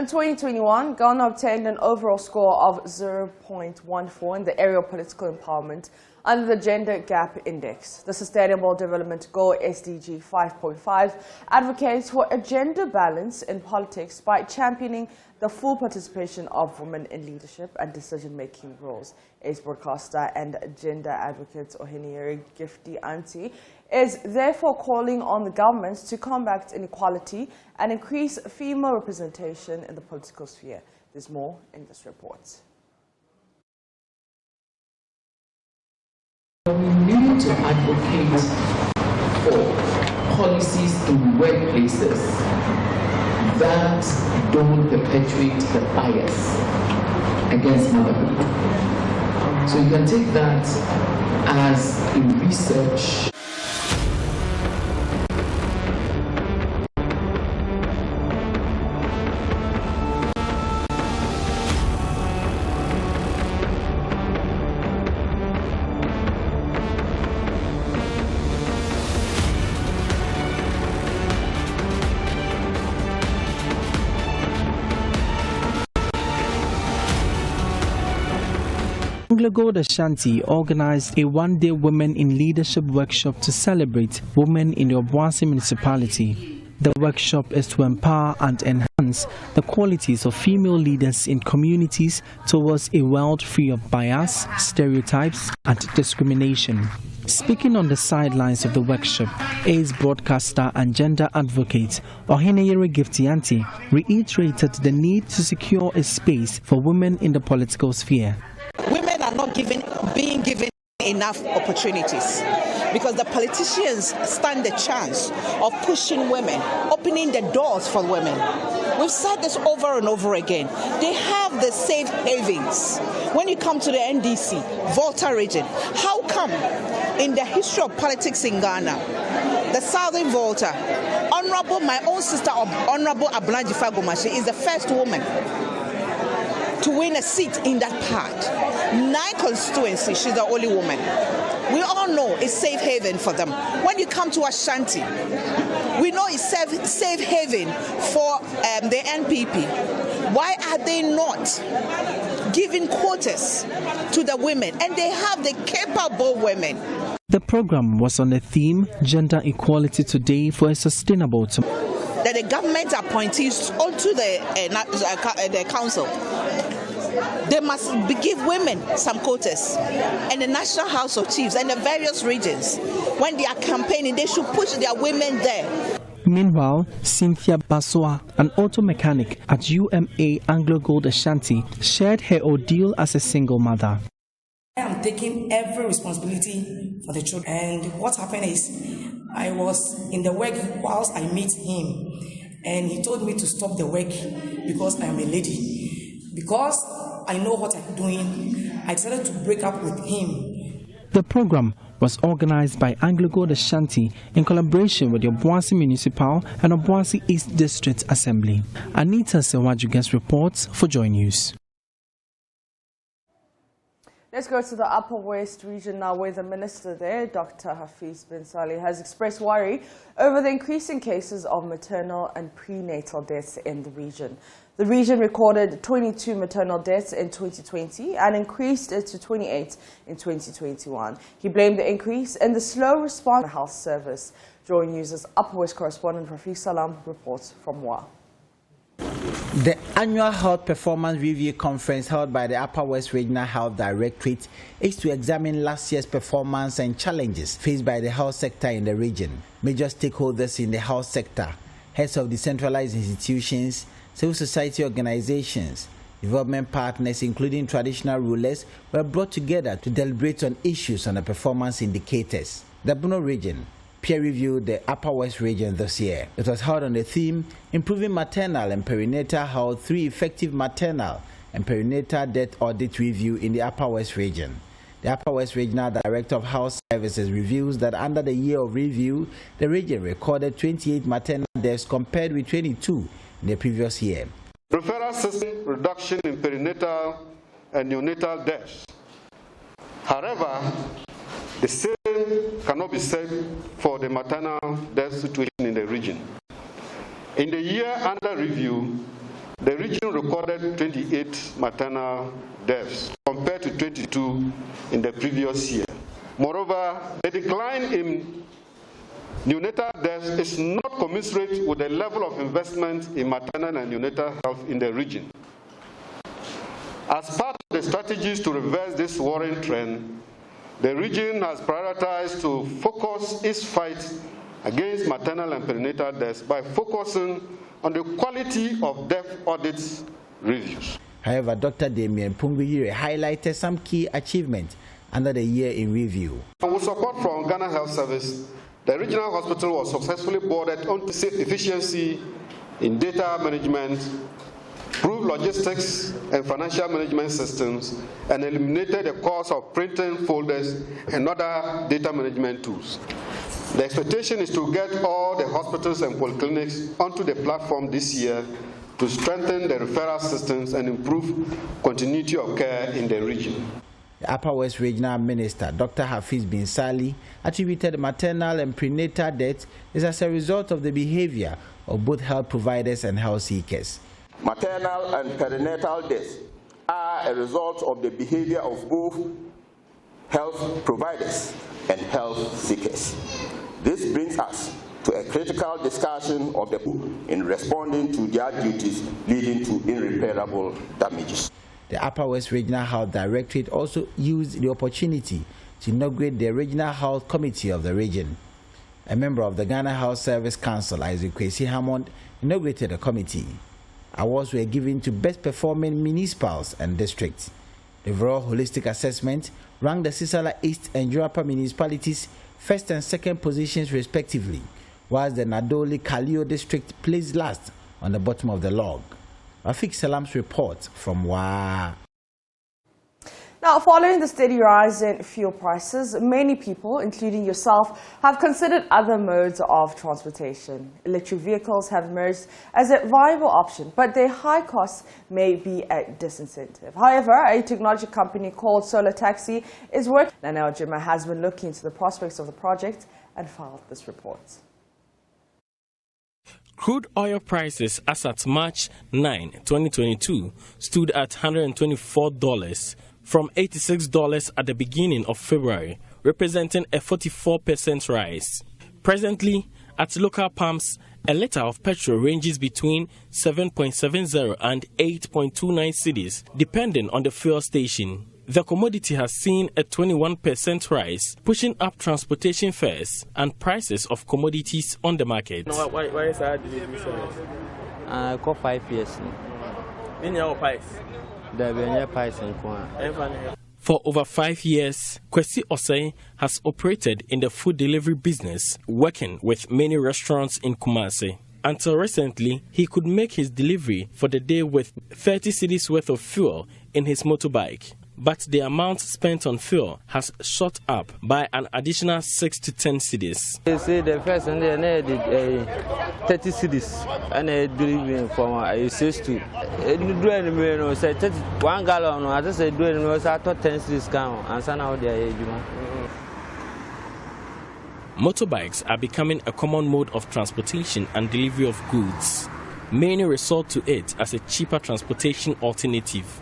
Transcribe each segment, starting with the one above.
In 2021, Ghana obtained an overall score of 0.14 in the area of political empowerment under the Gender Gap Index. The Sustainable Development Goal SDG 5.5 advocates for a gender balance in politics by championing the full participation of women in leadership and decision-making roles. Ace broadcaster and gender advocate Ohenere Gifty Auntie is therefore calling on the government to combat inequality and increase female representation in the political sphere. There's more in this report. We need to advocate for policies in workplaces that don't perpetuate the bias against motherhood. So you can take that as a research. Gold Ashanti organized a one-day Women in Leadership workshop to celebrate women in the Obuasi municipality. The workshop is to empower and enhance the qualities of female leaders in communities towards a world free of bias, stereotypes, and discrimination. Speaking on the sidelines of the workshop, Ace broadcaster and gender advocate Ohenere Gifty Auntie reiterated the need to secure a space for women in the political sphere. Women are not being given enough opportunities because the politicians stand the chance of pushing women, opening the doors for women. We've said this over and over again. They have the safe havens. When you come to the NDC, Volta region, how come in the history of politics in Ghana, the Southern Volta, my own sister, Honorable Ablanji Fagomashi, is the first woman to win a seat in that part. 9 constituencies, she's the only woman. We all know it's safe haven for them. When you come to Ashanti, we know it's safe haven for the NPP. Why are they not giving quotas to the women? And they have the capable women. The program was on the theme Gender Equality Today for a Sustainable Tomorrow. That the government appointees onto the council, they must give women some quotas, and the National House of Chiefs and the various regions, when they are campaigning, they should push their women there. Meanwhile, Cynthia Baswa, an auto mechanic at UMA Anglo Gold Ashanti, shared her ordeal as a single mother. I am taking every responsibility for the children, and what happened is I was in the work whilst I met him, and he told me to stop the work because I am a lady. Because I know what I'm doing, I decided to break up with him. The program was organized by Anglo Gold Ashanti in collaboration with the Obuasi Municipal and Obuasi East District Assembly. Anita Sewaju gets reports for JoyNews. Let's go to the Upper West region now, where the minister there, Dr. Hafiz bin Saleh, has expressed worry over the increasing cases of maternal and prenatal deaths in the region. The region recorded 22 maternal deaths in 2020 and increased it to 28 in 2021. He blamed the increase in the slow response to the health service. JoyNews' Upper West correspondent Rafiq Salam reports from Wa. The annual Health Performance Review Conference held by the Upper West Regional Health Directorate is to examine last year's performance and challenges faced by the health sector in the region. Major stakeholders in the health sector, heads of decentralized institutions, civil society organizations, development partners including traditional rulers were brought together to deliberate on issues on the performance indicators. The Bono region peer-reviewed the Upper West region this year. It was held on the theme Improving Maternal and Perinatal Health through Effective Maternal and Perinatal Death Audit Review in the Upper West region. The Upper West Regional Director of Health Services reveals that under the year of review, the region recorded 28 maternal deaths compared with 22 in the previous year. Referral system reduction in perinatal and neonatal deaths. However, the same cannot be said for the maternal death situation in the region. In the year under review, the region recorded 28 maternal deaths compared to 22 in the previous year. Moreover, the decline in neonatal deaths is not commensurate with the level of investment in maternal and neonatal health in the region. As part of the strategies to reverse this worrying trend, the region has prioritized to focus its fight against maternal and perinatal deaths by focusing on the quality of death audits reviews. However, Dr. Damien Punguyire highlighted some key achievements under the year in review. With support from Ghana Health Service, the regional hospital was successfully boarded on efficiency in data management, improved logistics and financial management systems, and eliminated the cost of printing folders and other data management tools. The expectation is to get all the hospitals and polyclinics onto the platform this year to strengthen the referral systems and improve continuity of care in the region. The Upper West Regional Minister, Dr. Hafiz Bin Sali, attributed maternal and prenatal deaths as a result of the behavior of both health providers and health seekers. Maternal and perinatal deaths are a result of the behavior of both health providers and health seekers. This brings us to a critical discussion of the people in responding to their duties, leading to irreparable damages. The Upper West Regional Health Directorate also used the opportunity to inaugurate the Regional Health Committee of the region. A member of the Ghana Health Service Council, Isaac Kwesi Hammond, inaugurated the committee. Awards were given to best performing municipals and districts. The overall holistic assessment ranked the Sisala East and Jurapa municipalities first and second positions respectively, whilst the Nadoli Kalio district placed last on the bottom of the log. Rafik Salam's report from Wa. Now, following the steady rise in fuel prices, many people, including yourself, have considered other modes of transportation. Electric vehicles have emerged as a viable option, but their high costs may be a disincentive. However, a technology company called Solar Taxi is working. Nanel Jima has been looking into the prospects of the project and filed this report. Crude oil prices as at March 9, 2022 stood at $124 from $86 at the beginning of February, representing a 44% rise. Presently, at local pumps, a litre of petrol ranges between 7.70 and 8.29 cedis, depending on the fuel station. The commodity has seen a 21% rise, pushing up transportation fares and prices of commodities on the market. Why is that delivery service? I got 5 years. In your price? For over 5 years, Kwesi Osei has operated in the food delivery business, working with many restaurants in Kumasi. Until recently, he could make his delivery for the day with 30 cedis worth of fuel in his motorbike. But the amount spent on fuel has shot up by an additional 6 to 10 cedis. They say the first and then 30 cedis and I deliver from 6 to 1 gallon. I just said, doing was I thought 10 cedis count and so now they Motorbikes are becoming a common mode of transportation and delivery of goods. Many resort to it as a cheaper transportation alternative.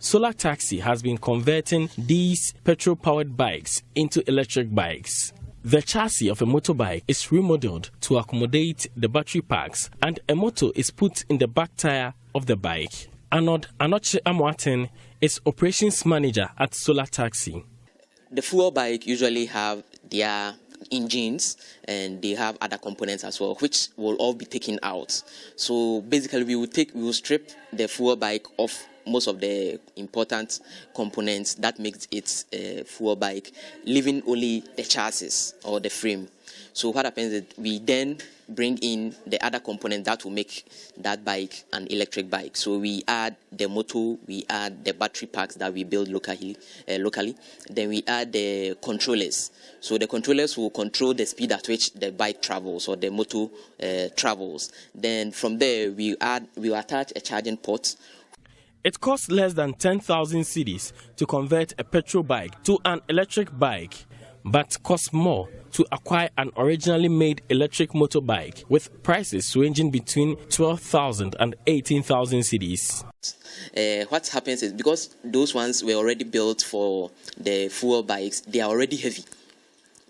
Solar Taxi has been converting these petrol-powered bikes into electric bikes. The chassis of a motorbike is remodeled to accommodate the battery packs, and a motor is put in the back tire of the bike. Arnold Anoche Amwaten is operations manager at Solar Taxi. The fuel bike usually have their engines and they have other components as well, which will all be taken out. So basically we will strip the fuel bike off most of the important components that makes it a fuel bike, leaving only the chassis or the frame. So what happens is we then bring in the other component that will make that bike an electric bike. So we add the motor, we add the battery packs that we build locally. Then we add the controllers. So the controllers will control the speed at which the bike travels or the motor travels. Then from there we attach a charging port. It costs less than 10,000 cedis to convert a petrol bike to an electric bike. but cost more to acquire an originally made electric motorbike, with prices ranging between 12,000 and 18,000 cedis. What happens is, because those ones were already built for the fuel bikes, they are already heavy.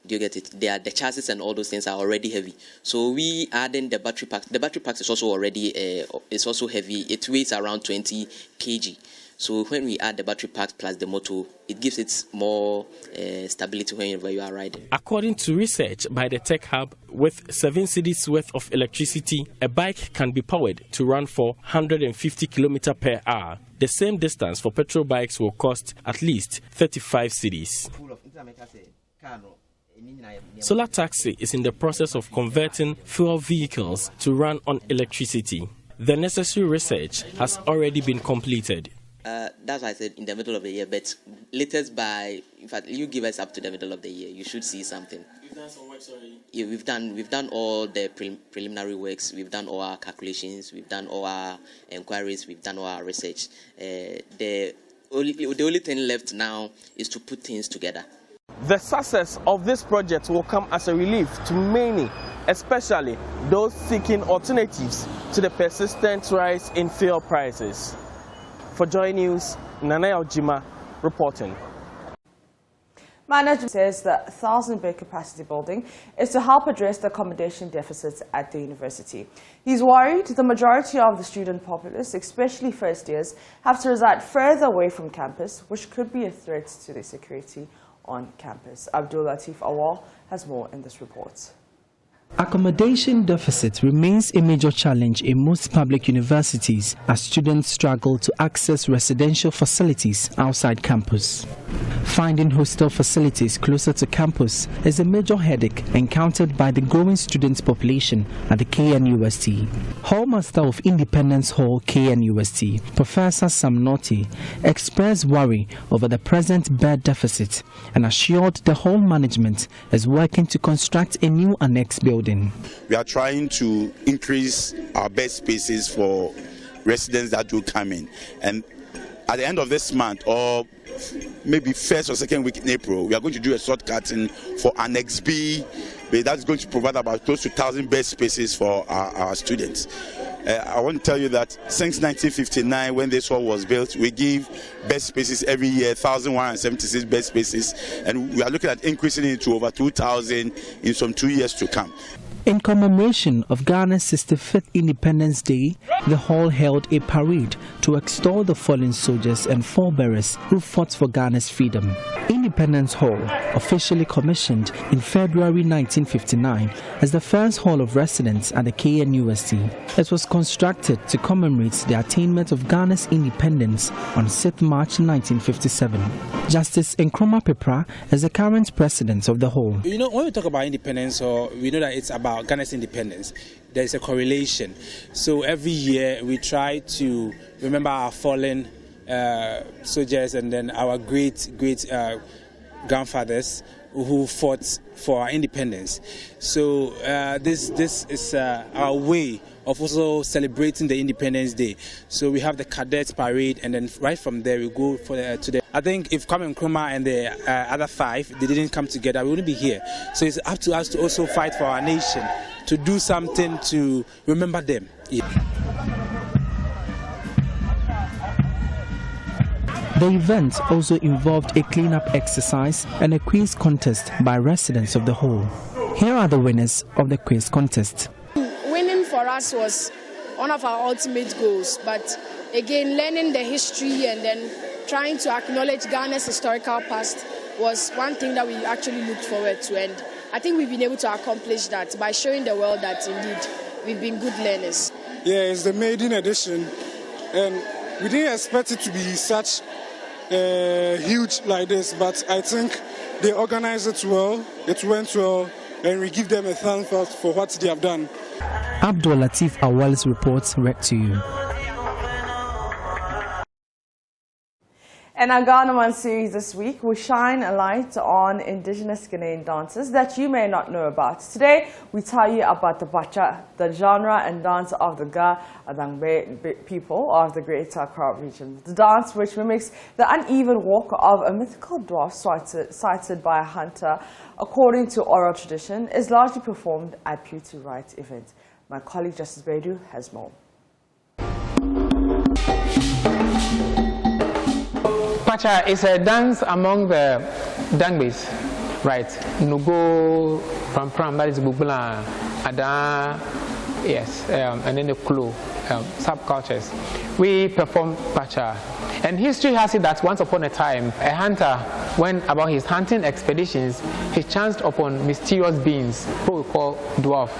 Do you get it? The chassis and all those things are already heavy. So we add in the battery packs. The battery packs is also already it's also heavy. It weighs around 20 kg. So when we add the battery packs plus the motor, it gives it more stability whenever you are riding. According to research by the Tech Hub, with 7 cedis worth of electricity, a bike can be powered to run for 150 km per hour. The same distance for petrol bikes will cost at least 35 cedis. Solar Taxi is in the process of converting fuel vehicles to run on electricity. The necessary research has already been completed. That's why I said in the middle of the year, but latest by, in fact, you give us up to the middle of the year, you should see something. You've done some work already? Yeah, we've done all the preliminary works, we've done all our calculations, we've done all our inquiries, we've done all our research. The only thing left now is to put things together. The success of this project will come as a relief to many, especially those seeking alternatives to the persistent rise in fuel prices. For JoyNews, Nanaya Ojima reporting. Management says the 1,000-bed capacity building is to help address the accommodation deficits at the university. He's worried the majority of the student populace, especially first years, have to reside further away from campus, which could be a threat to their security on campus. Abdul Latif Awal has more in this report. Accommodation deficit remains a major challenge in most public universities as students struggle to access residential facilities outside campus. Finding hostel facilities closer to campus is a major headache encountered by the growing student population at the KNUST. Hallmaster of Independence Hall, KNUST, Professor Sam Norty, expressed worry over the present bed deficit and assured the hall management is working to construct a new annex building. We are trying to increase our bed spaces for residents that will come in, and at the end of this month, or maybe first or second week in April, we are going to do a short cutting for Annex B. That's going to provide about close to 1,000 bed spaces for our students. I want to tell you that since 1959, when this hall was built, we give bed spaces every year, 1,176 bed spaces, and we are looking at increasing it to over 2,000 in some 2 years to come. In commemoration of Ghana's 65th Independence Day, the hall held a parade to extol the fallen soldiers and forebearers who fought for Ghana's freedom. Independence Hall, officially commissioned in February 1959 as the first hall of residence at the KNUST, it was constructed to commemorate the attainment of Ghana's independence on 6th March 1957. Justice Nkrumah Pepra is the current president of the hall. You know, when we talk about independence, we know that it's about Ghana's independence. There is a correlation. So every year we try to remember our fallen soldiers and then our great grandfathers who fought for our independence. So this is our way of also celebrating the Independence Day. So we have the Cadets Parade, and then right from there we go to the. I think if Kwame Nkrumah and the other 5 they didn't come together, we wouldn't be here. So it's up to us to also fight for our nation, to do something to remember them. Yeah. The event also involved a cleanup exercise and a quiz contest by residents of the hall. Here are the winners of the quiz contest. Winning for us was one of our ultimate goals, but again, learning the history and then trying to acknowledge Ghana's historical past was one thing that we actually looked forward to, and I think we've been able to accomplish that by showing the world that indeed we've been good learners. Yeah, it's the maiden edition, and we didn't expect it to be such huge like this, but I think they organized it well, it went well, and we give them a thank for what they have done. Abdul Latif Awal's reports read to you. In our Ghana One series this week, we shine a light on indigenous Ghanaian dances that you may not know about. Today, we tell you about the bacha, the genre and dance of the Ga Adangbe people of the Greater Accra region. The dance, which mimics the uneven walk of a mythical dwarf sighted by a hunter, according to oral tradition, is largely performed at beauty rites events. My colleague Justice Bedu has more. Pacha is a dance among the Dangbes, right? Nugo, Pram, that is Bubula, Ada, yes, and then the Kulu subcultures. We perform Pacha. And history has it that once upon a time, a hunter, when about his hunting expeditions, he chanced upon mysterious beings, who we call dwarf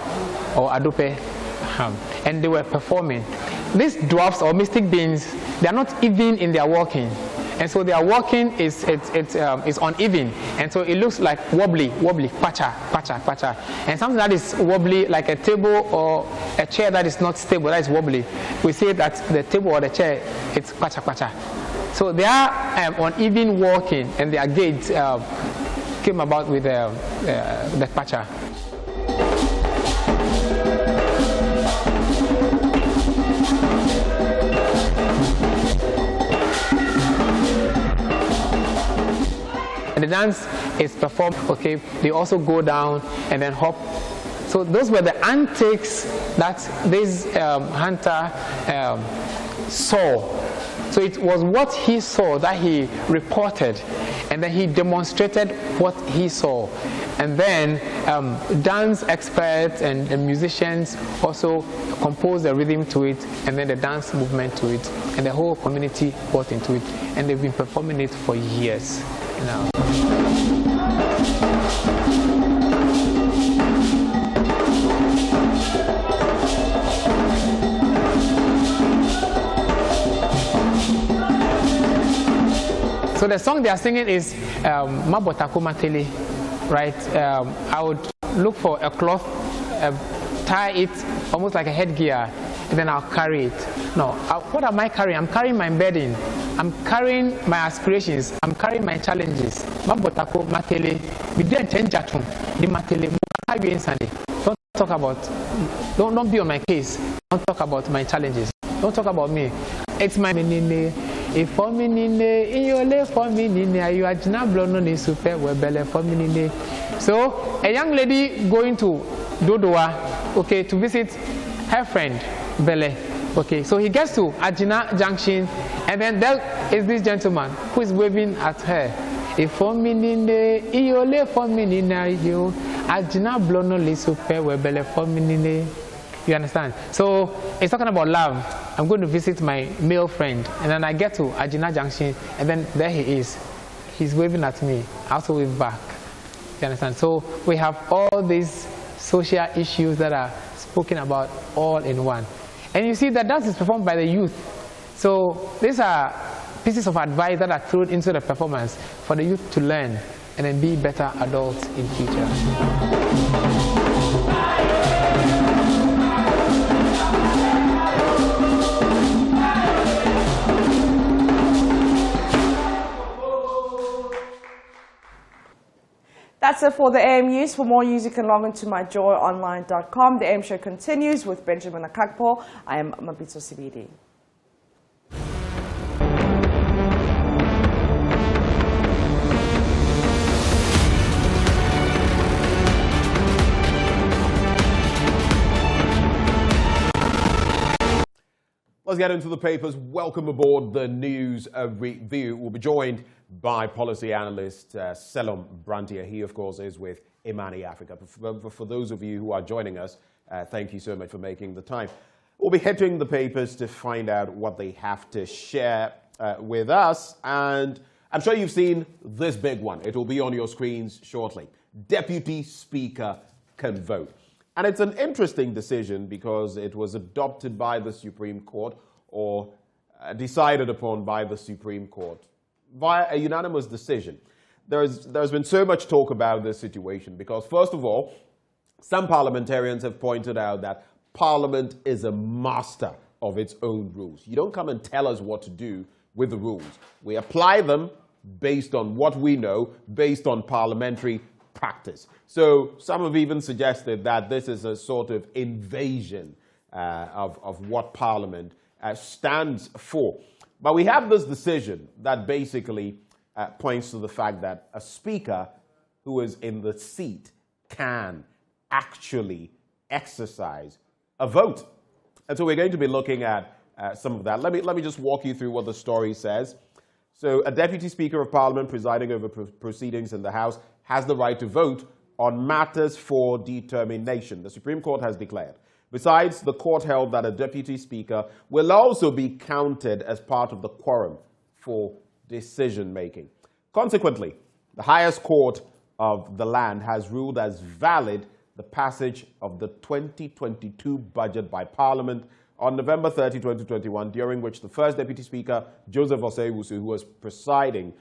or Adope, and they were performing. These dwarfs or mystic beings, they are not even in their walking. And so their walking is uneven, and so it looks like wobbly, pacha. And something that is wobbly, like a table or a chair that is not stable, that is wobbly, we say that the table or the chair, it's pacha. So they are uneven walking, and their gait came about with the pacha. The dance is performed, okay, they also go down and then hop. So those were the antics that this hunter saw. So it was what he saw that he reported, and then he demonstrated what he saw. And then dance experts and musicians also composed the rhythm to it, and then the dance movement to it, and the whole community bought into it, and they've been performing it for years now. So the song they are singing is Mabotako Matele, right? I would look for a cloth, tie it almost like a headgear, and then I'll carry it. No, what am I carrying? I'm carrying my burden. I'm carrying my aspirations. I'm carrying my challenges. Mabotako Matele, we didn't change that one. The Matele, don't talk about, don't be on my case. Don't talk about my challenges. Don't talk about me. It's my menine. If for me in your left for me, you are not blown on super webele for me. So a young lady going to Dodoa, okay, to visit her friend Bele. Okay, so he gets to Ajina Junction, and then there is this gentleman who is waving at her. If for me you left for me you Ajina blown on super webele for me. You understand? So it's talking about love. I'm going to visit my male friend, and then I get to Ajina Junction, and then there he is. He's waving at me. I also wave back. You understand? So we have all these social issues that are spoken about all in one. And you see that dance is performed by the youth. So these are pieces of advice that are thrown into the performance for the youth to learn and then be better adults in future. That's it for the AM News. For more news, you can log on to myjoyonline.com. The AM show continues with Benjamin Akakpo. I am Mabito CBD. Let's get into the papers. Welcome aboard the News Review. We'll be joined by policy analyst Selom Brantia. He, of course, is with Imani Africa. But for those of you who are joining us, thank you so much for making the time. We'll be hitting the papers to find out what they have to share with us. And I'm sure you've seen this big one. It will be on your screens shortly. Deputy Speaker can vote. And it's an interesting decision because it was adopted by the Supreme Court or decided upon by the Supreme Court via a unanimous decision. There's been so much talk about this situation because, first of all, some parliamentarians have pointed out that Parliament is a master of its own rules. You don't come and tell us what to do. with the rules. We apply them based on what we know, based on parliamentary practice. So some have even suggested that this is a sort of invasion of what Parliament stands for. But we have this decision that basically points to the fact that a speaker who is in the seat can actually exercise a vote. And so we're going to be looking at some of that. Let me just walk you through what the story says. So a Deputy Speaker of Parliament presiding over proceedings in the House has the right to vote on matters for determination, the Supreme Court has declared. Besides, the court held that a Deputy Speaker will also be counted as part of the quorum for decision-making. Consequently, the highest court of the land has ruled as valid the passage of the 2022 budget by Parliament on November 30, 2021, during which the first Deputy Speaker, Joseph Osei-Wusu, who was presiding,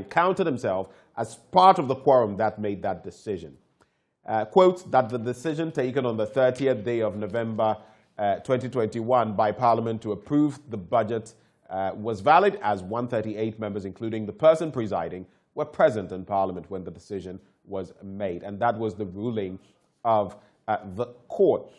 counted himself as part of the quorum that made that decision. Quote, that the decision taken on the 30th day of November 2021 by Parliament to approve the budget was valid as 138 members, including the person presiding, were present in Parliament when the decision was made. And that was the ruling of the court.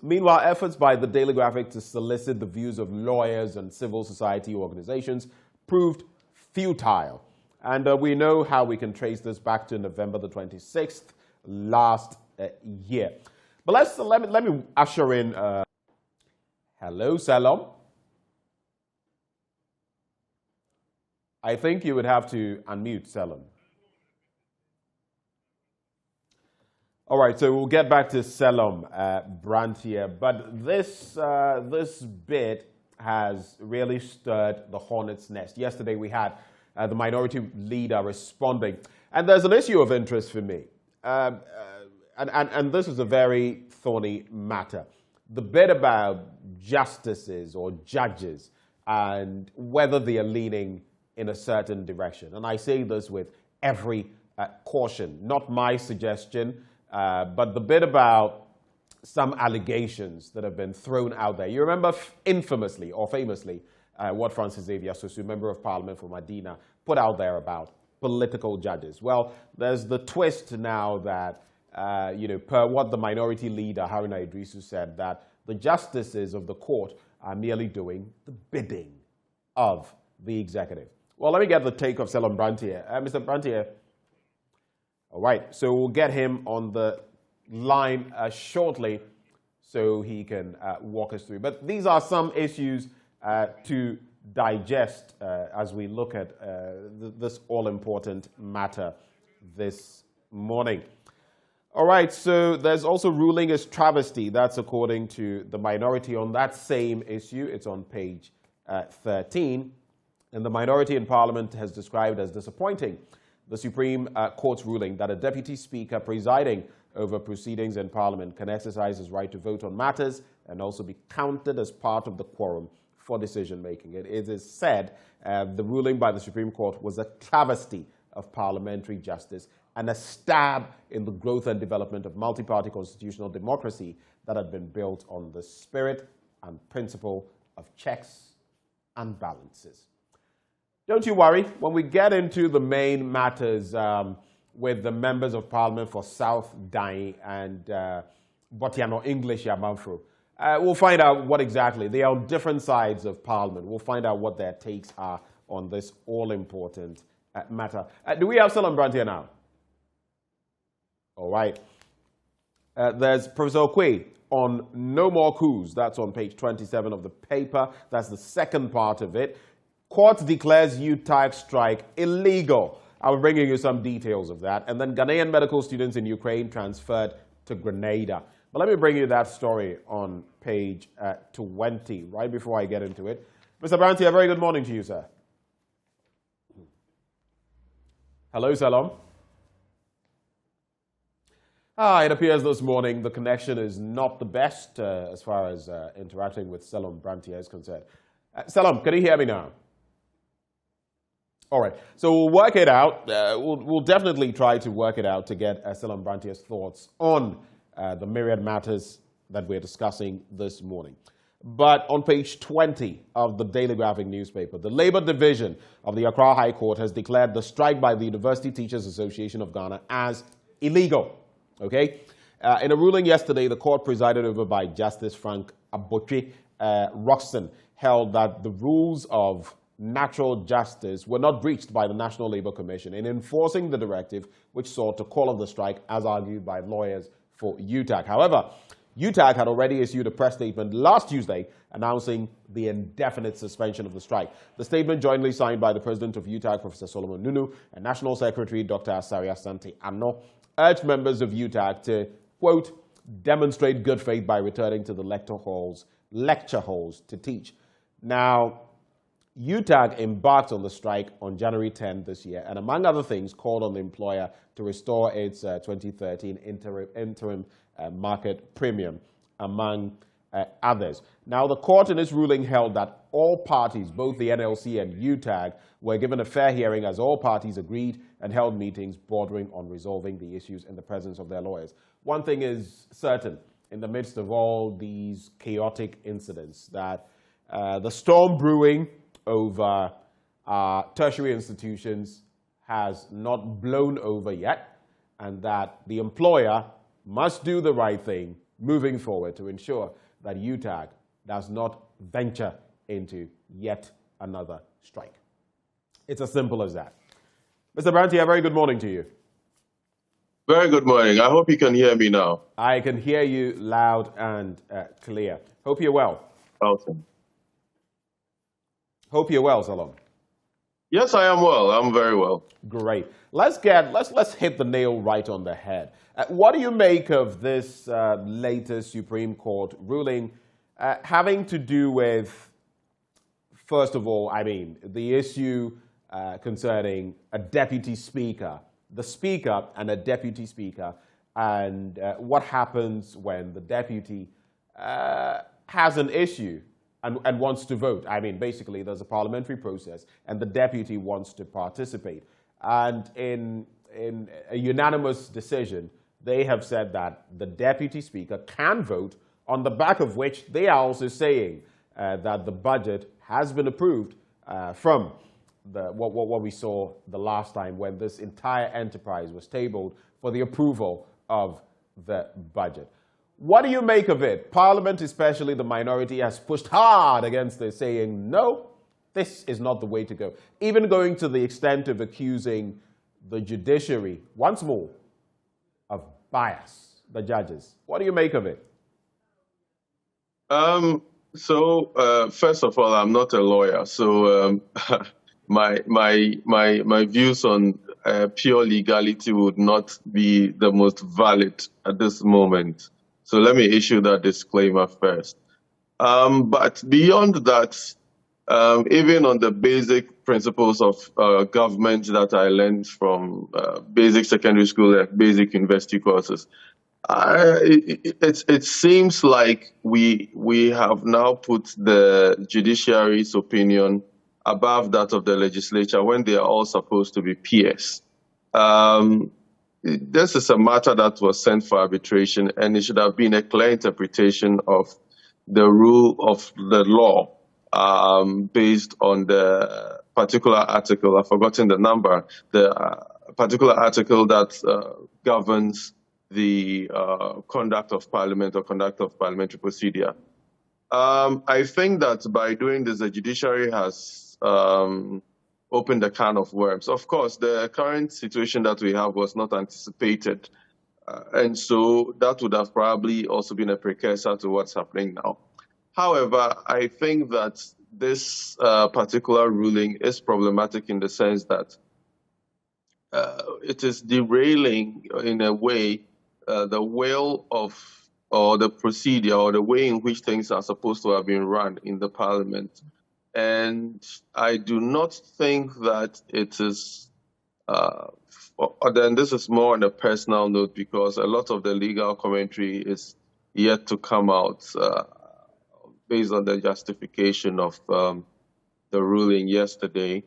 Meanwhile, efforts by the Daily Graphic to solicit the views of lawyers and civil society organizations proved futile. And we know how we can trace this back to November the 26th last year. But let me usher in. Hello, Salom. I think you would have to unmute, Salom. All right, so we'll get back to Salom Brantier, but this bit has really stirred the hornet's nest. Yesterday we had the minority leader responding, and there's an issue of interest for me, and this is a very thorny matter. The bit about justices or judges and whether they are leaning in a certain direction, and I say this with every caution, not my suggestion. But the bit about some allegations that have been thrown out there. You remember infamously or famously what Francis Xavier Sosu, Member of Parliament for Medina, put out there about political judges. Well, there's the twist now that, per what the minority leader, Haruna Idrisu, said, that the justices of the court are merely doing the bidding of the executive. Well, let me get the take of Salom Brantier. Mr. Brantier. All right, so we'll get him on the line shortly so he can walk us through. But these are some issues to digest as we look at this all-important matter this morning. All right, so there's also ruling as travesty. That's according to the minority on that same issue. It's on page 13. And the minority in Parliament has described as disappointing the Supreme Court's ruling that a Deputy Speaker presiding over proceedings in Parliament can exercise his right to vote on matters and also be counted as part of the quorum for decision-making. It is said the ruling by the Supreme Court was a travesty of parliamentary justice and a stab in the growth and development of multi-party constitutional democracy that had been built on the spirit and principle of checks and balances. Don't you worry, when we get into the main matters with the members of Parliament for South Dai and Botiano English Yamanfro, we'll find out what exactly. They are on different sides of Parliament. We'll find out what their takes are on this all-important matter. Do we have Salom Brantier now? All right. There's Professor Okwe on no more coups. That's on page 27 of the paper. That's the second part of it. Court declares U-type strike illegal. I'll bring you some details of that. And then Ghanaian medical students in Ukraine transferred to Grenada. But let me bring you that story on page 20, right before I get into it. Mr. Brantier, a very good morning to you, sir. Hello, Salom. It appears this morning the connection is not the best as far as interacting with Salom Brantier is concerned. Salom, can you hear me now? All right, so we'll work it out. We'll definitely try to work it out to get Salom Brantier's thoughts on the myriad matters that we're discussing this morning. But on page 20 of the Daily Graphic newspaper, the Labour Division of the Accra High Court has declared the strike by the University Teachers Association of Ghana as illegal. Okay? In a ruling yesterday, the court presided over by Justice Frank Abotwe Roxton held that the rules of natural justice were not breached by the National Labour Commission in enforcing the directive which sought to call off the strike, as argued by lawyers for UTAG. However, UTAG had already issued a press statement last Tuesday announcing the indefinite suspension of the strike. The statement, jointly signed by the president of UTAG, Professor Solomon Nunu, and National Secretary Dr. Asaria Sante Ano, urged members of UTAG to, quote, demonstrate good faith by returning to the lecture halls to teach. Now, UTAG embarked on the strike on January 10 this year, and among other things, called on the employer to restore its 2013 interim market premium, among others. Now, the court in its ruling held that all parties, both the NLC and UTAG, were given a fair hearing as all parties agreed and held meetings bordering on resolving the issues in the presence of their lawyers. One thing is certain, in the midst of all these chaotic incidents, that the storm brewing over tertiary institutions has not blown over yet, and that the employer must do the right thing moving forward to ensure that UTAG does not venture into yet another strike. It's as simple as that. Mr. Branty, a very good morning to you. Very good morning. I hope you can hear me now. I can hear you loud and clear. Hope you're well. Awesome. Hope you're well, Salom. Yes, I am well. I'm very well. Great. Let's hit the nail right on the head. What do you make of this latest Supreme Court ruling having to do with, first of all, the issue concerning a deputy speaker, the speaker and a deputy speaker, and what happens when the deputy has an issue and wants to vote? Basically, there's a parliamentary process, and the deputy wants to participate. And in a unanimous decision, they have said that the deputy speaker can vote, on the back of which they are also saying that the budget has been approved from what we saw the last time when this entire enterprise was tabled for the approval of the budget. What do you make of it? Parliament, especially the minority, has pushed hard against this, saying, no, this is not the way to go. Even going to the extent of accusing the judiciary, once more, of bias, the judges. What do you make of it? First of all, I'm not a lawyer, so my views on pure legality would not be the most valid at this moment. So let me issue that disclaimer first. But beyond that, even on the basic principles of government that I learned from basic secondary school and basic university courses, it seems like we have now put the judiciary's opinion above that of the legislature when they are all supposed to be peers. This is a matter that was sent for arbitration, and it should have been a clear interpretation of the rule of the law based on the particular article. I've forgotten the number. The particular article that governs the conduct of parliament or conduct of parliamentary procedure. I think that by doing this, the judiciary has opened a can of worms. Of course, the current situation that we have was not anticipated. And so that would have probably also been a precursor to what's happening now. However, I think that this particular ruling is problematic in the sense that it is derailing, in a way, the will of, or the procedure, or the way in which things are supposed to have been run in the parliament. And I do not think that it is, then this is more on a personal note, because a lot of the legal commentary is yet to come out based on the justification of the ruling yesterday.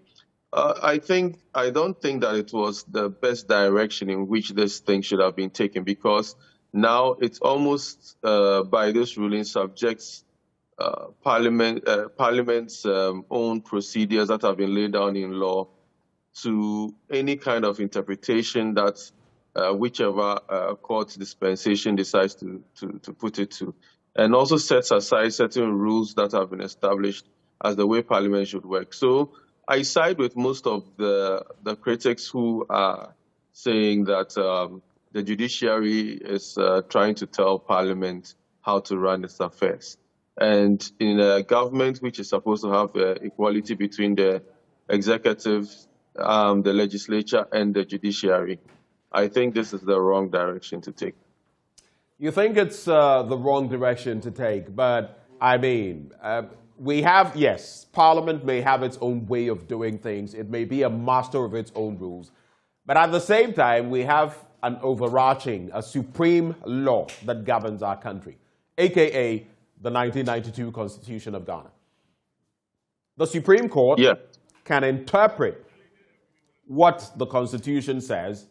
I don't think that it was the best direction in which this thing should have been taken, because now it's almost, by this ruling, subjects Parliament's own procedures that have been laid down in law to any kind of interpretation that whichever court dispensation decides to put it to, and also sets aside certain rules that have been established as the way Parliament should work. So I side with most of the critics who are saying that the judiciary is trying to tell Parliament how to run its affairs. And in a government which is supposed to have equality between the executive, the legislature, and the judiciary, I think this is the wrong direction to take. You think it's the wrong direction to take, but I mean, we have, yes, Parliament may have its own way of doing things. It may be a master of its own rules. But at the same time, we have an overarching, a supreme law that governs our country, a.k.a. the 1992 Constitution of Ghana. The Supreme Court can interpret what the Constitution says,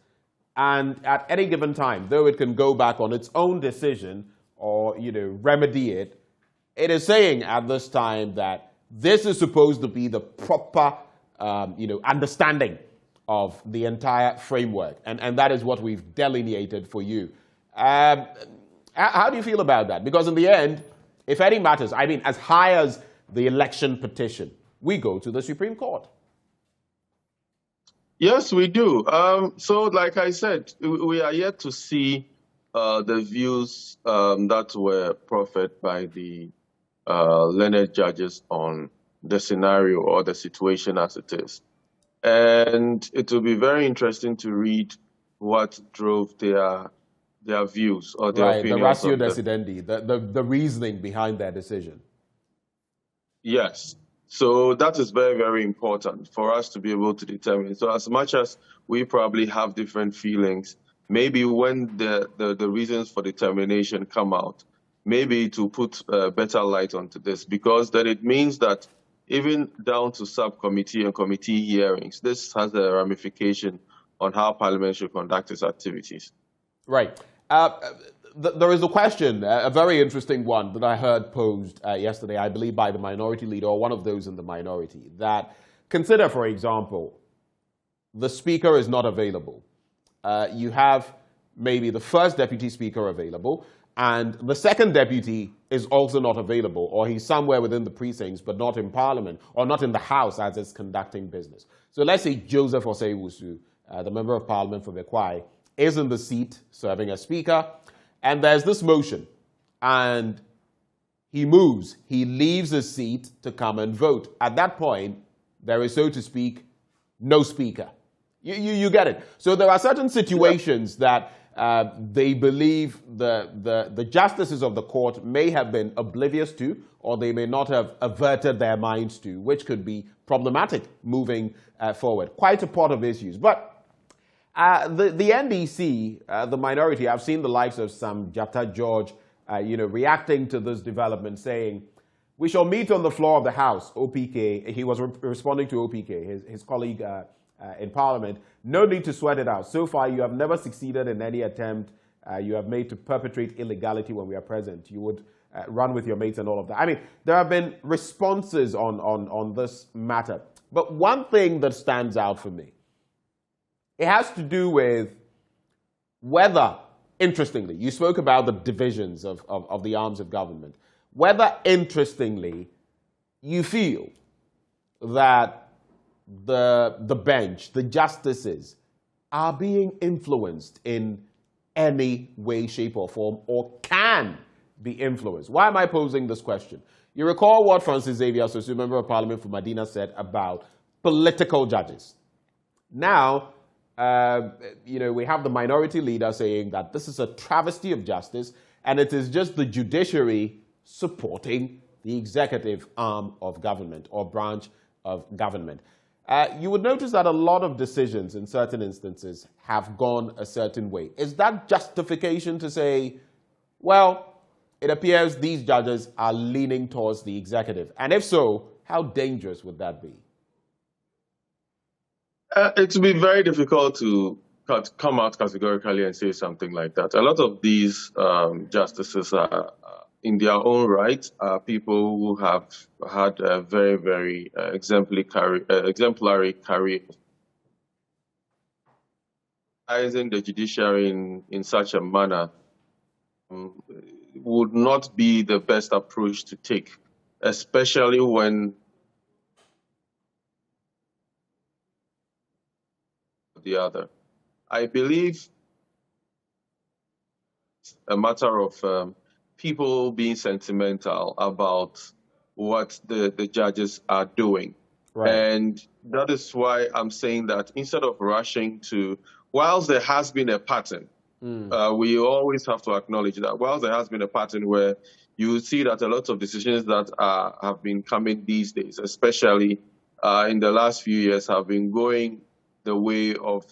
and at any given time, though it can go back on its own decision or, remedy it, it is saying at this time that this is supposed to be the proper, understanding of the entire framework. And that is what we've delineated for you. How do you feel about that? Because in the end, if any matters, I mean, as high as the election petition, we go to the Supreme Court. Yes, we do. So like I said, we are yet to see the views that were proffered by the learned judges on the scenario or the situation as it is. And it will be very interesting to read what drove their views or their opinions. The ratio decidendi, the reasoning behind their decision. Yes. So that is very, very important for us to be able to determine. So as much as we probably have different feelings, maybe when the reasons for determination come out, maybe to put better light onto this, because then it means that even down to subcommittee and committee hearings, this has a ramification on how Parliament should conduct its activities. Right. There is a question, a very interesting one that I heard posed yesterday, I believe by the minority leader or one of those in the minority, that consider, for example, the speaker is not available. You have maybe the first deputy speaker available, and the second deputy is also not available, or he's somewhere within the precincts, but not in Parliament, or not in the House as it's conducting business. So let's say Joseph Osei-Wusu, the Member of Parliament for Bekwai, is in the seat serving as Speaker, and there's this motion, and he moves, he leaves his seat to come and vote. At that point, there is, so to speak, no Speaker. You get it. So there are certain situations that they believe the justices of the court may have been oblivious to, or they may not have averted their minds to, which could be problematic moving forward. Quite a pot of issues. But the NDC, the minority, I've seen the likes of Sam Jatta George, reacting to this development, saying, we shall meet on the floor of the House, OPK. He was responding to OPK, his colleague in Parliament. No need to sweat it out. So far, you have never succeeded in any attempt you have made to perpetrate illegality when we are present. You would run with your mates and all of that. I mean, there have been responses on this matter. But one thing that stands out for me, it has to do with whether, interestingly, you spoke about the divisions of the arms of government, whether, interestingly, you feel that the bench, the justices, are being influenced in any way, shape, or form, or can be influenced. Why am I posing this question? You recall what Francis Xavier Sosu, Member of Parliament for Medina, said about political judges. Now, we have the minority leader saying that this is a travesty of justice, and it is just the judiciary supporting the executive arm of government or branch of government. You would notice that a lot of decisions in certain instances have gone a certain way. Is that justification to say, well, it appears these judges are leaning towards the executive? And if so, how dangerous would that be? It would be very difficult to come out categorically and say something like that. A lot of these justices are in their own right, are people who have had a very, very exemplary career. Utilizing the judiciary in such a manner would not be the best approach to take, especially when the other. I believe it's a matter of people being sentimental about what the judges are doing. Right. And that is why I'm saying that instead of rushing to, whilst there has been a pattern, we always have to acknowledge that whilst there has been a pattern where you see that a lot of decisions that have been coming these days, especially in the last few years, have been going the way of,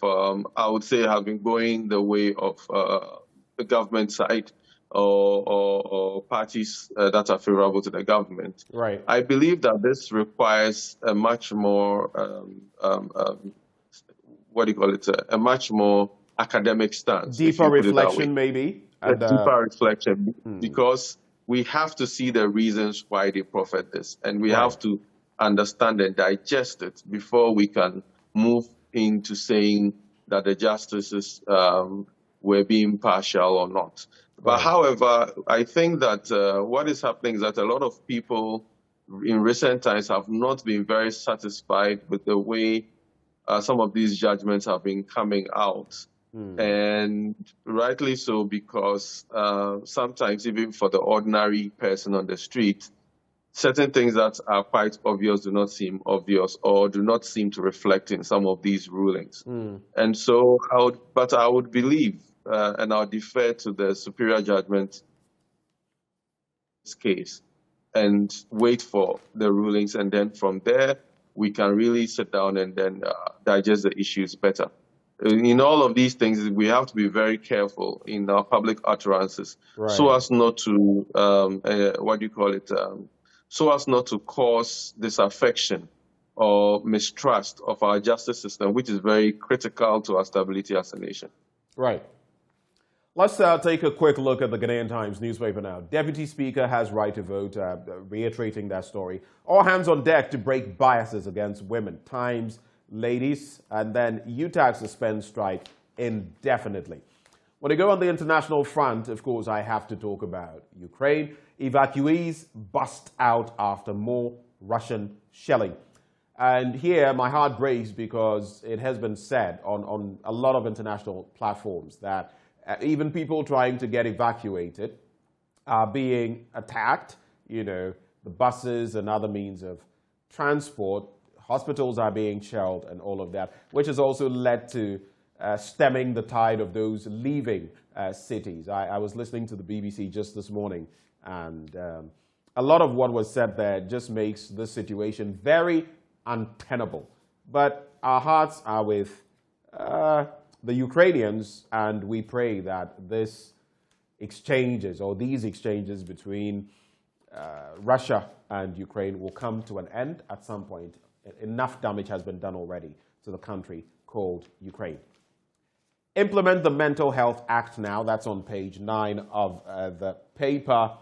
I would say, have been going the way of the government side or parties that are favorable to the government. Right. I believe that this requires a much more, a much more academic stance. Deeper reflection, maybe. And, deeper reflection, because we have to see the reasons why they profit this, and we have to understand and digest it before we can move into saying that the justices were being partial or not. But however, I think that what is happening is that a lot of people in recent times have not been very satisfied with the way some of these judgments have been coming out. And rightly so, because sometimes even for the ordinary person on the street, certain things that are quite obvious do not seem obvious or do not seem to reflect in some of these rulings. And so, I would believe, and I'll defer to the superior judgment in this case, and wait for the rulings, and then from there, we can really sit down and then digest the issues better. In all of these things, we have to be very careful in our public utterances, so as not to, so as not to cause disaffection or mistrust of our justice system, which is very critical to our stability as a nation. Right. Let's take a quick look at the Ghanaian Times newspaper now. Deputy Speaker has right to vote, reiterating that story. All hands on deck to break biases against women. Times, ladies, and then UTAG suspends strike indefinitely. When I go on the international front, of course, I have to talk about Ukraine. Evacuees bust out after more Russian shelling. And here, my heart breaks because it has been said on a lot of international platforms that even people trying to get evacuated are being attacked. You know, the buses and other means of transport, hospitals are being shelled and all of that, which has also led to stemming the tide of those leaving cities. I was listening to the BBC just this morning, and a lot of what was said there just makes the situation very untenable. But our hearts are with the Ukrainians, and we pray that these exchanges between Russia and Ukraine will come to an end at some point. Enough damage has been done already to the country called Ukraine. Implement the Mental Health Act now. That's on page 9 of the paper.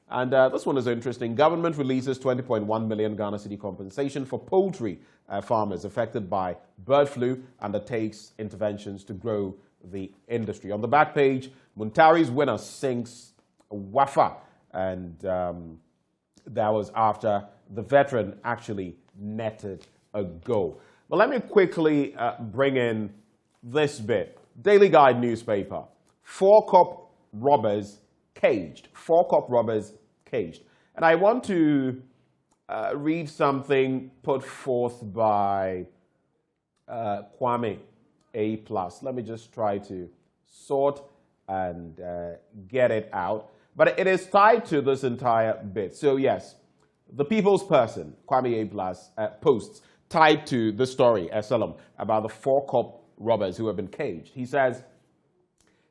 And this one is interesting. Government releases 20.1 million Ghana cedi compensation for poultry farmers affected by bird flu, undertakes interventions to grow the industry. On the back page, Muntari's winner sinks Wafa. And that was after the veteran actually netted a goal. But let me quickly bring in this bit. Daily Guide newspaper. 4 cop robbers caged. 4 cop robbers caged. And I want to read something put forth by Kwame A+. Let me just try to sort and get it out. But it is tied to this entire bit. So yes, the people's person, Kwame A+, posts tied to the story, Esalam, about the 4 cop robbers who have been caged. He says,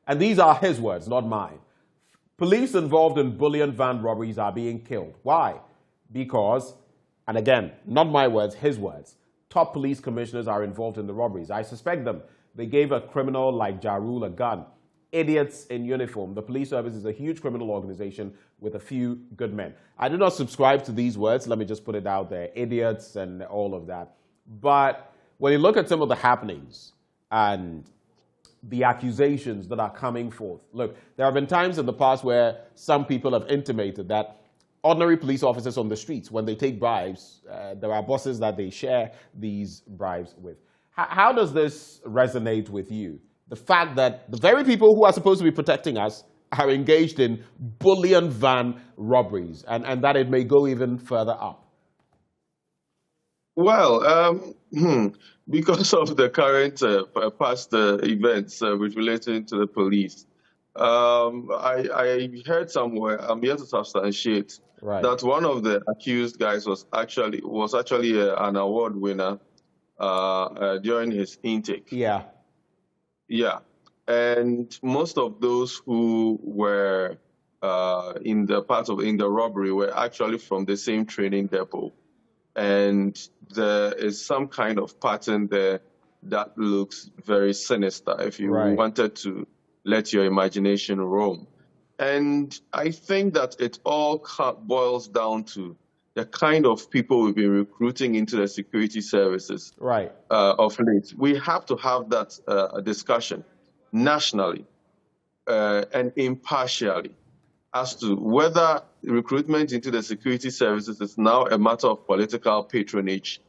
and these are his words, not mine, police involved in bullion van robberies are being killed. Why? Because, and again, not my words, his words, top police commissioners are involved in the robberies. I suspect them. They gave a criminal like Jarul a gun idiots in uniform. The police service is a huge criminal organization with a few good men. I do not subscribe to these words. Let me just put it out there. Idiots and all of that. But when you look at some of the happenings and the accusations that are coming forth, look, there have been times in the past where some people have intimated that ordinary police officers on the streets, when they take bribes, there are bosses that they share these bribes with. How does this resonate with you? The fact that the very people who are supposed to be protecting us are engaged in bullion van robberies, and that it may go even further up. Well, because of the current past events which relating to the police, I heard somewhere, I'm yet to substantiate, that one of the accused guys was actually an award winner during his intake. Yeah. Yeah, and most of those who were in the robbery were actually from the same training depot, and there is some kind of pattern there that looks very sinister if you wanted to let your imagination roam. And I think that it all boils down to the kind of people we've been recruiting into the security services of late. We have to have that discussion nationally and impartially as to whether recruitment into the security services is now a matter of political patronage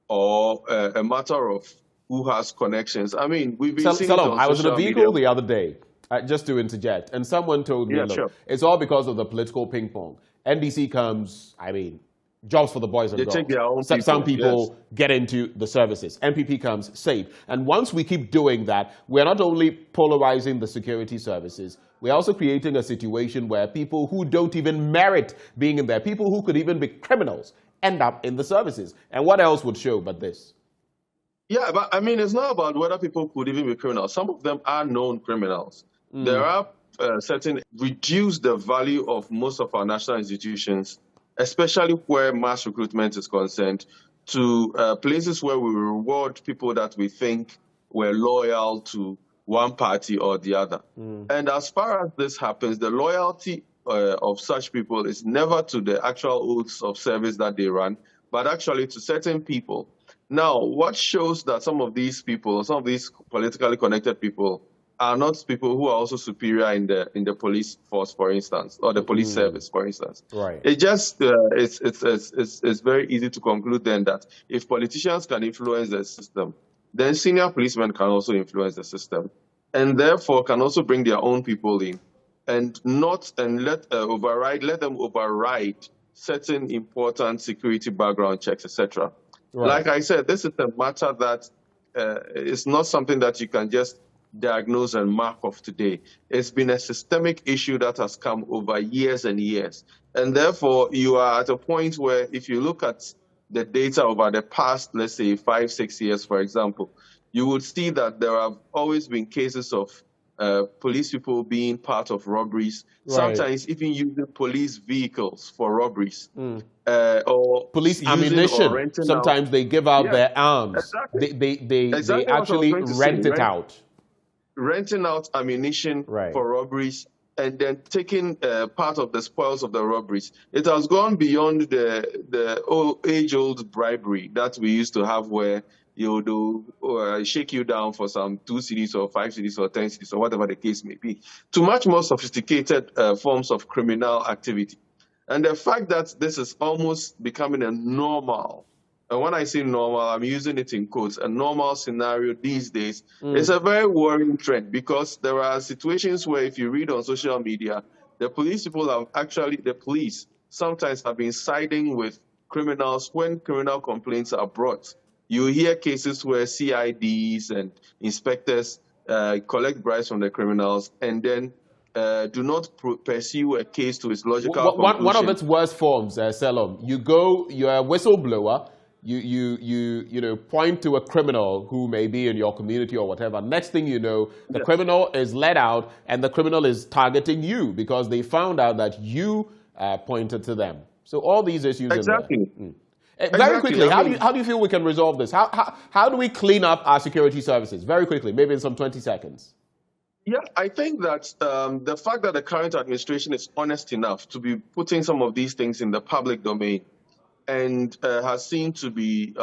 or a matter of who has connections. I mean, we've been seeing Salom, I was in a vehicle the other day, just to interject, and someone told me, look, it's all because of the political ping pong. NDC comes, I mean, jobs for the boys and girls. Take their own Some people get into the services. NPP comes, save. And once we keep doing that, we're not only polarizing the security services, we're also creating a situation where people who don't even merit being in there, people who could even be criminals, end up in the services. And what else would show but this? Yeah, but I mean, it's not about whether people could even be criminals. Some of them are known criminals. There are certain reduce the value of most of our national institutions, especially where mass recruitment is concerned, to places where we reward people that we think were loyal to one party or the other. And as far as this happens, the loyalty of such people is never to the actual oaths of service that they run, but actually to certain people. Now, what shows that some of these people, some of these politically connected people, are not people who are also superior in the police force, for instance, or the police service, for instance. It just it's very easy to conclude then that if politicians can influence the system, then senior policemen can also influence the system, and therefore can also bring their own people in, and let them override certain important security background checks, etc. Like I said, this is a matter that is not something that you can just diagnose and mark off today. It's been a systemic issue that has come over years and years. And therefore, you are at a point where if you look at the data over the past, let's say 5-6 years, for example, you would see that there have always been cases of police people being part of robberies, sometimes even using police vehicles for robberies. Or police ammunition. Sometimes they give out their arms. They actually rent it out. Renting out ammunition for robberies and then taking part of the spoils of the robberies. It has gone beyond the age-old bribery that we used to have, where you do shake you down for some 2 cedis or 5 cedis or 10 cedis or whatever the case may be, to much more sophisticated forms of criminal activity. And the fact that this is almost becoming a normal, and when I say normal, I'm using it in quotes, a normal scenario these days, is a very worrying trend, because there are situations where if you read on social media, the police sometimes have been siding with criminals when criminal complaints are brought. You hear cases where CIDs and inspectors collect bribes from the criminals and then do not pursue a case to its logical conclusion. One of its worst forms, Salom, you're a whistleblower, you point to a criminal who may be in your community or whatever. Next thing you know, the criminal is let out and the criminal is targeting you because they found out that you pointed to them. So all these issues. Exactly. Very quickly, how do you feel we can resolve this? How do we clean up our security services? Very quickly, maybe in some 20 seconds. Yeah, I think that the fact that the current administration is honest enough to be putting some of these things in the public domain and has seemed to be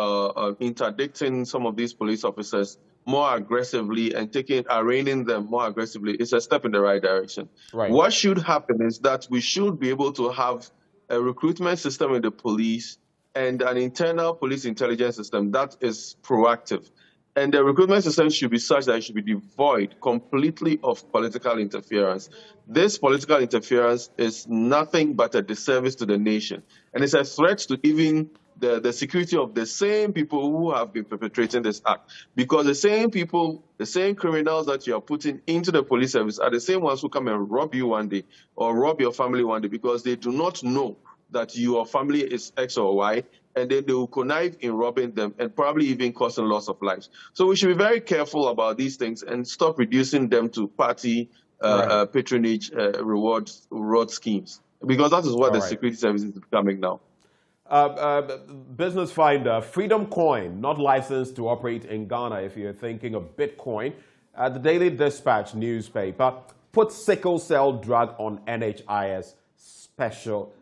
interdicting some of these police officers more aggressively and arraigning them more aggressively is a step in the right direction. Right. What should happen is that we should be able to have a recruitment system in the police and an internal police intelligence system that is proactive. And the recruitment system should be such that it should be devoid completely of political interference. This political interference is nothing but a disservice to the nation. And it's a threat to even the security of the same people who have been perpetrating this act. Because the same people, the same criminals that you are putting into the police service are the same ones who come and rob you one day or rob your family one day because they do not know that your family is X or Y, and then they will connive in robbing them and probably even causing loss of lives. So we should be very careful about these things and stop reducing them to party patronage reward schemes, because that is what the security service is becoming now. Business Finder, Freedom Coin, not licensed to operate in Ghana if you're thinking of Bitcoin. The Daily Dispatch newspaper puts sickle cell drug on NHIS special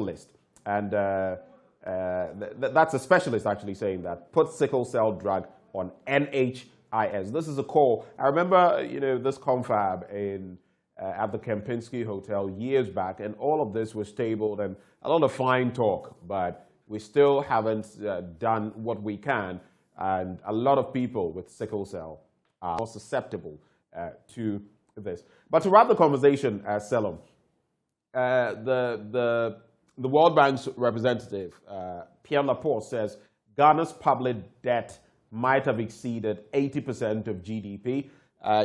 list. And that's a specialist actually saying that. Put sickle cell drug on NHIS. This is a call. I remember, this confab at the Kempinski Hotel years back, and all of this was tabled and a lot of fine talk, but we still haven't done what we can, and a lot of people with sickle cell are more susceptible to this. But to wrap the conversation, Selim, the World Bank's representative, Pierre Laporte, says Ghana's public debt might have exceeded 80% of GDP.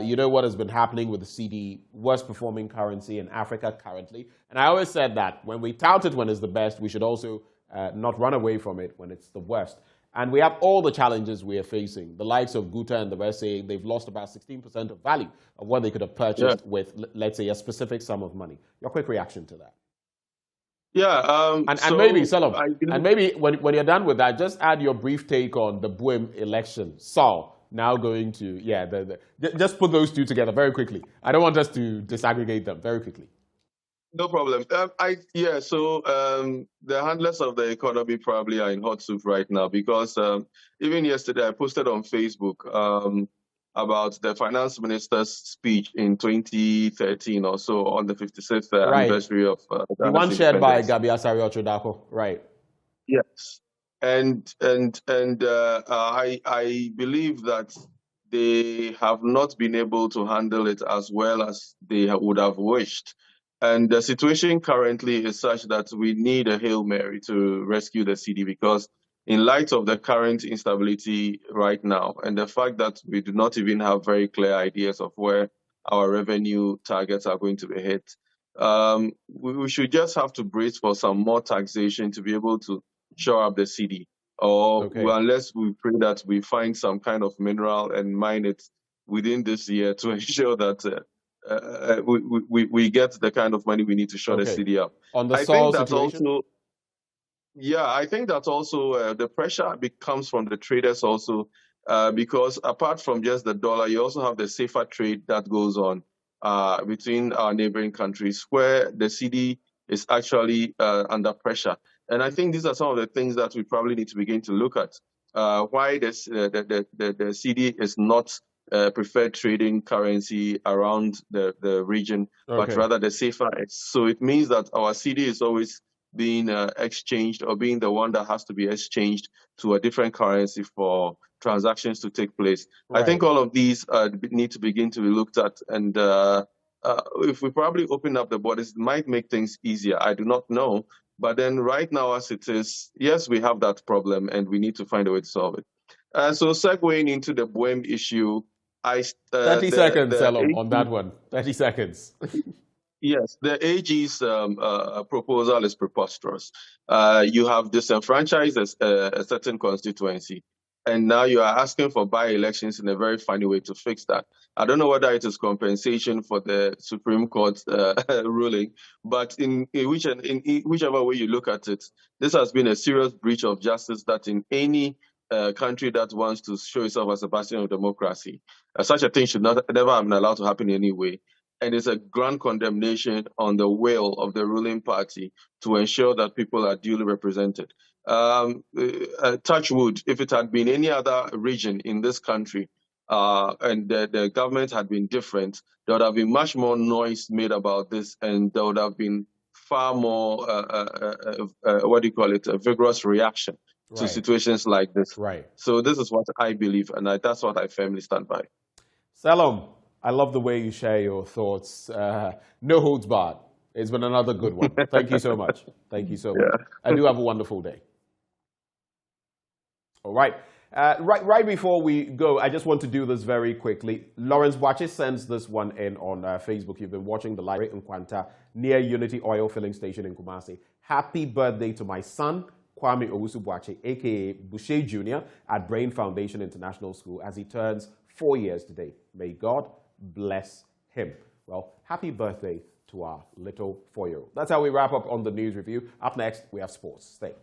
You know what has been happening with the CD, worst performing currency in Africa currently. And I always said that when we tout it when it's the best, we should also not run away from it when it's the worst. And we have all the challenges we are facing. The likes of Guta and the rest say they've lost about 16% of value of what they could have purchased with, let's say, a specific sum of money. Your quick reaction to that? Yeah. And maybe, Selim, and maybe when you're done with that, just add your brief take on the Buem election. Saul now going to, just put those two together very quickly. I don't want us to disaggregate them very quickly. No problem. So the handlers of the economy probably are in hot soup right now because even yesterday I posted on Facebook about the finance minister's speech in 2013 or so on the 56th anniversary of the one shared by Gabi Asari Ochodako, right? Yes, and I believe that they have not been able to handle it as well as they would have wished. And the situation currently is such that we need a Hail Mary to rescue the city, because in light of the current instability right now and the fact that we do not even have very clear ideas of where our revenue targets are going to be hit, we should just have to brace for some more taxation to be able to shore up the city. Or unless we pray that we find some kind of mineral and mine it within this year to ensure that we get the kind of money we need to shore the city up. On the Saul situation? I think that also the pressure comes from the traders also, because apart from just the dollar, you also have the safer trade that goes on between our neighboring countries, where the cedi is actually under pressure. And I think these are some of the things that we probably need to begin to look at. Why the cedi is not preferred trading currency around the region, but rather the safer. So it means that our cedi is always being exchanged, or being the one that has to be exchanged to a different currency for transactions to take place. I think all of these need to begin to be looked at, and if we probably open up the borders, it might make things easier. I do not know. But then right now as it is, yes, we have that problem and we need to find a way to solve it. So segueing into the Buem issue, 30 seconds, Selim, on that one. 30 seconds. Yes, the AG's proposal is preposterous. You have disenfranchised a certain constituency, and now you are asking for by-elections in a very funny way to fix that. I don't know whether it is compensation for the Supreme Court ruling, but in whichever way you look at it, this has been a serious breach of justice that in any a country that wants to show itself as a bastion of democracy. Such a thing should never have been allowed to happen anyway. And it's a grand condemnation on the will of the ruling party to ensure that people are duly represented. Touch wood, if it had been any other region in this country and the government had been different, there would have been much more noise made about this, and there would have been far more, a vigorous reaction to situations like this. Right. So this is what I believe, and that's what I firmly stand by. Salom, I love the way you share your thoughts. No holds barred. It's been another good one. Thank you so much. Thank you so much. I do have a wonderful day. All right. Right before we go, I just want to do this very quickly. Lawrence Wache sends this one in on Facebook. You've been watching the live in Kwanta near Unity Oil Filling Station in Kumasi. Happy birthday to my son, Kwame Owusu Wache, a.k.a. Boucher Jr. at Brain Foundation International School, as he turns 4 years today. May God bless him. Well, happy birthday to our little 4-year-old. That's how we wrap up on the news review. Up next, we have sports. Stay.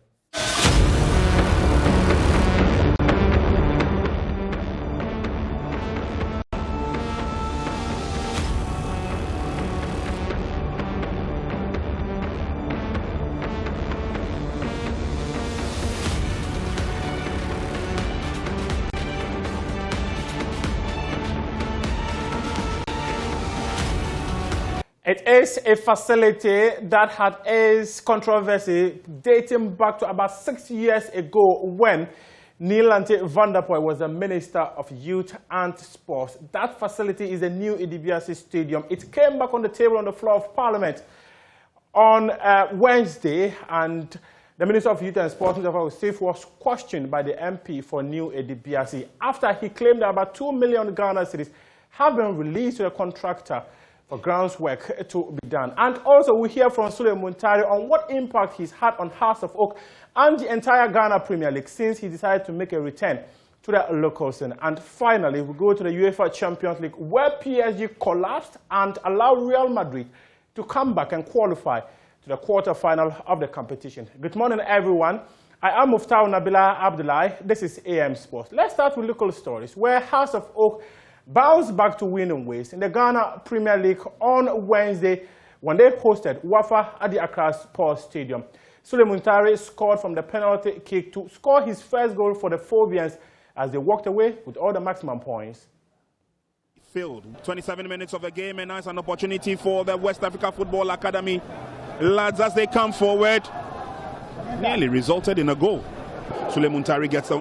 It is a facility that had its controversy dating back to about 6 years ago when Neelante Vanderpoel was the Minister of Youth and Sports. That facility is a new Idibiasi Stadium. It came back on the table on the floor of Parliament on Wednesday, and the Minister of Youth and Sports, Mr. Osif, was questioned by the MP for New Idibiasi after he claimed that about 2 million Ghana cedis have been released to the contractor for grounds work to be done. And also we hear from Sule Muntari on what impact he's had on Hearts of Oak and the entire Ghana Premier League since he decided to make a return to the local scene. And finally, we go to the UEFA Champions League, where PSG collapsed and allowed Real Madrid to come back and qualify to the quarter-final of the competition. Good morning, everyone. I am Muftau Nabila Abdullahi. This is AM Sports. Let's start with local stories, where Hearts of Oak bounced back to winning ways in the Ghana Premier League on Wednesday when they hosted Wafa at the Accra Sports Stadium. Sule Muntari scored from the penalty kick to score his first goal for the Phobians as they walked away with all the maximum points. Filled 27 minutes of the game, and nice an opportunity for the West Africa Football Academy lads as they come forward. Nearly resulted in a goal. Sule Muntari gets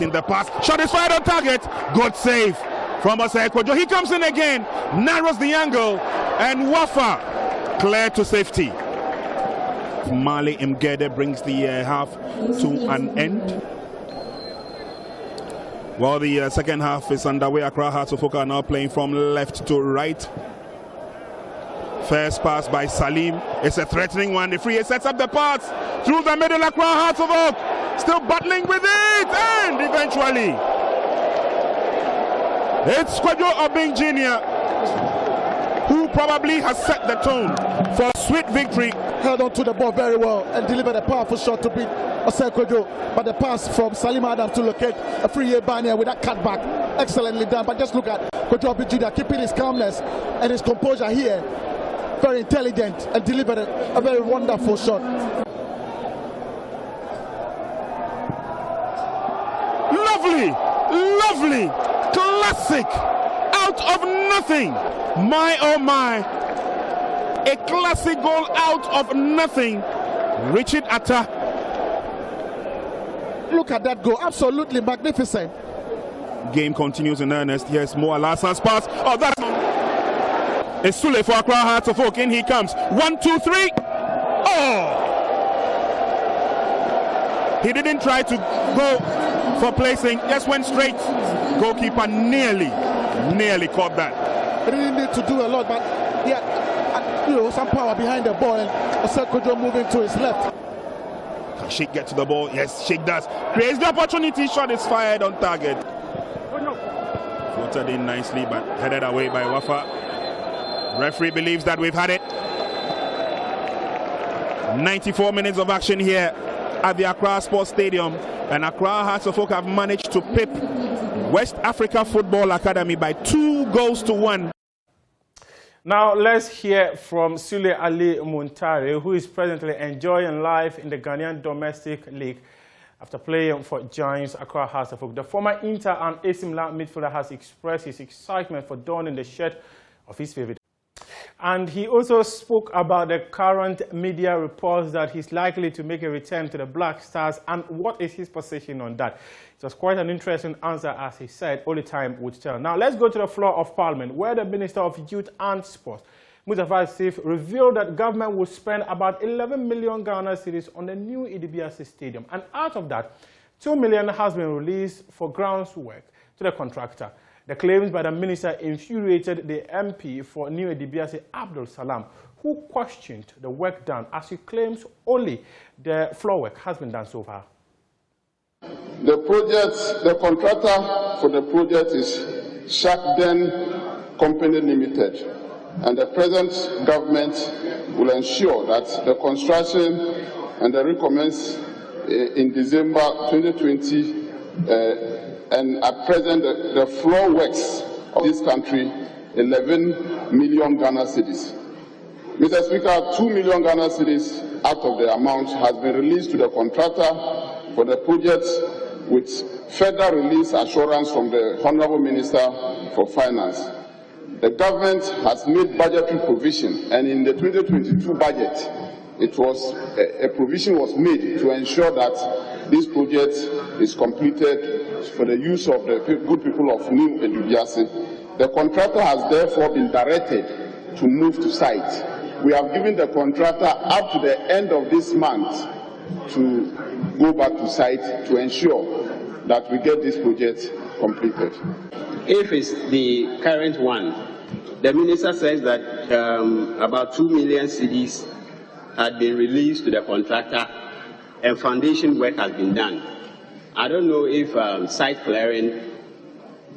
in the pass. Shot is fired on target. Good save from Osei. He comes in again, narrows the angle, and Wafa clear to safety. Mali Mgede brings the half to an end. While the second half is underway, Accra Hearts of Oak are now playing from left to right. First pass by Salim. It's a threatening one. The free sets up the pass through the middle. Accra Hearts of Oak still battling with it, and eventually it's Kwadwo Obing Jr. who probably has set the tone for a sweet victory. Held on to the ball very well and delivered a powerful shot to beat Osei Kwadwo. But the pass from Salim Adam to locate a free Bania with that cutback, excellently done. But just look at Kwadwo Obing Jr. keeping his calmness and his composure here. Very intelligent and delivered a very wonderful shot. Lovely, lovely, classic, out of nothing. My oh my, a classic goal out of nothing. Richard Atta. Look at that goal, absolutely magnificent. Game continues in earnest. Here's Mo Alassan's pass. Oh, that's it's Sule for Accra Hearts of Oak. In he comes. 1, 2, 3. Oh! He didn't try to go for placing, just went straight. Goalkeeper nearly caught that. He didn't need to do a lot, but he had some power behind the ball, and Osei Kwadwo moving to his left. Can Sheikh get to the ball? Yes, Sheikh does. Creates the opportunity. Shot is fired on target. Floated in nicely, but headed away by Wafa. Referee believes that we've had it. 94 minutes of action here at the Accra Sports Stadium. And Accra Hearts of Oak have managed to pip West Africa Football Academy by 2-1. Now let's hear from Sule Ali Muntari, who is presently enjoying life in the Ghanaian Domestic League after playing for Giants Accra Hearts of Oak. The former Inter and AC Milan midfielder has expressed his excitement for donning the shirt of his favorite. And he also spoke about the current media reports that he's likely to make a return to the Black Stars and what is his position on that. It was quite an interesting answer, as he said, only time would tell. Now let's go to the floor of Parliament, where the Minister of Youth and Sports, Mustafa Sif, revealed that government will spend about 11 million Ghana cedis on the new Idibiase Stadium. And out of that, 2 million has been released for grounds work to the contractor. The claims by the minister infuriated the MP for New Idibiase, Abdul Salam, who questioned the work done, as he claims only the floor work has been done so far. The contractor for the project is Shakden Company Limited, and the present government will ensure that the construction and the recommence in December 2020 and at present, the floor works of this country, 11 million Ghana cedis. Mr. Speaker, 2 million Ghana cedis out of the amount has been released to the contractor for the project, with further release assurance from the Honourable Minister for Finance. The government has made budgetary provision, and in the 2022 budget, a provision was made to ensure that this project is completed for the use of the good people of New Idibiase. The contractor has therefore been directed to move to site. We have given the contractor up to the end of this month to go back to site to ensure that we get this project completed. If it's the current one, the minister says that about 2 million cedis had been released to the contractor and foundation work has been done. I don't know if site clearing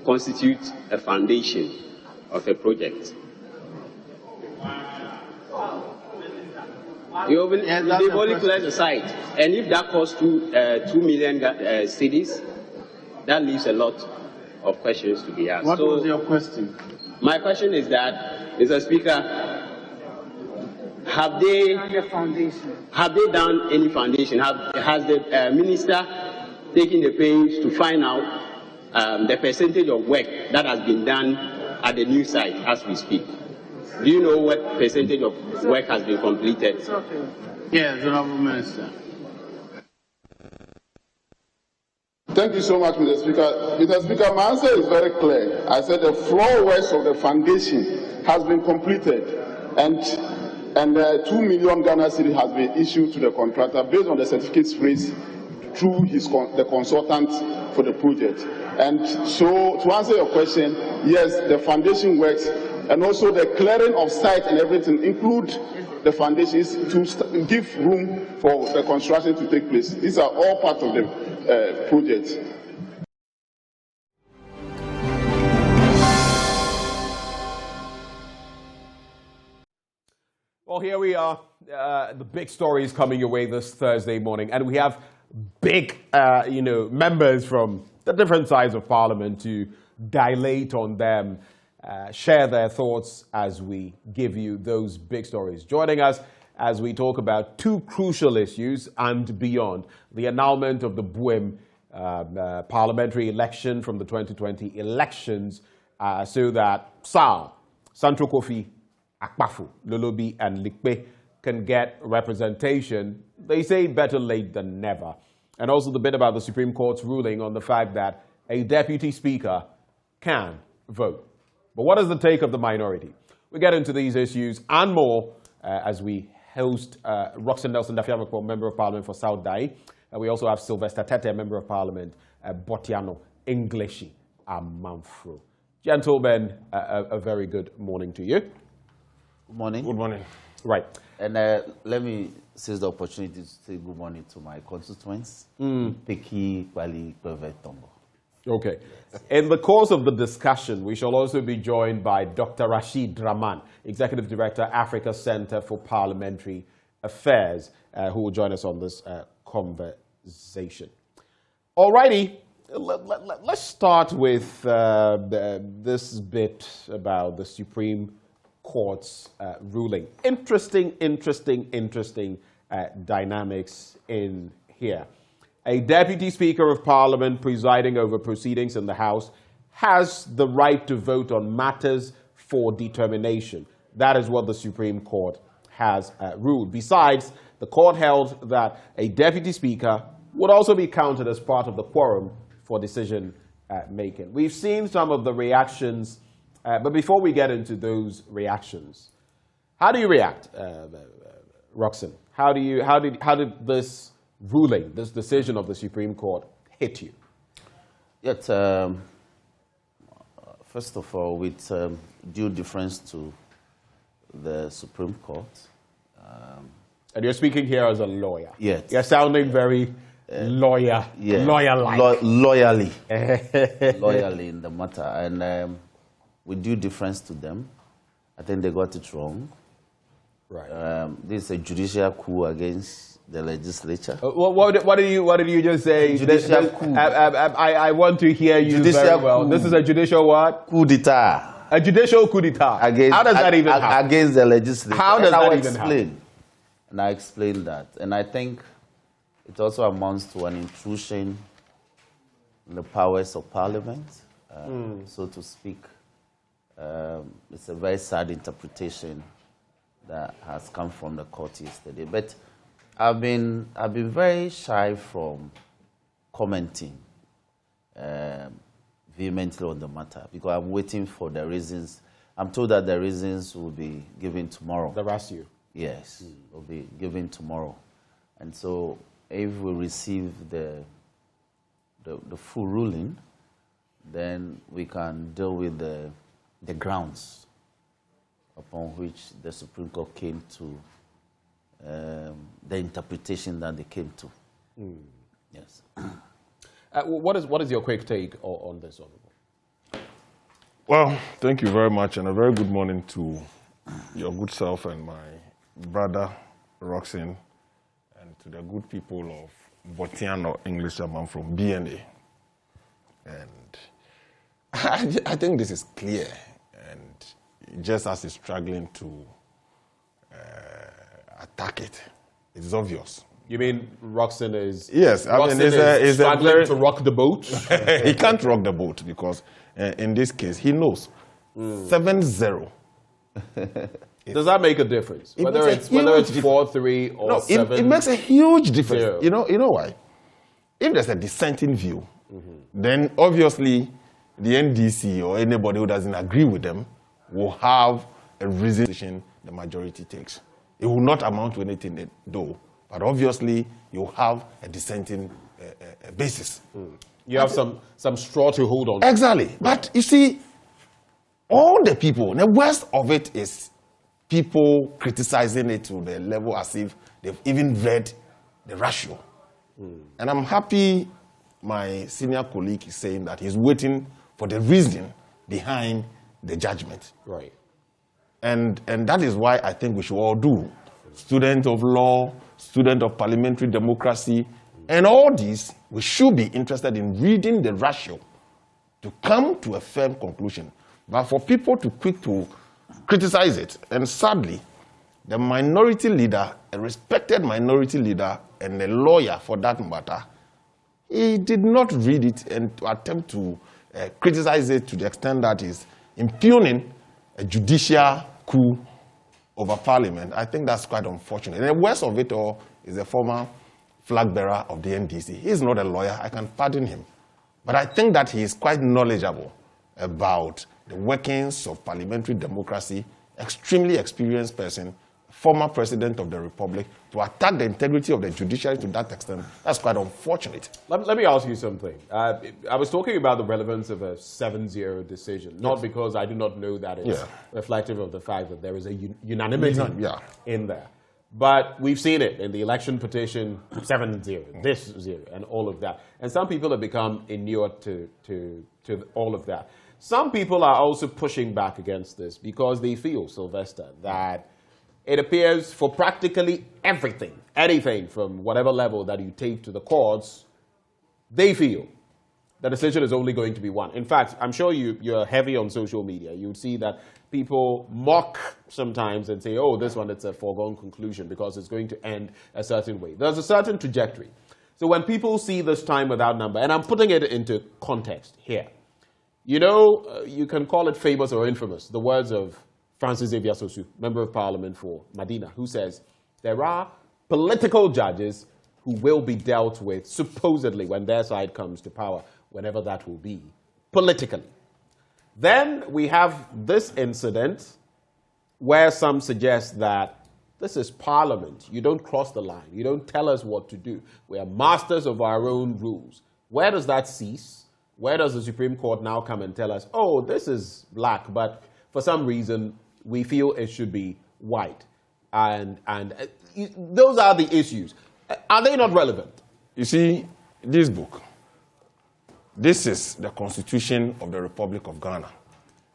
constitutes a foundation of a project. They've only cleared the site, and if that costs 2 million cedis, that leaves a lot of questions to be asked. What was your question? My question is that, Mr. Speaker, have they done any foundation? Has the minister taken the pains to find out the percentage of work that has been done at the new site as we speak? Do you know what percentage of work has been completed? Yes, Honourable Minister. Thank you so much, Mr. Speaker. Mr. Speaker, my answer is very clear. I said the floor works of the foundation has been completed, and 2 million Ghana cedis has been issued to the contractor based on the certificates raised through the consultant for the project. And so, to answer your question, yes, the foundation works, and also the clearing of site and everything include the foundations to give room for the construction to take place. These are all part of the project. Well, here we are. The big story is coming your way this Thursday morning, and we have big, members from the different sides of Parliament to dilate on them, share their thoughts as we give you those big stories. Joining us as we talk about two crucial issues and beyond: the annulment of the BUEM parliamentary election from the 2020 elections, so that SAL, Santro Kofi, Akpafu, Lolobi, and Likpe can get representation. They say better late than never. And also the bit about the Supreme Court's ruling on the fact that a deputy speaker can vote. But what is the take of the minority? We get into these issues and more as we host Roxanne Nelson Dafiamako, Member of Parliament for South Dai. We also have Sylvester Tete, Member of Parliament, Botiano Englishi Amanfro. Gentlemen, a very good morning to you. Good morning. Good morning. Right. And let me seize the opportunity to say good morning to my constituents, Peki, Kwali, Kweve, Tongo. Okay. In the course of the discussion, we shall also be joined by Dr. Rashid Rahman, Executive Director, Africa Center for Parliamentary Affairs, who will join us on this conversation. Alrighty, let's start with this bit about the Supreme Court's ruling. Interesting dynamics in here. A Deputy Speaker of Parliament presiding over proceedings in the House has the right to vote on matters for determination. That is what the Supreme Court has ruled. Besides, the court held that a Deputy Speaker would also be counted as part of the quorum for decision making. We've seen some of the reactions, but before we get into those reactions, how do you react, Roxanne? How did this ruling, this decision of the Supreme Court hit you? Yet, first of all, with due deference to the Supreme Court. And you're speaking here as a lawyer. Yes. You're sounding very lawyer-like. Loyally in the matter. And with due deference to them, I think they got it wrong. Right. This is a judicial coup against the legislature. What did you just say? Judicial coup. I want to hear you Judicial very well. coup. This is a judicial what? Coup d'etat. A judicial coup d'etat. How does that even happen? Against the legislature. How does that even happen? And I explained that. And I think it also amounts to an intrusion in the powers of Parliament, so to speak. It's a very sad interpretation that has come from the court yesterday. But I've been very shy from commenting vehemently on the matter because I'm waiting for the reasons. I'm told that the reasons will be given tomorrow. The ratio? Yes, will be given tomorrow. And so if we receive the full ruling, then we can deal with the grounds upon which the Supreme Court came to the interpretation that they came to. Yes. What is your quick take on this, Honorable? Well, thank you very much, and a very good morning to your good self and my brother, Roxanne, and to the good people of Botiano English German from BNA. And I think this is clear, and just as it's struggling to attack it, it's obvious. You mean Roxanne is? Yes, Roxanne is struggling to rock the boat. He can't rock the boat because in this case he knows 7-0. Does that make a difference? Whether it's 4-3 or 7? It makes a huge difference. You know why? If there's a dissenting view, then obviously the NDC or anybody who doesn't agree with them will have a reason the majority takes. It will not amount to anything though, but obviously you have a dissenting basis. You have some straw to hold on. Exactly. But you see, all the people, the worst of it is people criticizing it to the level as if they've even read the ratio. And I'm happy my senior colleague is saying that he's waiting for the reason behind the judgment. Right. And that is why I think we should all do. Student of law, student of parliamentary democracy, and all these, we should be interested in reading the ratio to come to a firm conclusion. But for people to quick to criticize it, and sadly, the minority leader, a respected minority leader, and a lawyer for that matter, he did not read it and to attempt to criticize it to the extent that is impugning a judicial coup over Parliament. I think that's quite unfortunate. And the worst of it all is a former flag bearer of the NDC. He's not a lawyer. I can pardon him. But I think that he is quite knowledgeable about the workings of parliamentary democracy, extremely experienced person, former president of the Republic, to attack the integrity of the judiciary to that extent. That's quite unfortunate. Let me ask you something. I was talking about the relevance of a 7-0 decision, not because I do not know that it's reflective of the fact that there is a unanimity in there. But we've seen it in the election petition, 7-0, this 0, and all of that. And some people have become inured to all of that. Some people are also pushing back against this because they feel, Sylvester, that it appears for practically everything, anything from whatever level that you take to the courts, they feel the decision is only going to be one. In fact, I'm sure you're heavy on social media. You'd see that people mock sometimes and say, oh, this one, it's a foregone conclusion because it's going to end a certain way. There's a certain trajectory. So when people see this time without number, and I'm putting it into context here, you know, you can call it famous or infamous, the words of Francis Xavier Sosu, Member of Parliament for Medina, who says, there are political judges who will be dealt with, supposedly, when their side comes to power, whenever that will be, politically. Then we have this incident where some suggest that this is Parliament. You don't cross the line. You don't tell us what to do. We are masters of our own rules. Where does that cease? Where does the Supreme Court now come and tell us, oh, this is black, but for some reason, we feel it should be white? And those are the issues. Are they not relevant? You see, this book, this is the Constitution of the Republic of Ghana.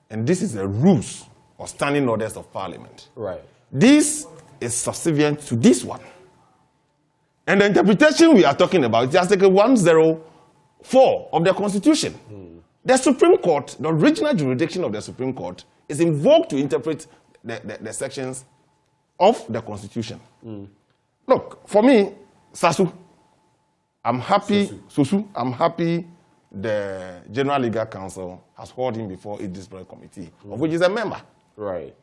And this is the rules or standing orders of Parliament. Right. This is subservient to this one. And the interpretation we are talking about is Article 104 of the Constitution. The Supreme Court, the original jurisdiction of the Supreme Court, is invoked to interpret the sections of the Constitution. Look, for me, Sasu, I'm happy, Susu, I'm happy the General Legal Council has called him before a disciplinary committee, of which he's a member. Right.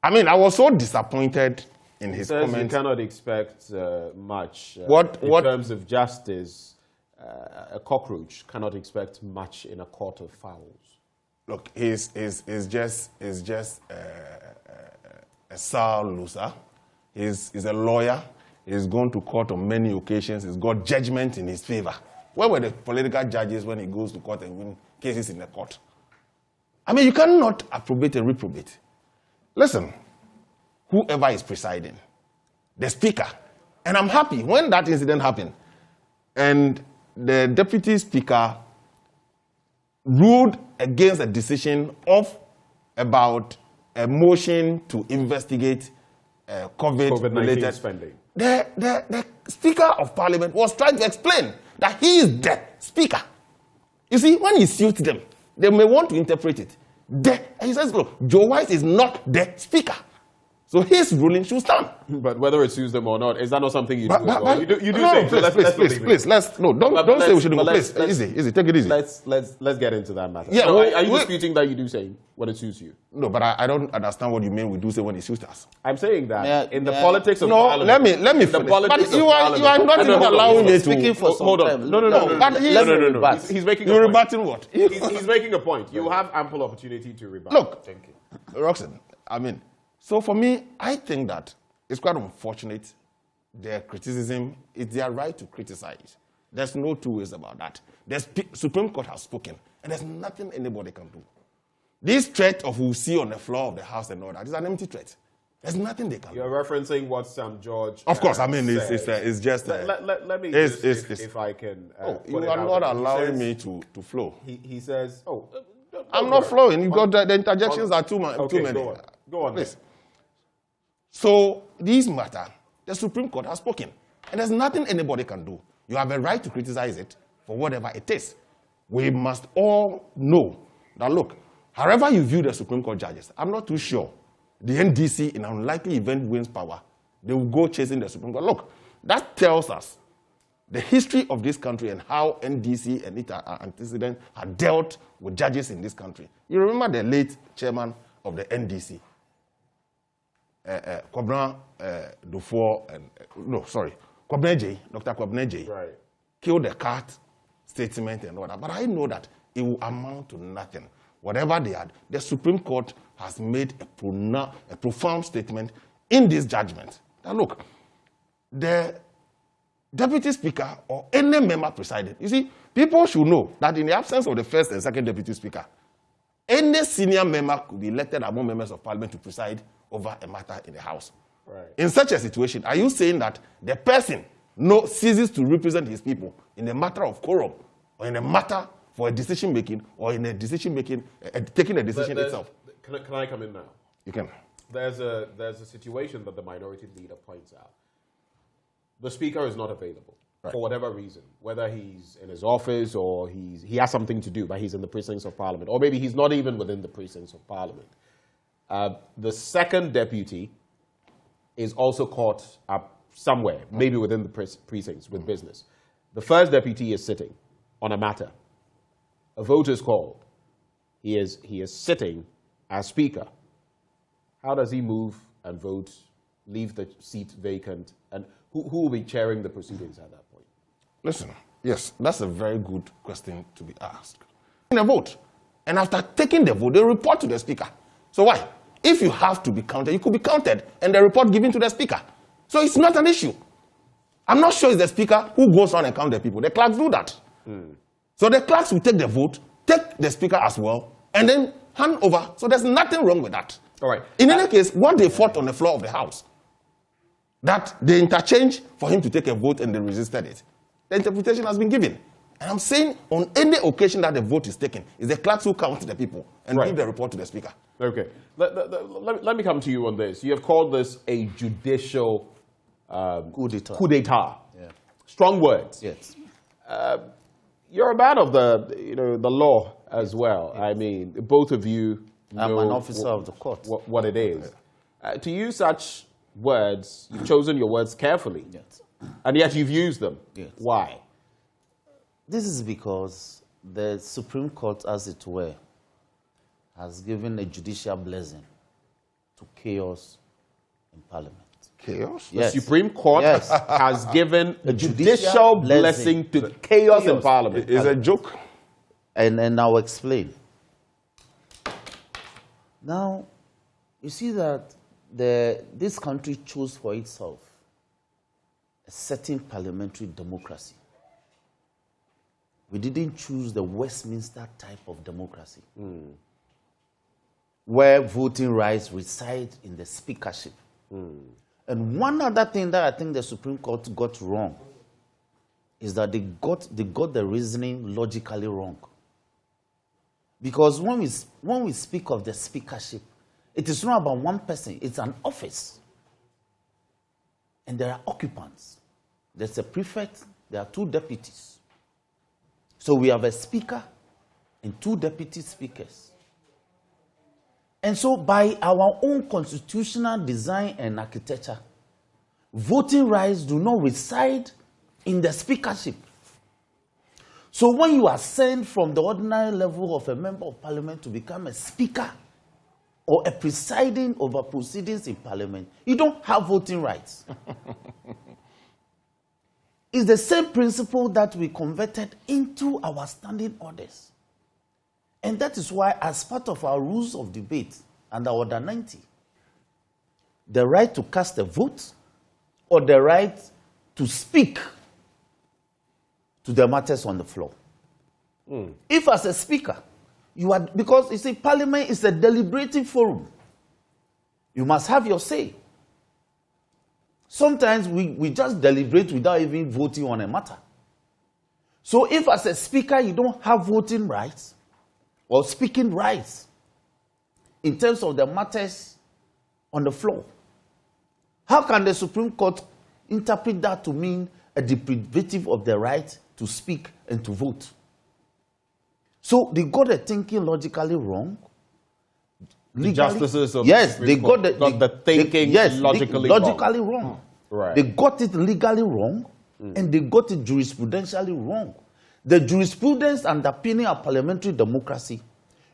I mean, I was so disappointed in his comments. You cannot expect much in terms of justice. A cockroach cannot expect much in a court of fowls. Look, he's just a sour loser. He's a lawyer. He's gone to court on many occasions. He's got judgment in his favor. Where were the political judges when he goes to court and win cases in the court? I mean, you cannot approbate and reprobate. Listen, whoever is presiding, the speaker, and I'm happy when that incident happened, and the deputy speaker ruled against a decision about a motion to investigate COVID-19 spending. The Speaker of Parliament was trying to explain that he is the Speaker. You see, when he suits them, they may want to interpret it. And he says, look, Joe Wise is not the Speaker. So his ruling should stand. But whether it suits them or not, is that not something you do? You do no, say, please, don't say we shouldn't go. Please, easy, take it easy. Let's get into that matter. Yeah, so are you disputing that you do say when it suits you? No, but I don't understand what you mean we do say when it suits us. I'm saying that in the politics of Parliament. Let me finish. But you are not even allowing me to speaking for some time. No. He's making a point. You're rebutting what? He's making a point. You have ample opportunity to rebut. Look, Roxanne, I mean, so for me, I think that it's quite unfortunate. Their criticism, it's their right to criticize. There's no two ways about that. The Supreme Court has spoken, and there's nothing anybody can do. This threat of we'll see on the floor of the House and all that is an empty threat. There's nothing they can do. You're referencing what Sam George Of course, I mean, it's just... Let me just, if I can... you are not allowing me to flow. He says... I'm not flowing. You got the interjections are too many. Go on. Please. So, these matter, the Supreme Court has spoken. And there's nothing anybody can do. You have a right to criticize it for whatever it is. We must all know that, look, however you view the Supreme Court judges, I'm not too sure the NDC, in an unlikely event, wins power. They will go chasing the Supreme Court. Look, that tells us the history of this country and how NDC and its antecedents have dealt with judges in this country. You remember the late chairman of the NDC, Kwabena Dufour, Kwabena J, Dr. Kwabena J, killed the cat statement and all that. But I know that it will amount to nothing. Whatever they had, the Supreme Court has made a profound statement in this judgment. Now look, the Deputy Speaker or any member presiding, you see, people should know that in the absence of the first and second Deputy Speaker, any senior member could be elected among members of Parliament to preside over a matter in the House. Right. In such a situation, are you saying that the person ceases to represent his people in a matter of quorum or in a matter for a decision making or in a decision making, taking a decision itself? Can I come in now? You can. There's a situation that the minority leader points out. The Speaker is not available. for whatever reason, whether he's in his office or he has something to do, but he's in the precincts of Parliament, or maybe he's not even within the precincts of Parliament. The second deputy is also caught up somewhere, maybe within the precincts with business. The first deputy is sitting on a matter. A vote is called. He is sitting as speaker. How does he move and vote, leave the seat vacant, and who will be chairing the proceedings at that point? Listen, yes, that's a very good question to be asked. In a vote, and after taking the vote, they report to the speaker. So why? If you have to be counted, you could be counted, and the report given to the speaker. So it's not an issue. I'm not sure it's the speaker who goes on and count the people. The clerks do that. So the clerks will take the vote, take the speaker as well, and then hand over. So there's nothing wrong with that. All right. In any case, what they fought on the floor of the House, that they interchanged for him to take a vote and they resisted it. The interpretation has been given. And I'm saying on any occasion that the vote is taken, it's the clerks who count the people and give the report to the speaker. Okay. Let me come to you on this. You have called this a judicial coup d'etat. Yeah. Strong words. Yes. You're a man of the law as well. Yes. I mean, both of you I'm an officer of the court. What it is. To use such words, you've chosen your words carefully. Yes. And yet you've used them. Yes. Why? This is because the Supreme Court, as it were, has given a judicial blessing to chaos in Parliament. Chaos? Yes. The Supreme Court has given a judicial blessing to chaos in Parliament. It's a joke. And I'll explain. Now, you see that this country chose for itself a certain parliamentary democracy. We didn't choose the Westminster type of democracy, where voting rights reside in the speakership. And one other thing that I think the Supreme Court got wrong is that they got the reasoning logically wrong. Because when we speak of the speakership, it is not about one person, it's an office. And there are occupants. There's a prefect, there are two deputies. So we have a speaker and two deputy speakers. And so by our own constitutional design and architecture, voting rights do not reside in the speakership. So when you are sent from the ordinary level of a member of parliament to become a speaker or a presiding over proceedings in parliament, you don't have voting rights. It's the same principle that we converted into our standing orders. And that is why, as part of our rules of debate under Order 90, the right to cast a vote or the right to speak to the matters on the floor. If as a speaker, because you see, Parliament is a deliberative forum. You must have your say. Sometimes we just deliberate without even voting on a matter. So if as a speaker you don't have voting rights or speaking rights in terms of the matters on the floor, how can the Supreme Court interpret that to mean a deprivative of the right to speak and to vote? So they got the thinking logically wrong. The justices of yes, the they Supreme got the thinking logically wrong. Right. They got it legally wrong, and they got it jurisprudentially wrong. The jurisprudence underpinning a parliamentary democracy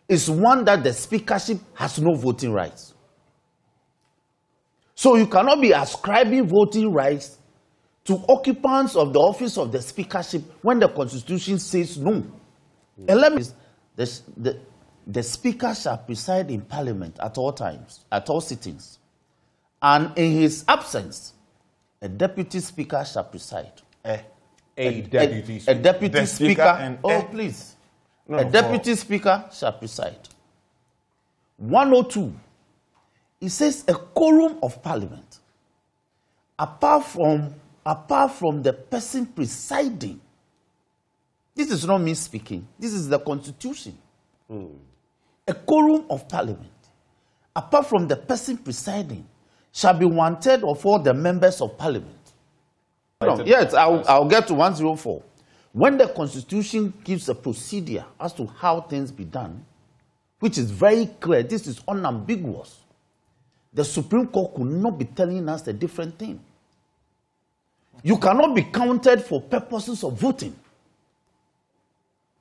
is one that the speakership has no voting rights. So you cannot be ascribing voting rights to occupants of the office of the speakership when the Constitution says no. And let me the speaker shall preside in parliament at all times, at all sittings. And in his absence, a deputy speaker shall preside. A deputy speaker. Please. No, a deputy speaker shall preside. 102. It says a quorum of parliament, apart from the person presiding. This is not me speaking. This is the Constitution. A quorum of parliament, apart from the person presiding, shall be wanted of all the members of parliament. Yes, I'll get to 104. When the Constitution gives a procedure as to how things be done, which is very clear, this is unambiguous, the Supreme Court could not be telling us a different thing. You cannot be counted for purposes of voting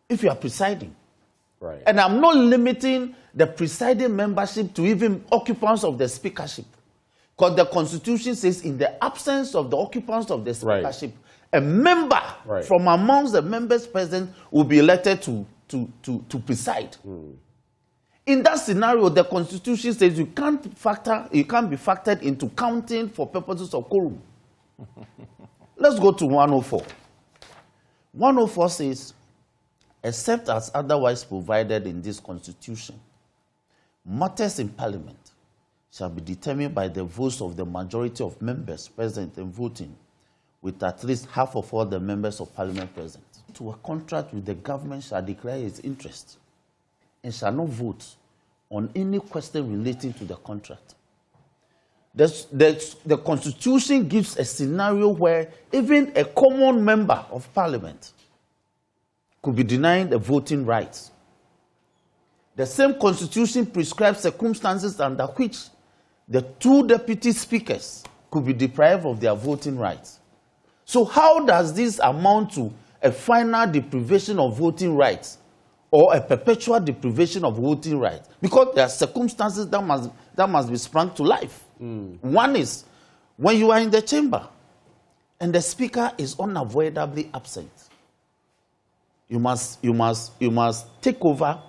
if you are presiding. Right. And I'm not limiting the presiding membership to even occupants of the speakership. Because the Constitution says in the absence of the occupants of the speakership, a member from amongst the members present will be elected to preside. In that scenario, the Constitution says you can't be factored into counting for purposes of quorum. Let's go to 104. 104 says, except as otherwise provided in this Constitution, matters in Parliament shall be determined by the votes of the majority of members present and voting, with at least half of all the members of Parliament present. To a contract with the government shall declare its interest and shall not vote on any question relating to the contract. The Constitution gives a scenario where even a common member of Parliament could be denied the voting rights. The same Constitution prescribes circumstances under which the two deputy speakers could be deprived of their voting rights. So how does this amount to a final deprivation of voting rights or a perpetual deprivation of voting rights? Because there are circumstances that must be sprung to life. One is when you are in the chamber and the speaker is unavoidably absent. You must take over,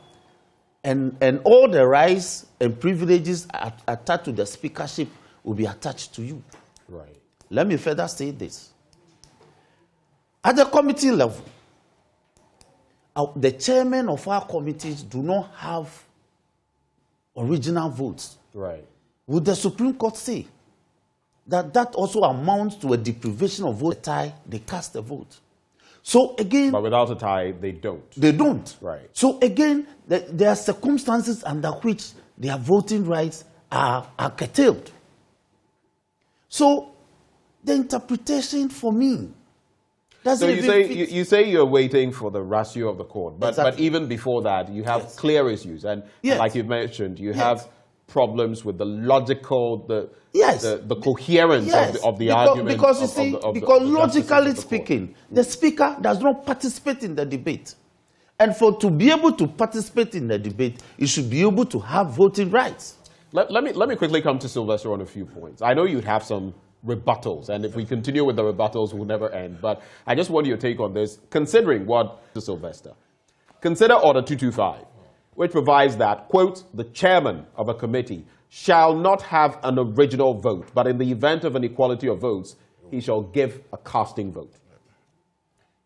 and all the rights and privileges attached to the speakership will be attached to you. Right. Let me further say this. At the committee level, the chairmen of our committees do not have original votes. Right. Would the Supreme Court say that also amounts to a deprivation of vote? They cast a vote. So again, but without a tie, they don't. They don't. Right. So again, there are circumstances under which their voting rights are curtailed. So the interpretation for me doesn't. So you say you're waiting for the ratio of the court, but even before that, you have clear issues, and like you mentioned, you have problems with the logical, the coherence of the argument. Because you see, logically speaking, the speaker does not participate in the debate. And to be able to participate in the debate, you should be able to have voting rights. Let me quickly come to Sylvester on a few points. I know you have some rebuttals, and if we continue with the rebuttals, we'll never end. But I just want your take on this, considering what to Sylvester. Consider Order 225. Which provides that, quote, the chairman of a committee shall not have an original vote, but in the event of an equality of votes, he shall give a casting vote.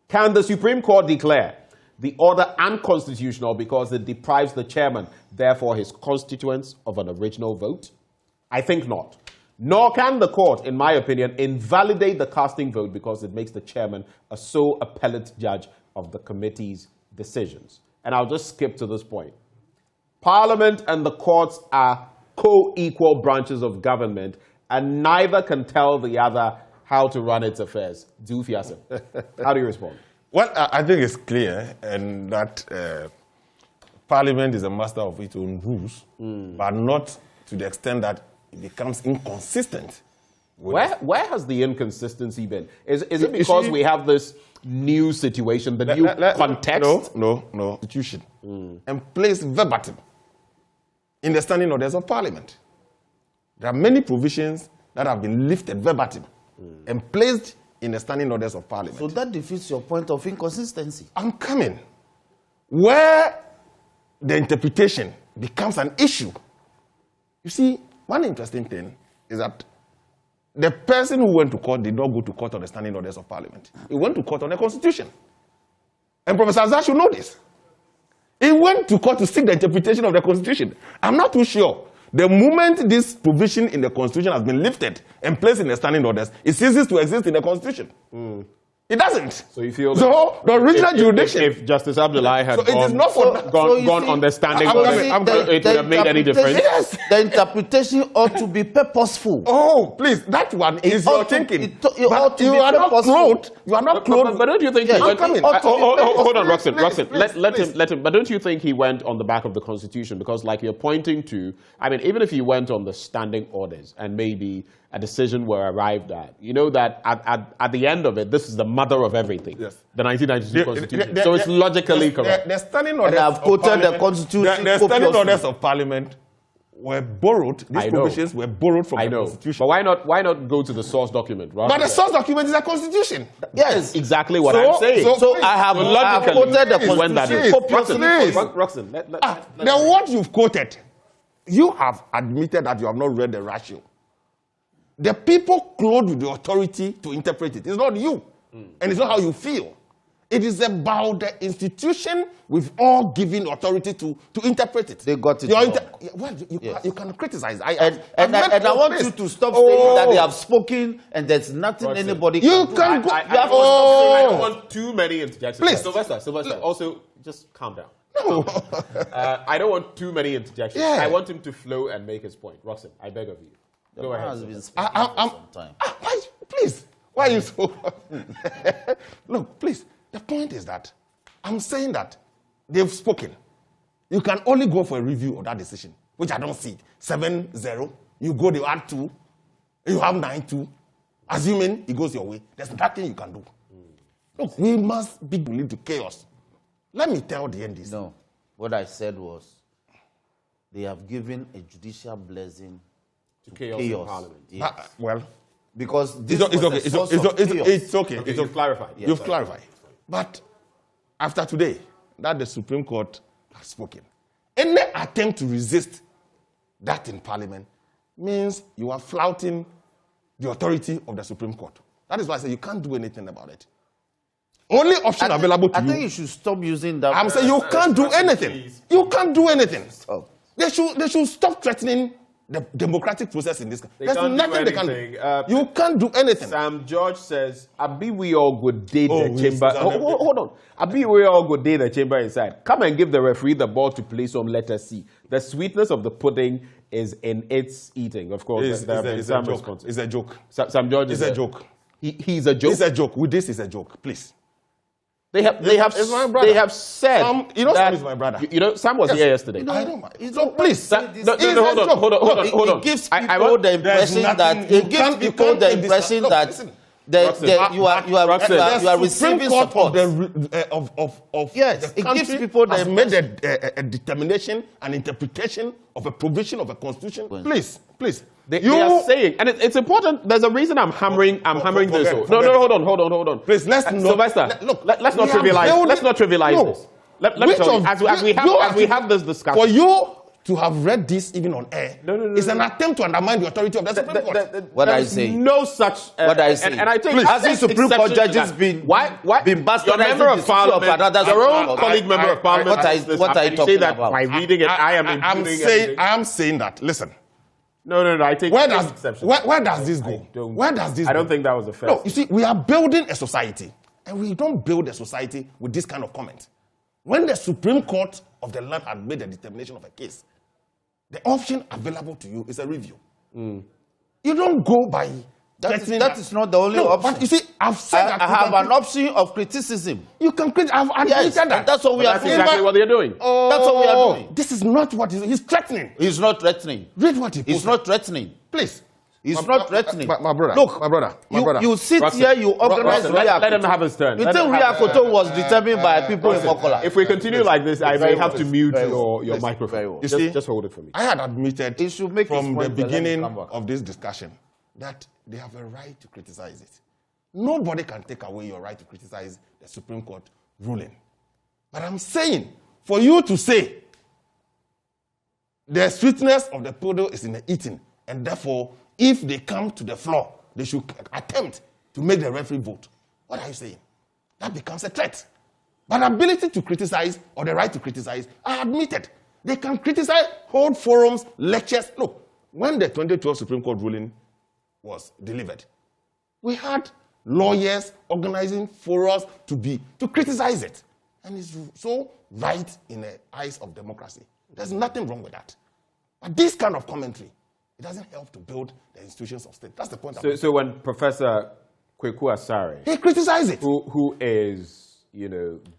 Can the Supreme Court declare the order unconstitutional because it deprives the chairman, therefore his constituents, of an original vote? I think not. Nor can the court, in my opinion, invalidate the casting vote because it makes the chairman a sole appellate judge of the committee's decisions. And I'll just skip to this point. Parliament and the courts are co-equal branches of government, and neither can tell the other how to run its affairs. How do you respond? Well, I think it's clear and that Parliament is a master of its own rules, but not to the extent that it becomes inconsistent. Where has the inconsistency been? Is it because we have this new situation, the new context? No. Constitution. And placed verbatim in the standing orders of Parliament. There are many provisions that have been lifted verbatim and placed in the standing orders of Parliament. So that defeats your point of inconsistency. I'm coming. Where the interpretation becomes an issue. You see, one interesting thing is that the person who went to court did not go to court on the standing orders of Parliament. He went to court on the Constitution. And Professor Azar should know this. He went to court to seek the interpretation of the Constitution. I'm not too sure. The moment this provision in the Constitution has been lifted and placed in the standing orders, it ceases to exist in the Constitution. It doesn't. So you feel so the original jurisdiction. If Justice Abdullahi had it is not for gone on the standing order, it would have made any difference. Yes. The interpretation ought to be purposeful. Oh, please, that one is your thinking. You are not clothed. You are not clothed. But don't you think he went? Hold on, Roxanne. Let him. But don't you think he went on the back of the Constitution? Because, like you're pointing to, I mean, even if he went on the standing orders and maybe a decision were arrived at, you know that at the end of it, this is the mother of everything. Yes. The 1992 Constitution. So it's logically correct. The standing orders. And I've quoted the Constitution. The standing orders of Parliament were borrowed. These provisions were borrowed from the Constitution. But why not go to the source document? But the source document is a Constitution. Yes, exactly what I'm saying. So I have quoted the Constitution. Roxanne, then what you've quoted, you have admitted that you have not read the ratio. The people clothed with the authority to interpret it. It's not you. And it's not how you feel. It is about the institution we've all given authority to interpret it. They got it wrong. You can criticize. And I want you to stop saying that they have spoken and there's nothing anybody can do. I don't want too many interjections. Please. Sylvester, also, just calm down. No. I don't want too many interjections. Yeah. I want him to flow and make his point. Roxanne, I beg of you. Go ahead. Please. Why are you so... Look, please. The point is that I'm saying that they've spoken. You can only go for a review of that decision, which I don't see. 7-0. You go, they add 2. You have 9-2. Assuming it goes your way, there's nothing you can do. Look, we must be willing to chaos. Let me tell the NDC. No. What I said was they have given a judicial blessing to chaos in Parliament. Yes. Well, because this it's okay. You've clarified. Yes, You've clarified. But after today, that the Supreme Court has spoken, any attempt to resist that in Parliament means you are flouting the authority of the Supreme Court. That is why I say you can't do anything about it. Only option available to you. I think you should stop using that. I'm saying you can't do anything. You can't do anything. Stop. They should stop threatening the democratic process in this country. There's nothing they can do. You can't do anything. Sam George says, Abi we all go date the chamber. Hold on. Abi we all go date the chamber inside. Come and give the referee the ball to play some letter C. The sweetness of the pudding is in its eating. Of course, it's a joke. Sam George is a joke. He's a joke. It's a joke. With this is a joke. Please. They have said you know Sam is my brother. You know Sam was here yesterday. I don't mind. So please, hold on. It gives people the impression that you are receiving support. Yes, it gives people the made a determination and interpretation of a provision of a constitution. Please. They are saying, and it's important. There's a reason I'm hammering this. No, hold on. Please, let's not trivialize. Let's not trivialize this. Let me tell you, as we have this discussion. For you to have read this even on air, is an attempt to undermine the authority of the Supreme Court. What I say. No such. What I say. And I think has the Supreme Court judges been bastardizing the history of another your own colleague member of Parliament? What are you talking about? By reading it, I am saying that. Listen. No. I take where does this go? Where does this go? I don't think that was the first. No, you see, we are building a society, and we don't build a society with this kind of comment. When the Supreme Court of the land had made a determination of a case, the option available to you is a review. You don't go by that is not the only option. But you see, I've said I have an option of criticism. You can criticize. I've admitted that. That's what we are doing. Exactly what they're doing. That's what we are doing. This is not what he's threatening. He's not threatening. Read what he posted. He's not threatening. Please. He's not threatening. My brother. Look, my brother. You sit here, you organize. Let him have his turn. You think Riakoto was determined by people in Mokola? If we continue like this, I may have to mute your microphone. Just hold it for me. I had admitted from the beginning of this discussion that they have a right to criticize it. Nobody can take away your right to criticize the Supreme Court ruling. But I'm saying, for you to say the sweetness of the pudding is in the eating, and therefore, if they come to the floor, they should attempt to make the referee vote. What are you saying? That becomes a threat. But ability to criticize or the right to criticize are admitted. They can criticize, hold forums, lectures. Look, when the 2012 Supreme Court ruling was delivered, we had lawyers, organizing forums to criticize it. And it's so right in the eyes of democracy. There's nothing wrong with that. But this kind of commentary, it doesn't help to build the institutions of state. That's the point. So when Professor Kweku Asare, he criticized it, who is,